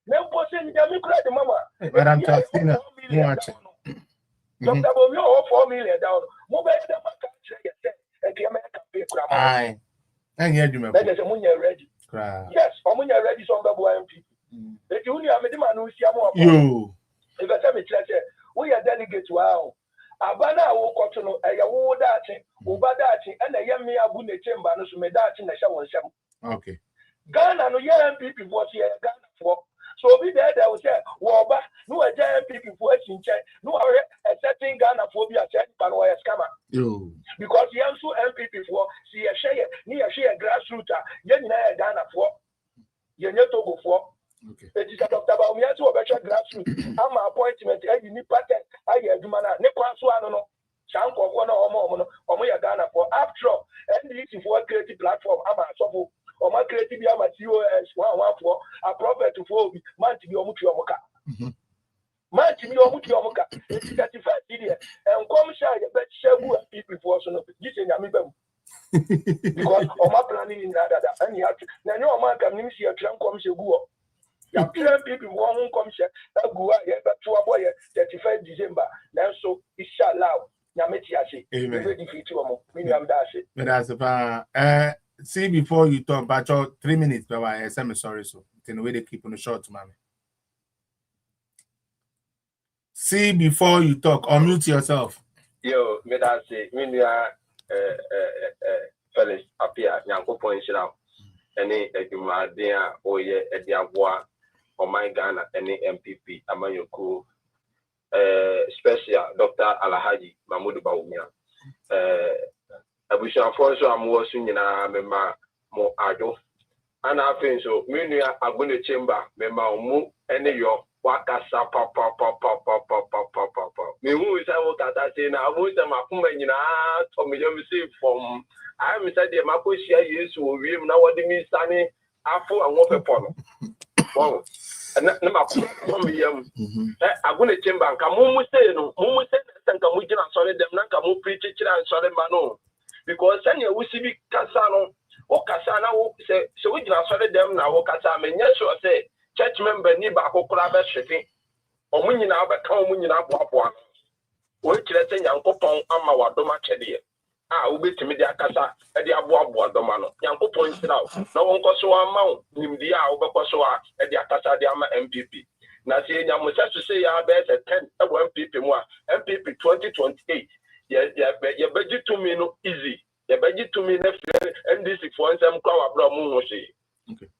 no person, you cried the mama. But I'm talking watching. Dr. Bobio, 4 million down. Mobile, and the American people. Aye, and here you may ready. Yes, I'm ready, some MP. If you only have a man who see a more. If I tell me, we are delegate wow. Abana will continue a yawu dating, Uba dating, and a young me abune chamber, no so me dating a shower. Okay. Ghana no young people was here Ghana for. So be there, they will say, Waba, no a giant people working check, no a setting Ghana phobia check, but why a scammer. Because young so MPP for see a share, near share grassroots, young Ghana for, you know to go for. It is a Dr. Baumia to a better grassroots. I'm an appointment, I need patent, I hear Dumana, Nepaswano, Shanko, one or more, or my Ghana for after all, and this is for a creative platform, I'm a soft. Or my creative COS 1 for a prophet to fall man to be Omutiomoka. Man to be Omutiomoka. It's 35 years. And come shy, the best shabu people for some of this in Yamibem. Because of my planning in that, and you have to. Now, no man can see a trunk comes a go. You have 10 people won't come share that go out here, but to a boy 35 December. Now, so it shall allow Yametiasi. But that's about see before you talk, but 3 minutes, but I am sorry, so in the way they keep on the short, mommy. See before you talk, unmute yourself. Yo, me that say, me we are fellas up here, Yanko point it out. Any Edumadia or ye Ediaboa or my Ghana, any MPP, Amayoko, special Dr. Alahaji Mahmoud Baumia. Abusha Fonso Amosu Nina Mema Mo Ado. And I think so. Me are going to chamber, Mema Mu, any your Wakasa papa. Me who is a Wakata saying, I was a Makumena, Tommy from I am said the Makushia used to read now what the means Sunny, Apple and Water Polo. Wow. And I'm going to chamber, Kamu say, no, Mumu said, and Kamujina, sorry, them Nakamu preach it and sorry, Mano. Because Sanya Wusibi Casano, or Casana, say, so we just sorry them now, or Casam, and yes, or say, church member Niba Kokuraba Shitting, or when you now become when you now walk one. Which let's say Yanko Pong Amawa Doma Chedia. Ah, will be to me the Casa, and the Abuabua Domano. Yanko points it out. No one costs so amount, Nimdia, Obacosoa, and the Acasa de Ama MPP. Now, see, Yamusa to say, I bet a 10 MPP more, MPP 2028. Yeah, your budget to me no easy. Your budget to me next and this is for some crowd abroad.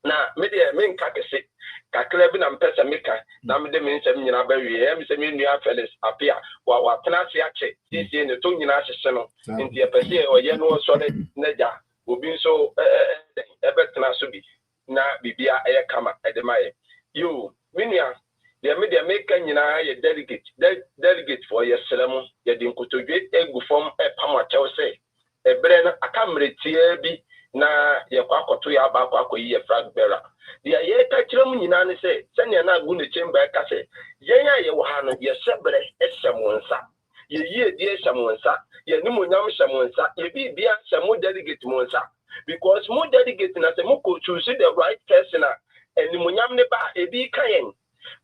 Now, media main kakasi, Kaklevin and Pesamica, Namde means a mina berry, Seminia fellas appear, while Tenasiache, this in the Tunina Session, in the Apache or Yano solid Neja, will be so Ebertanasubi, na Bibia Ayakama at the Maya. You, Minia. The media maker, you know, a delegate for your ceremony, you didn't go to get a good form a Pama Chelsea. A brenna, a camera TB, na your quack to your back, a flag bearer. The air catching, you know, say, send you not going to chamber, Casse. Yea, you will your separate as someone, sir. Ye year, dear someone, sir. Ye no more someone, sir. Ye be beyond some more delegate, Monsa. Because more delegating as a moko to see the right person, and the Munyam neba, a be kind.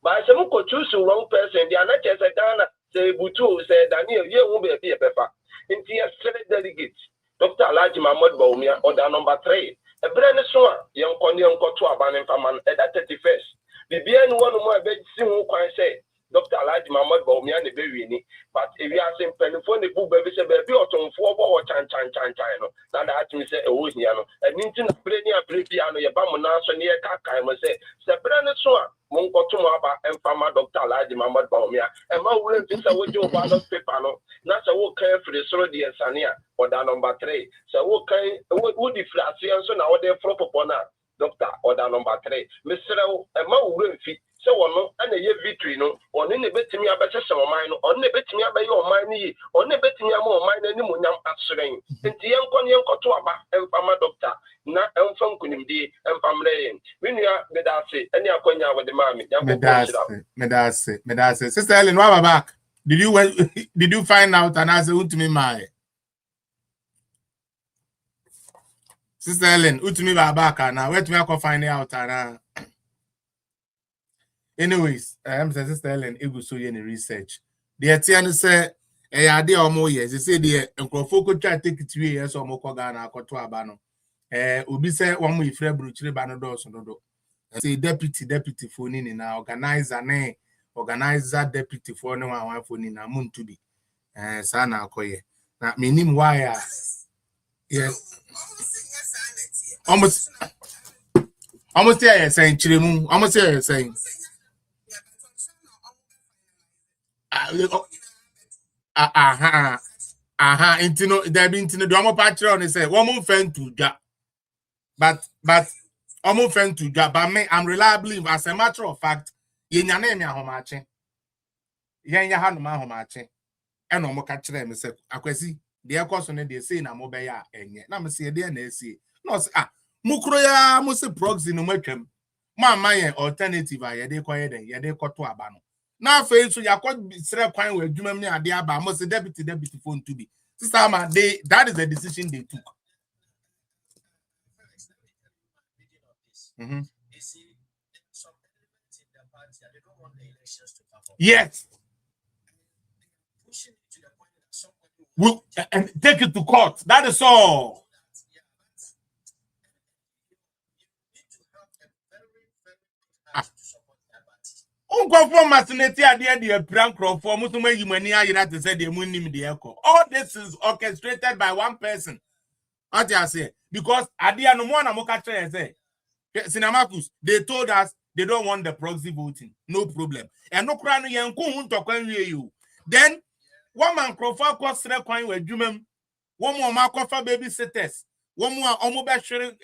But some could choose the wrong person. The other said, Ghana, say, Butu, said, Daniel, you won't be a paper. In the Senate delegates, Dr. Alaji Mahmoud Baumia, or the number 3. A brand new one, young Condian Cotua Banan Faman, at that 31st. The BN one more bed, Simu Kwan say, Dr. Alaji Mahmoud Baumia, the baby, but if you are saying Penifone, the book, baby, say, baby, or 4 or chan. Now that me say, oh, Yano, and Nintin, play piano, your Bamona, so near Kaka, I must say, Separate Swan. Mongo Tumaba and Fama Dr. Alaji Mahmoud Baumia, and my will be so with your ballot paper. Not a walk for the Sorodi and Sania, or the number 3. So, what kind would the Flasian so now they're flop upon her, Doctor, or the number 3. Mr. and my will fit. So, no, and a year victory, no, or any bit to me about some of mine, or any bit to me about your money, or any bit to me more mine and Munam answering. And the young Conyan Cotuaba and Fama Doctor, not and from Kunimdi and Pamrain. When you are Medasi, and you are going out with the mammy, Medasi. Sister Ellen, what back? Did you find out and answer who to me, my Sister Ellen, who to me back now? Where to me I can find out and anyways, I'm Sister Ellen, it was so any research. The Etienne said, "Hey, I did more years." They say the Uncrofoco try take it 3 years or more Ghana, Cotua Bano. Ubi say 1 week, Fred Bruchere Banodos, no. say deputy phone in na organizer deputy for no one phone in amun to be sana akoye na minim why yes almost here saying chirimu almost here saying intino there be intino do amo patch on say one friend to that but almost friend to that but me I'm reliably as a matter of fact yenya na emi ahomache yenya ha no ma ahomache e no mo ka kire me say akwasi de ekoso ne de say na mo be ya enye na me say de na esi no say mukro ya mo say proxy no matwam mo amaye alternative a ye de koye den ye de koto aba no na afa so yakọ sere kwan we adwuma ni ade aba mo say deputy phone to be sister ma they that is the decision they took. Yes. We'll, and take it to court. That is all. All this is orchestrated by one person. What I say? Because Cinemakus, they told us they don't want the proxy voting. No problem. And no crano you. Then one man crowd cost coin with Jumem, one more Marcofa babysitters, one more Omobasher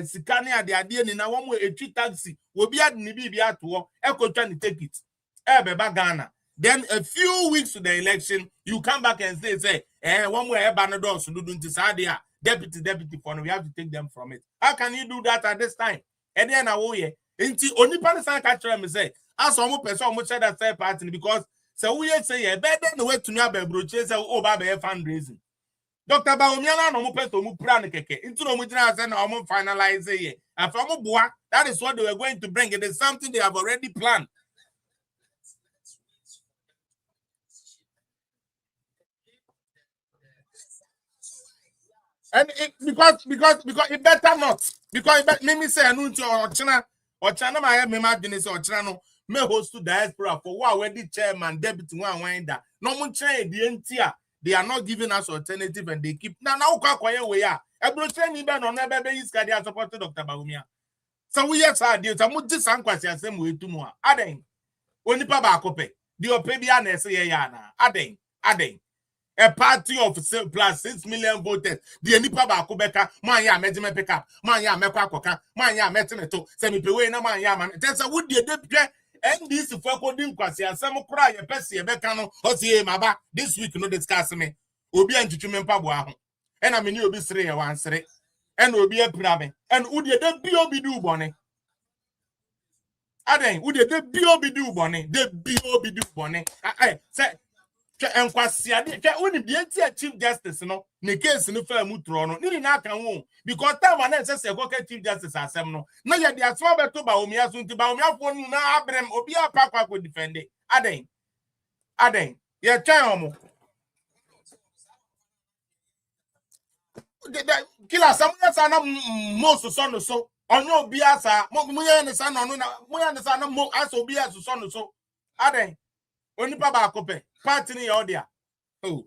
Sicania, the idea in a one way a tree taxi will be at Nibia to Echo trying to take it. Ghana. Then a few weeks to the election, you come back and say, one way Banador to do this idea. Deputy phone, we have to take them from it. How can you do that at this time? And then inti only person catch them say, as one person much that third party because so we say better the way to never broaches over fundraising. Dr. Baumiana no person mu plan keke into no mutina say no mo finalize here. And from Boa, that is what they were going to bring. It is something they have already planned. And because it better not because let me say or China my imagine or China may host to diaspora for what already chairman deputy one winder no one train the entire they are not giving us alternative and they keep now we are a brochen even on never is cardia supported Dr. Baumia. So we yes are deals. I would just answer same way to more. Aden only papa cope the opebia say yana aden. A party of plus 6 million voters. The nipa ba kubeka man ya medime pick up man ya mekwa koka man ya metemeto semi pewe na man ya man tesa would ye depre and this for coding kwasi asem kura ye pese ye beka no otie maba this week no discuss me obi antutume mpabo aho and I mean obi sere ye wansere and obi apira me and would ye de bi obi do bone aden would ye de bi obi do bone de bi obi do bone say and Quasiade, only the Chief Justice, no, the case in the firm Mutrono, nearly not can won, because time and says a Chief Justice as some no. Now, yet they are so better to Baumia soon to Baumia for now, Abraham, Obia Papa would defend it. Aden, yeah, Chayomo. Killer, some are most son so. On your Biasa, Moya and the son on Moya and the son of Mo as Obia to son so. Aden, only Papa Cope. Party audio. And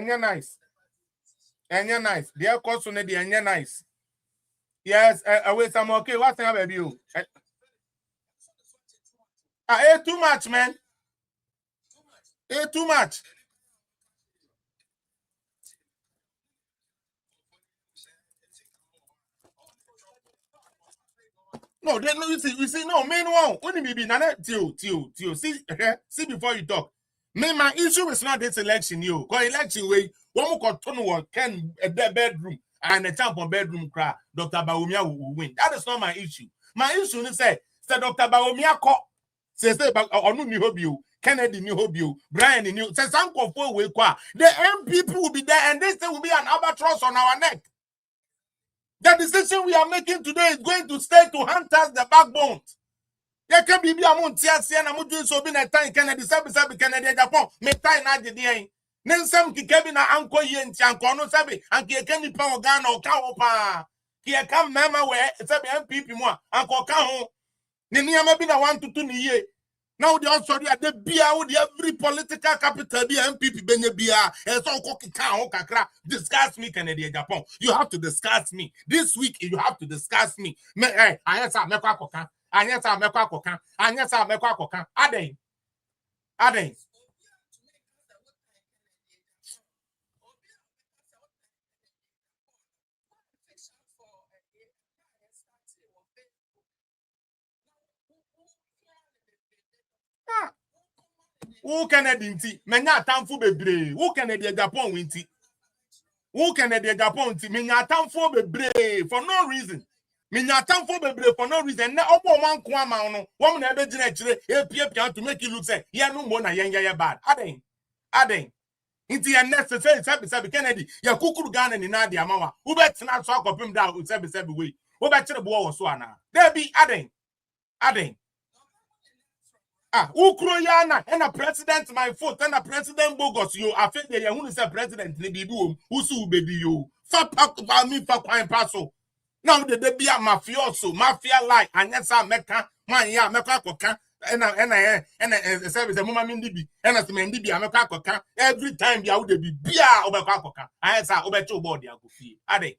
you're nice. And you're nice. Dear Cosson, and you're nice. Yes, away some okay. What's up, you? I ate too much, man. Ate too much. No, then you see, no, main one. Only be nana till. See before you talk. My issue is not this election, you. Cause election way, one more continue can a bedroom and a champ on bedroom cry. Dr. Baumia will win. That is not my issue. My issue is say Dr. Baumia call. Say onu ni hobby, Kennedy ni hobby, Brian ni new. Say some control way kwa. The MPP will be there, and this thing will be an albatross on our neck. The decision we are making today is going to stay to hunt us the backbone. There can be a montia and I'm doing so being a time Kennedy, Sabi Kennedy, Japan, Metai Nadi. Then some Kevin and Uncle Yen Chankono Sabi, and Kenny Power Gun or Kaopa. Here come mama where it's a MPP more. Uncle Kaho. Ninia be na 1 to 2 year. Now they also at the beer with every political capital be MPP benye beer and so kakra discuss me Canadian Japan. You have to discuss me this week. You have to discuss me. Me ayesa mekwa koka. Anyesa mekwa koka. Anyesa mekwa koka. Aden. Who Canada inti? Menya atamfo bebre. Who Canada Japan winti? Who Canada Japan inti? Menya atamfo bebre for no reason. Menya atamfo bebre for no reason. Na obo man ko ama no. Wo na ebe gina kire epia to make you look say ye no mo na yen bad. Aden. Inti ya necessary sabi Kennedy. Ya kukuru Ghana ni na de amawa. Wo betina so akopim da sabi we. Wo be kire bo wo so ana. There be Aden. Ukroyana and a president my foot and a president bogus you I think they who is a president ni bibu usu baby you fa pack ba me fa kwan paso now the be a mafioso mafia like and yes meka man ya meka koka and service mama mi ndibi and as me ndibi ameka koka every time dia would be bia obeka koka and yes obecho board dia go fie ade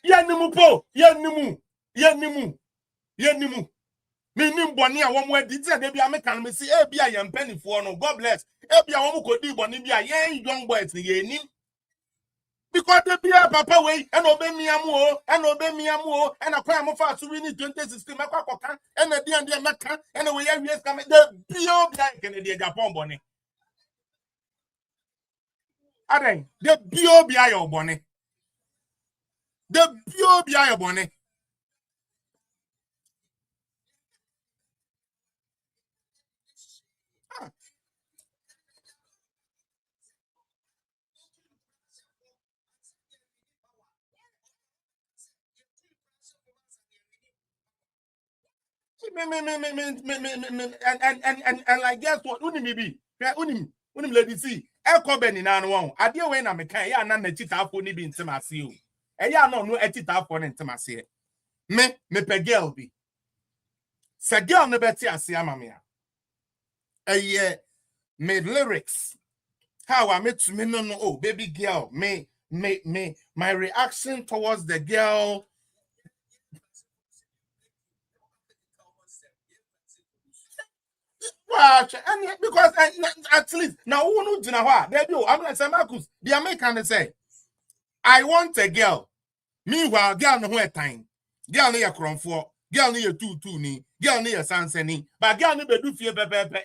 Yenimu. Minim boni a wo mo adi ti de bia meka no me si e bia ye mpanifo no God bless e bia wo mo kodi boni bia ye young boys ni ye nim because the bia papa we e no be miamu o e na kwa mo fa so win 2016 mekwa koka e na de meka e na we ye wies ka me de bia Kennedy Japan boni aden de bia yo boni de bia yo boni and like guess what unim be unim lady see e be ni na no won ade we na me kan ya na na chitafo ni bi ntemase o e ya no no chitafo ni ntemase me pe girl bi se girl no beti ase amame a me lyrics how I met me no oh baby girl me my reaction towards the girl. And because at least now who know Jinawa, there you I'm like Marcus, the American say, I want a girl. Meanwhile, girl no where time. Girl near crom for, girl near two ni, girl near sanseni, but girl never do fear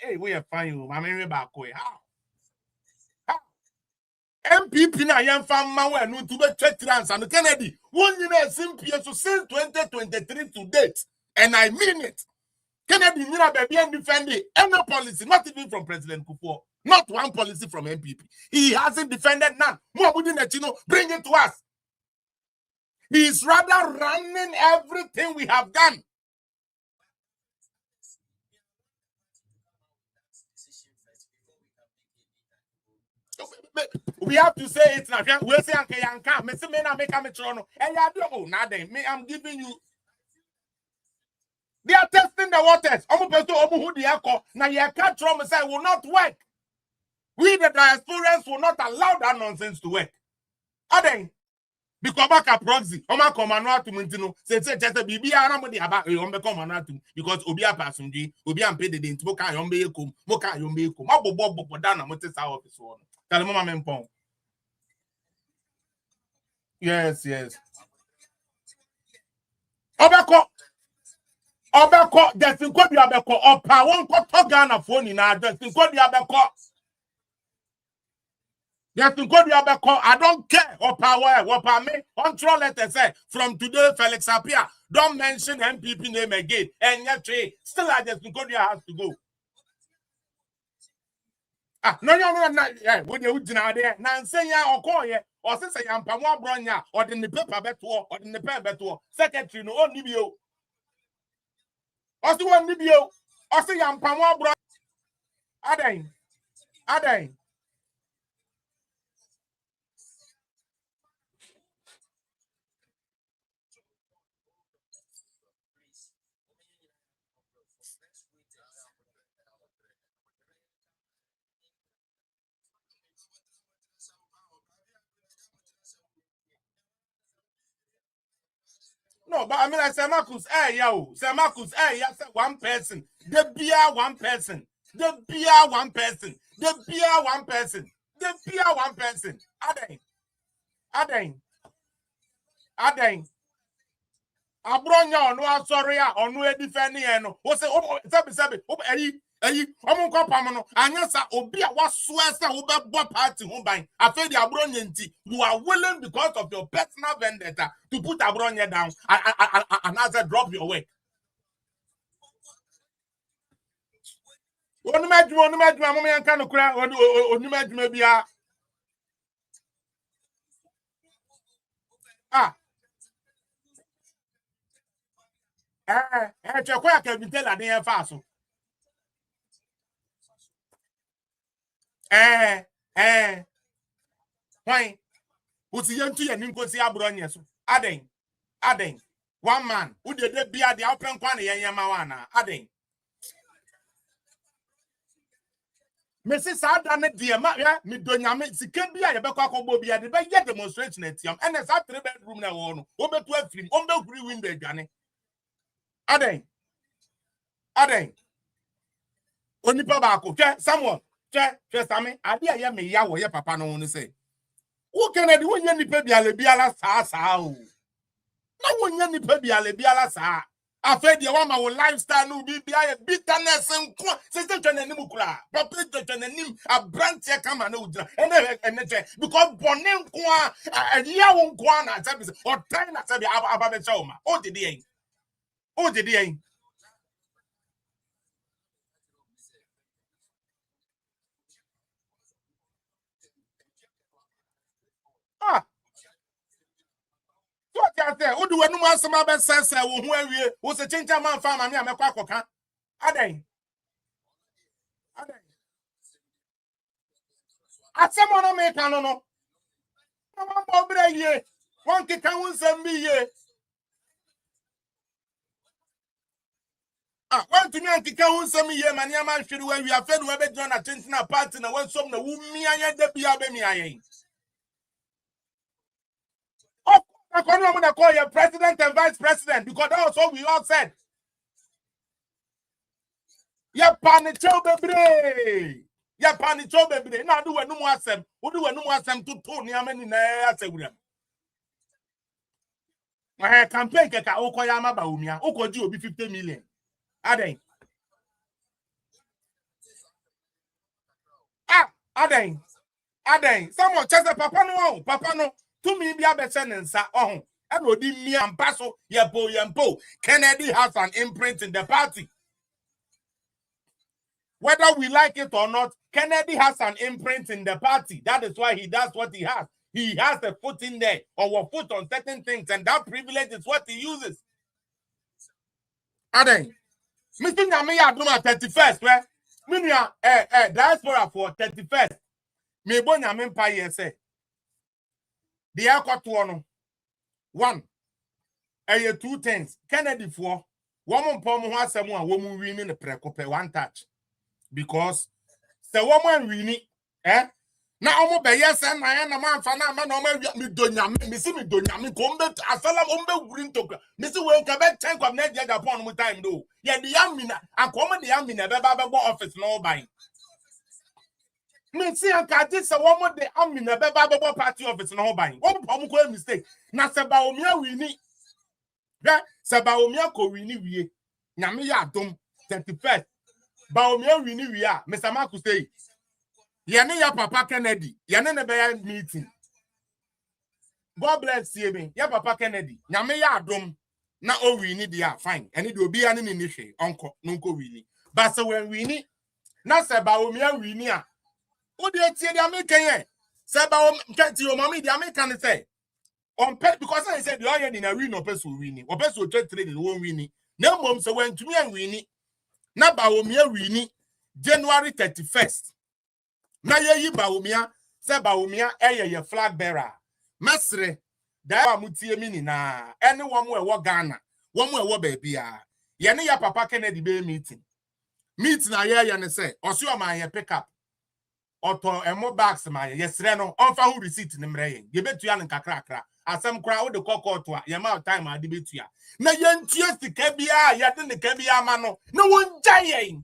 hey, we are fine, I'm in back way. How? MPP na yan fan man no to be check trans and Kennedy. One year simple so since 2023 to date, and I mean it. Kennedy Nina baby and defending any policy, not even from President Kufuor, not one policy from MPP. He hasn't defended none. More within the bring it to us. He is rather running everything we have done. We have to say it now. We say okay, Yanka. Me say me na make me trono. And you do nothing. Me, I'm giving you. They are testing the waters. Now you can't try me say will not work. We the diasporans will not allow that nonsense to work. Are they? Because back a proxy. Oma komano to Mintino. Say just a BB aramodi about Ombe komano because Obia Passunji, Obia paid the dint, Moka Yombe Kum, Moka Yombe Kum, Mabo Bobo Dana Motes office one. Tell Mama Mempon. Yes. Obeko, Destin Kobi Abeko, Opa, one got Ghana phone in our Destin Kobi Abeko. Destin Kobi Abeko, I don't care. Opa, Opa, me, control letter say, from today, Felix Apia, don't mention MPP name again. And yet, still, Destin Kobi has to go. No, what you would now there. Now, say, or call ye, or say, I'm Pamwa Bronya, or in the paper better, or in the paper better, secretary, no, only you. Also, one video. Also, I'm Pamwa Bro. Aday. No, but I mean, I say Marcus, say Marcus, say one person. The beer one person. The beer one person. The beer one person. The beer one person. Aden. Abronya no sorry onu e defend no. Wo say sabi omunko pam no anyasa obi a wasoa say wo bebo party ho ban afei di abronya nti you are willing because of your personal vendetta to put abronya down and as a drop your work. Onu madwuma mo me nka no kura onu madwuma bia chekwa ka bitela de en fa so why uti yentu ye ninkosi abronye so aden one man who de bia de open kwa na yema wana aden Mesi sada ne de ma ya mi donyame sika bia ye bekwa akogbo bia de be ye demonstration atiam ene sa 3 bedroom na wo no obetu afrim ombehuri window adwane aden onipa ba ko che Samuel che same ade aye me ya wo ye papa no no say wo Kennedy wo nya nipa biala saa o na wo nya nipa biala saa afa de wa ma wo lifestyle no bi bia bitterness nko se twanenim kura papa twanenim abrantie kama na udira ene che because bone nko a ya wo nko na sabi o time na sabi aba be chauma o de yen what you say? Who do we know some about sense? Who we? Who's a chincha man farm? I mean, I'm a quack. Aden. At some one make no. One can send me ye. One to me and can send me ye. Mania man should when we are fed where they join a chinchina party and when some the woman and the Biabe. I'm going to call you president and vice president because that's what we all said. Yeah, panicho baby. Now do we no more sem? Who do we no more sem to turn ya many na say we am. My campaign keka okoyama ba umia. Okoji obi 50 million. Aden. Someone just papa no. To me, be a better than sa and Odi me and Paso, Yampo. Kennedy has an imprint in the party. Whether we like it or not, Kennedy has an imprint in the party. That is why he does what he has. He has a foot in there or a foot on certain things, and that privilege is what he uses. Aden, Mr. Nyamiya Duma 31st, where Minya diaspora for 31st. Me bo Nyamin pa say. The aircraft one, 2 things. Kennedy for woman pomo has someone woman winning the precope one touch because the woman winning, Now omo be yes and na man fa na man omo me donya me see me donya me ko mbe asala ombe gurin to me see we ka be tank of na dia Japan mu time do ye the yamina akomo the yamina be ba office no buy me see anka this woman the amina be ba party office no buy omo ko mistake na se ba omi awini se ba omi akowini wie nyame ya dom 31st ba omi awini wie a Mr. Marcus say Yane ya Papa Kennedy. Yane ne be meeting. God bless you me. Ya Papa Kennedy. Nyame ya adom na o wini dia fine. Eni do obi ane ni hwe onko nko wini. But so when wini na se ba o mi wini a. O de tie dia me kan se ba o kati o mama dia me kan say. On because I said the oil in a win or person wini. Or person trade trade won wini. Na mom so when to me and wini. Na ba o mi wini January 31st. Na ye baumia se baumia ye flag bearer mesre da amutie mi ni na ene wo mo ewo Ghana wo mo ewo baabia ye ne ya Papa Kennedy be meeting na ye ne se oso ma ye pick up oto emo bags ma ye sre no onfa hu receipt ne mre ye betua ne kakra asem kra wo de kokko to a ye ma time ade betua na yentie sika bia ye de ne ka bia ma no na won gyayen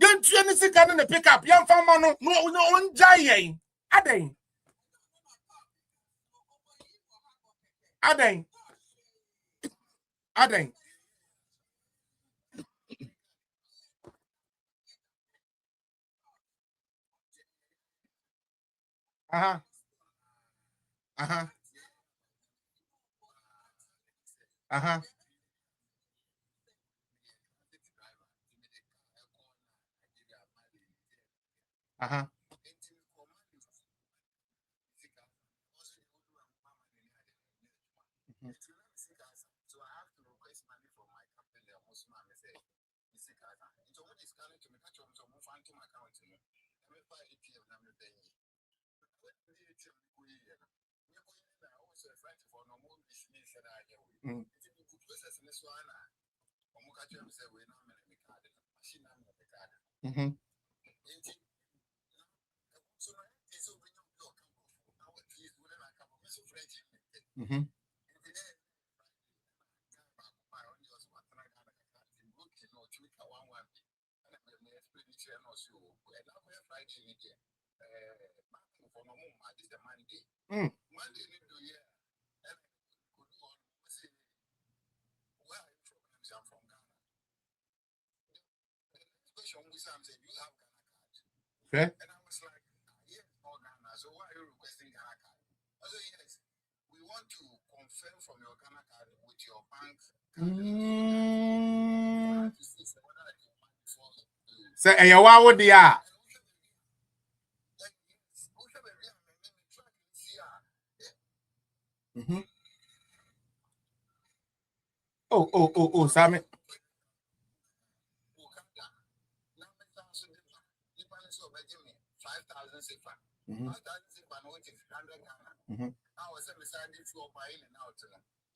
yentie ne sika ne pick up ye mfa ma no no won gyayen aden aha aha aha aha so I have to request money from my company. I'm also my message. So what is coming to me? Catch on some move onto my account. I'm a buy ATM. I'm a penny. I also friend for no more business that I do. It's a process in this one. I'm catch them say we now make a card. Machine I'm a card. So it's over your block. Now at least when I come so French. Okay. And I was like, yes, more Ghana. So why are you requesting Ghana card? I said, yes, we want to confirm from your Ghana card with your bank. Say, and you what they are? Oh, Sammy. I was deciding to buy in and out.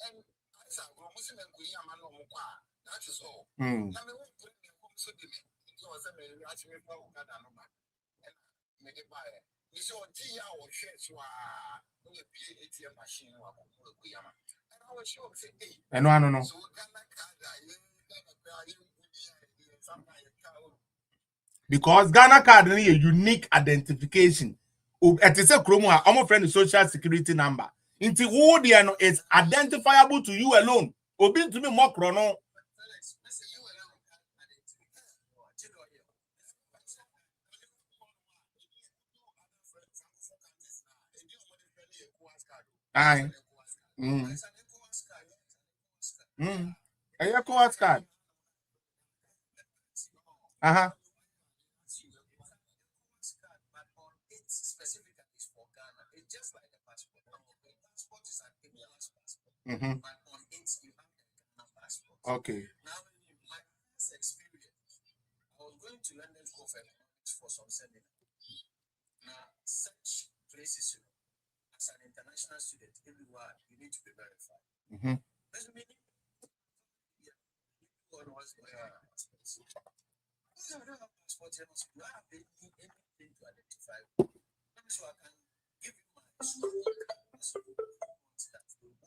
And I said, that is all. And I don't know. Because Ghana card is a unique identification. It is a chroma, I'm friend social security number. Into who they know is identifiable to you alone. Obi to me more chrono. Aye. A ECOWAS card. Okay. Now, my first experience, I was going to London for some seminar. Now, such places, as an international student, everywhere you need to be verified. Doesn't mean you have passport, you have anything to identify. So I can give you my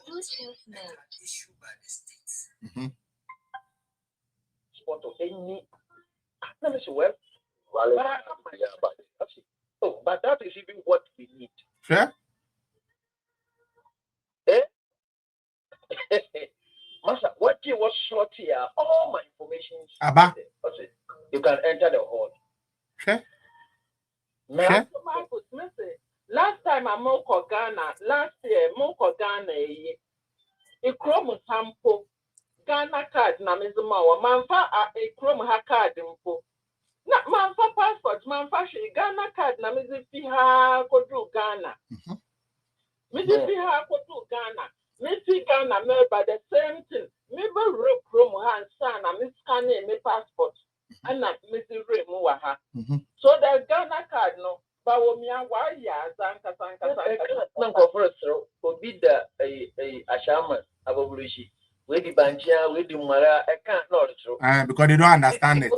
Bluetooth mode issued by the states. Spot of any. Let me see where. Oh, but that is even what we need. Sure. Master, what you was short here, all my information is Abba. You can enter the hall. Sure. Now, last time I moved to Ghana, last year, moved to Ghana, a chrome sample, Ghana card, Namizuma, Manfa, a chrome ha card info. Not Manfa passport, Manfa, Ghana card, Namizifiha, Kodu Ghana. Mizifiha, Kodu Ghana. Missy Ghana, by the same thing. Maybe real chrome hand, son, and Miss Kanye, my passport. And not Missy Remuaha. So the Ghana card, no. Bawomia waya zanka Nanko first obi da a shaman ababulushi we di banjia we di mara I can't not true because they don't understand it.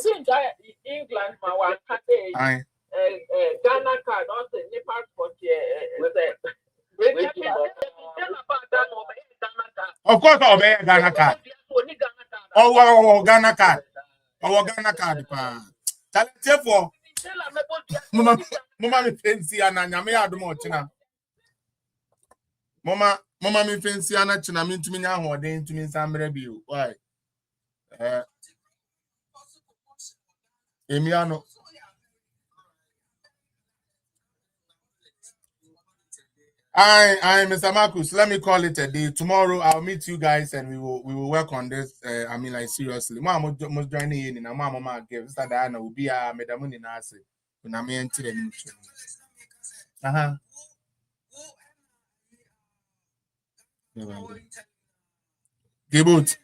England ma wa kate Ghana card also ni passport Of course, I'll be Ghana card. Oh, Ghana card. Oh, Ghana card. Therefore, Mama, me fancy and I may add more china. Mama, me fancy and I china mean to me now or then to me some review. Why? Emiano. I, Mr. Marcus, let me call it a day. Tomorrow I'll meet you guys and we will work on this. I mean, like seriously. Mama must join in and Mama give Mr. Diana will be a Madam Nasi. When I'm into the Give it.